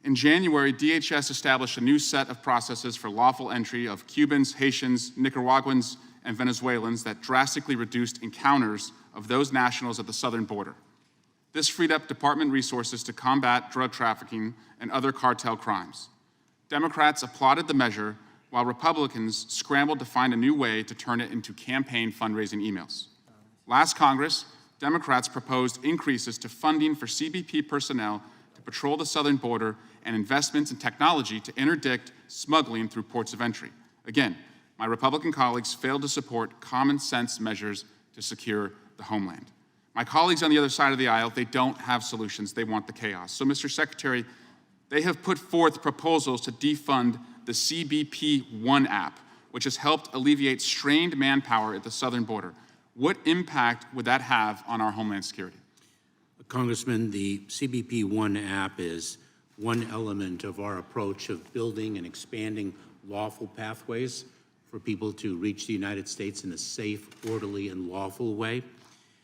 in January, DHS established a new set of processes for lawful entry of Cubans, Haitians, Nicaraguans, and Venezuelans that drastically reduced encounters of those nationals at the southern border. This freed up department resources to combat drug trafficking and other cartel crimes. Democrats applauded the measure, while Republicans scrambled to find a new way to turn it into campaign fundraising emails. Last Congress, Democrats proposed increases to funding for CBP personnel to patrol the southern border and investments in technology to interdict smuggling through ports of entry. Again, my Republican colleagues failed to support common sense measures to secure the homeland. My colleagues on the other side of the aisle, they don't have solutions. They want the chaos. So, Mr. Secretary, they have put forth proposals to defund the CBP One app, which has helped alleviate strained manpower at the southern border. What impact would that have on our homeland security?
Congressman, the CBP One app is one element of our approach of building and expanding lawful pathways for people to reach the United States in a safe, orderly, and lawful way,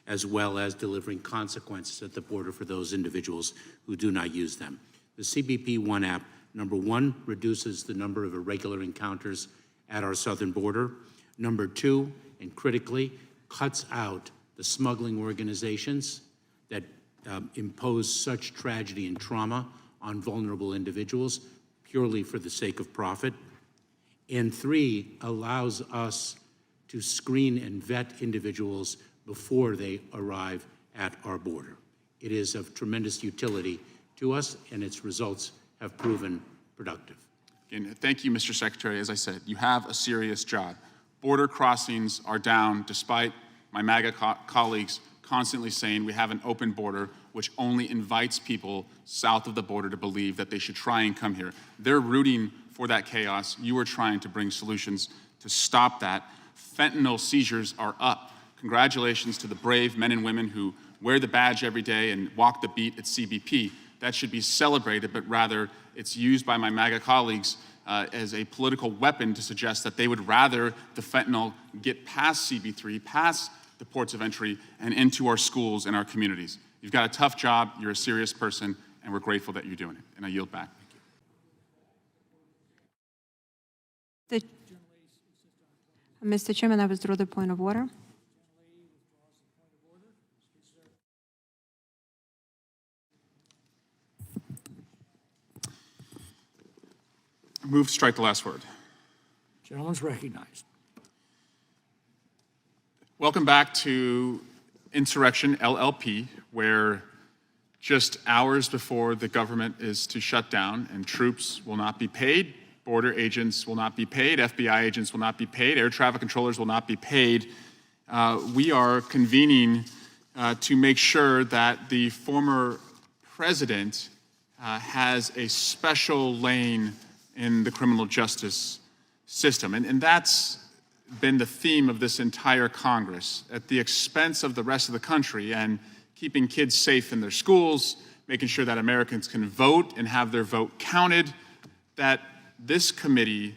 as well as delivering consequences at the border for those individuals who do not use them. The CBP One app, number one, reduces the number of irregular encounters at our southern border. Number two, and critically, cuts out the smuggling organizations that impose such tragedy and trauma on vulnerable individuals purely for the sake of profit. And three, allows us to screen and vet individuals before they arrive at our border. It is of tremendous utility to us, and its results have proven productive.
Again, thank you, Mr. Secretary. As I said, you have a serious job. Border crossings are down despite my MAGA colleagues constantly saying we have an open border, which only invites people south of the border to believe that they should try and come here. They're rooting for that chaos. You are trying to bring solutions to stop that. Fentanyl seizures are up. Congratulations to the brave men and women who wear the badge every day and walk the beat at CBP. That should be celebrated, but rather it's used by my MAGA colleagues as a political weapon to suggest that they would rather the fentanyl get past CB3, past the ports of entry, and into our schools and our communities. You've got a tough job, you're a serious person, and we're grateful that you're doing it. And I yield back.
Mr. Chairman, I withdraw the point of order.
Move to strike the last word.
Gentleman's recognized.
Welcome back to Insurrection LLP, where just hours before the government is to shut down and troops will not be paid, border agents will not be paid, FBI agents will not be paid, air traffic controllers will not be paid, we are convening to make sure that the former president has a special lane in the criminal justice system. And that's been the theme of this entire Congress, at the expense of the rest of the country and keeping kids safe in their schools, making sure that Americans can vote and have their vote counted, that this committee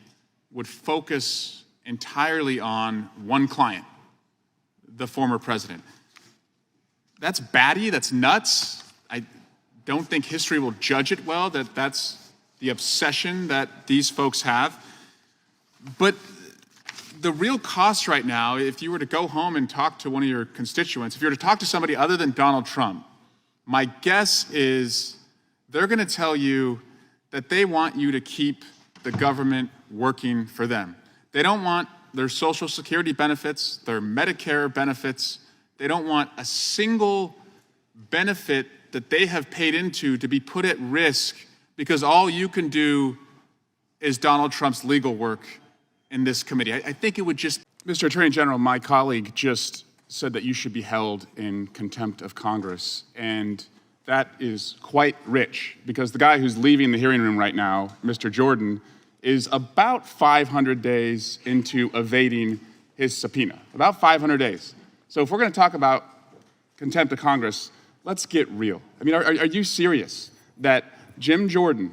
would focus entirely on one client, the former president. That's batty, that's nuts. I don't think history will judge it well, that that's the obsession that these folks have. But the real cost right now, if you were to go home and talk to one of your constituents, if you were to talk to somebody other than Donald Trump, my guess is they're going to tell you that they want you to keep the government working for them. They don't want their Social Security benefits, their Medicare benefits. They don't want a single benefit that they have paid into to be put at risk because all you can do is Donald Trump's legal work in this committee. I think it would just... Mr. Attorney General, my colleague just said that you should be held in contempt of Congress, and that is quite rich, because the guy who's leaving the hearing room right now, Mr. Jordan, is about 500 days into evading his subpoena. About 500 days. So if we're going to talk about contempt of Congress, let's get real. I mean, are you serious that Jim Jordan,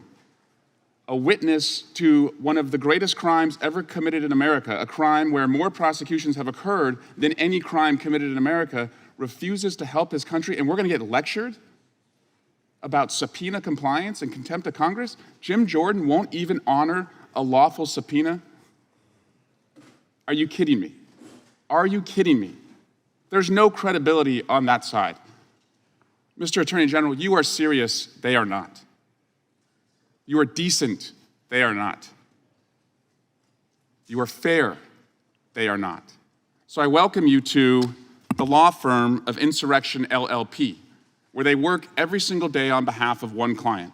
a witness to one of the greatest crimes ever committed in America, a crime where more prosecutions have occurred than any crime committed in America, refuses to help his country, and we're going to get lectured about subpoena compliance and contempt of Congress? Jim Jordan won't even honor a lawful subpoena? Are you kidding me? Are you kidding me? There's no credibility on that side. Mr. Attorney General, you are serious, they are not. You are decent, they are not. You are fair, they are not. So I welcome you to the law firm of Insurrection LLP, where they work every single day on behalf of one client,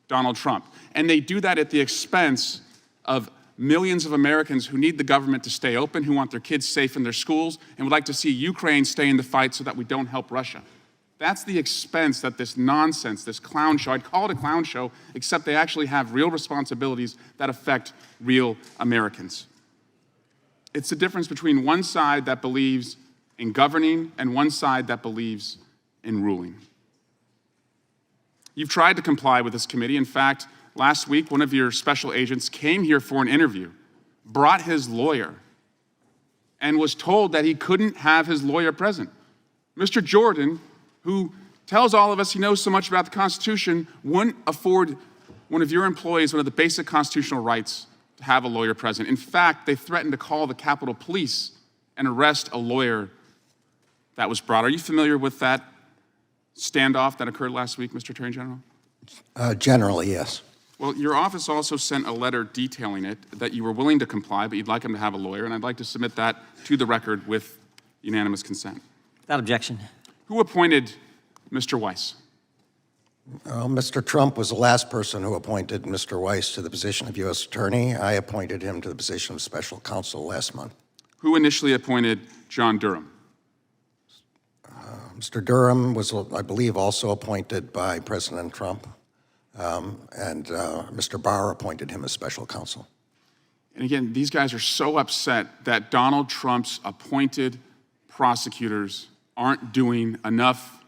Donald Trump. And they do that at the expense of millions of Americans who need the government to stay open, who want their kids safe in their schools, and would like to see Ukraine stay in the fight so that we don't help Russia. That's the expense that this nonsense, this clown show, I'd call it a clown show, except they actually have real responsibilities that affect real Americans. It's the difference between one side that believes in governing and one side that believes in ruling. You've tried to comply with this committee. In fact, last week, one of your special agents came here for an interview, brought his lawyer, and was told that he couldn't have his lawyer present. Mr. Jordan, who tells all of us he knows so much about the Constitution, wouldn't afford one of your employees one of the basic constitutional rights to have a lawyer present. In fact, they threatened to call the Capitol Police and arrest a lawyer that was brought. Are you familiar with that standoff that occurred last week, Mr. Attorney General?
Generally, yes.
Well, your office also sent a letter detailing it, that you were willing to comply, but you'd like him to have a lawyer, and I'd like to submit that to the record with unanimous consent.
Without objection.
Who appointed Mr. Weiss?
Mr. Trump was the last person who appointed Mr. Weiss to the position of U.S. Attorney. I appointed him to the position of Special Counsel last month.
Who initially appointed John Durham?
Mr. Durham was, I believe, also appointed by President Trump, and Mr. Barr appointed him as Special Counsel.
And again, these guys are so upset that Donald Trump's appointed prosecutors aren't doing enough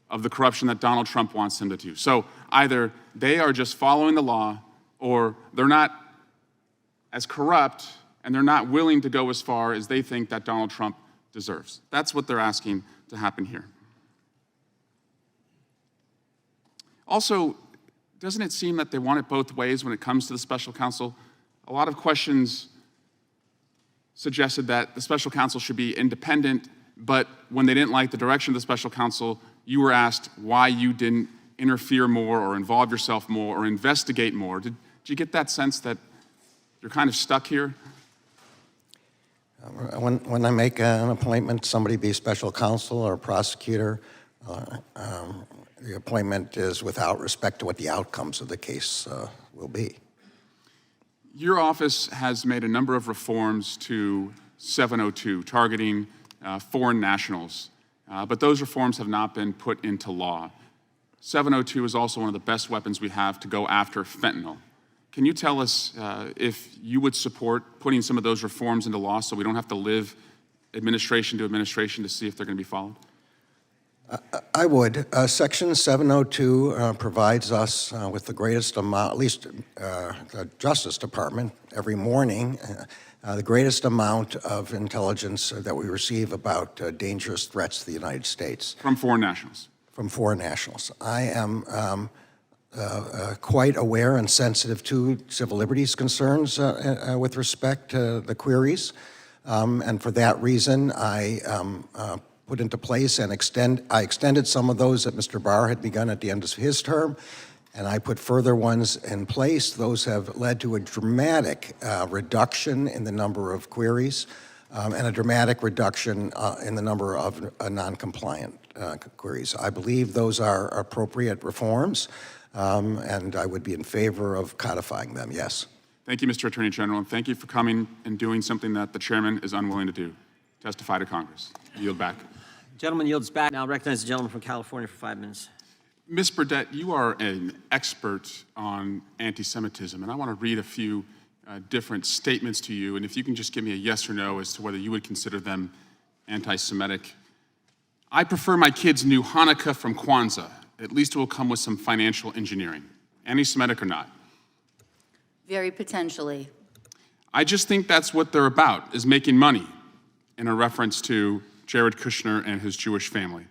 of the corruption that Donald Trump wants them to do. So either they are just following the law, or they're not as corrupt, and they're not willing to go as far as they think that Donald Trump deserves. That's what they're asking to happen here. Also, doesn't it seem that they want it both ways when it comes to the special counsel? A lot of questions suggested that the special counsel should be independent, but when they didn't like the direction of the special counsel, you were asked why you didn't interfere more or involve yourself more or investigate more. Did you get that sense that You're kind of stuck here.
When I make an appointment, somebody be special counsel or prosecutor, the appointment is without respect to what the outcomes of the case will be.
Your office has made a number of reforms to 702, targeting foreign nationals, but those reforms have not been put into law. 702 is also one of the best weapons we have to go after fentanyl. Can you tell us if you would support putting some of those reforms into law so we don't have to live administration to administration to see if they're going to be followed?
I would. Section 702 provides us with the greatest amount, at least the Justice Department, every morning, the greatest amount of intelligence that we receive about dangerous threats to the United States.
From foreign nationals?
From foreign nationals. I am quite aware and sensitive to civil liberties concerns with respect to the queries. And for that reason, I put into place and I extended some of those that Mr. Barr had begun at the end of his term, and I put further ones in place. Those have led to a dramatic reduction in the number of queries and a dramatic reduction in the number of non-compliant queries. I believe those are appropriate reforms, and I would be in favor of codifying them, yes.
Thank you, Mr. Attorney General, and thank you for coming and doing something that the chairman is unwilling to do, testify to Congress. Yield back.
Gentleman yields back. Now recognize the gentleman from California for 5 minutes.
Ms. Burdett, you are an expert on anti-Semitism, and I want to read a few different statements to you, and if you can just give me a yes or no as to whether you would consider them anti-Semitic. I prefer my kids' new Hanukkah from Kwanzaa. At least it will come with some financial engineering. Anti-Semitic or not?
Very potentially.
I just think that's what they're about, is making money, in a reference to Jared Kushner and his Jewish family.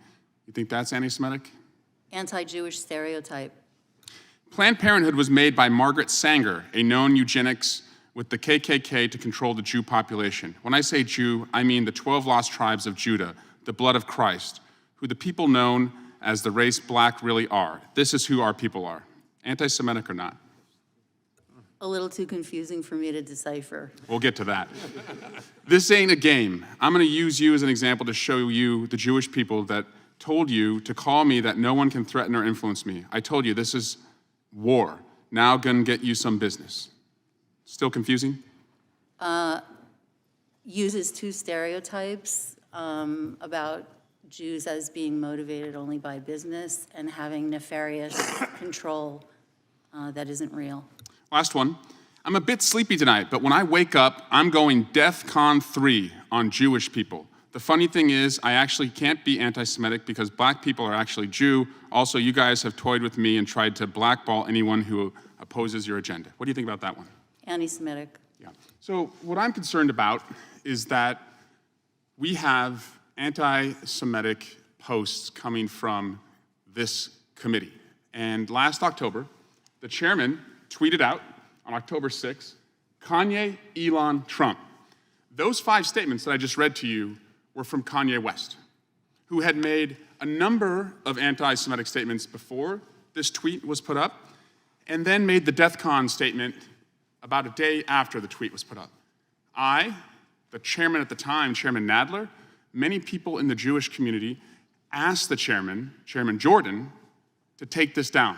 You think that's anti-Semitic?
Anti-Jewish stereotype.
Planned Parenthood was made by Margaret Sanger, a known eugenics with the KKK to control the Jew population. When I say Jew, I mean the 12 lost tribes of Judah, the blood of Christ, who the people known as the race black really are. This is who our people are. Anti-Semitic or not?
A little too confusing for me to decipher.
We'll get to that. This ain't a game. I'm going to use you as an example to show you the Jewish people that told you to call me that no one can threaten or influence me. I told you this is war. Now gonna get you some business. Still confusing?
Uses two stereotypes about Jews as being motivated only by business and having nefarious control that isn't real.
Last one. I'm a bit sleepy tonight, but when I wake up, I'm going DEFCON 3 on Jewish people. The funny thing is, I actually can't be anti-Semitic because black people are actually Jew. Also, you guys have toyed with me and tried to blackball anyone who opposes your agenda. What do you think about that one?
Anti-Semitic.
Yeah. So what I'm concerned about is that we have anti-Semitic posts coming from this committee. And last October, the chairman tweeted out on October 6th, Kanye, Elon, Trump. Those 5 statements that I just read to you were from Kanye West, who had made a number of anti-Semitic statements before this tweet was put up, and then made the DEFCON statement about a day after the tweet was put up. I, the chairman at the time, Chairman Nadler, many people in the Jewish community asked the chairman, Chairman Jordan, to take this down.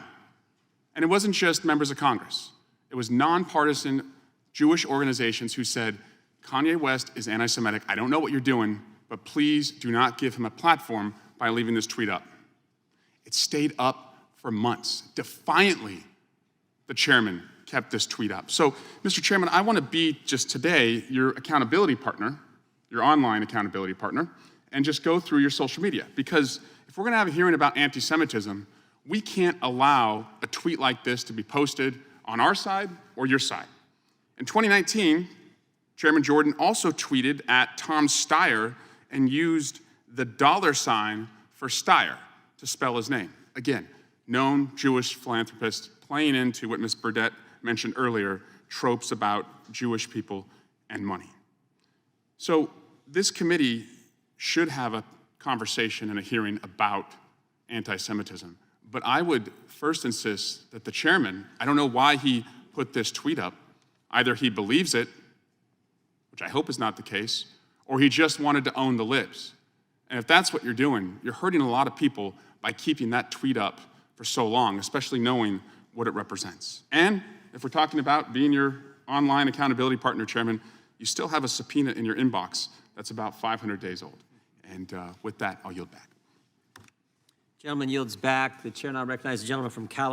And it wasn't just members of Congress. It was nonpartisan Jewish organizations who said, Kanye West is anti-Semitic. I don't know what you're doing, but please do not give him a platform by leaving this tweet up. It stayed up for months. Defiantly, the chairman kept this tweet up. So, Mr. Chairman, I want to be just today your accountability partner, your online accountability partner, and just go through your social media. Because if we're going to have a hearing about anti-Semitism, we can't allow a tweet like this to be posted on our side or your side. In 2019, Chairman Jordan also tweeted at Tom Steyer and used the $ for Steyer to spell his name. Again, known Jewish philanthropist playing into what Ms. Burdett mentioned earlier, tropes about Jewish people and money. So this committee should have a conversation and a hearing about anti-Semitism. But I would first insist that the chairman, I don't know why he put this tweet up. Either he believes it, which I hope is not the case, or he just wanted to own the libs. And if that's what you're doing, you're hurting a lot of people by keeping that tweet up for so long, especially knowing what it represents. And if we're talking about being your online accountability partner, Chairman, you still have a subpoena in your inbox that's about 500 days old. And with that, I'll yield back.
Gentleman yields back. The chair now recognizes the gentleman from California.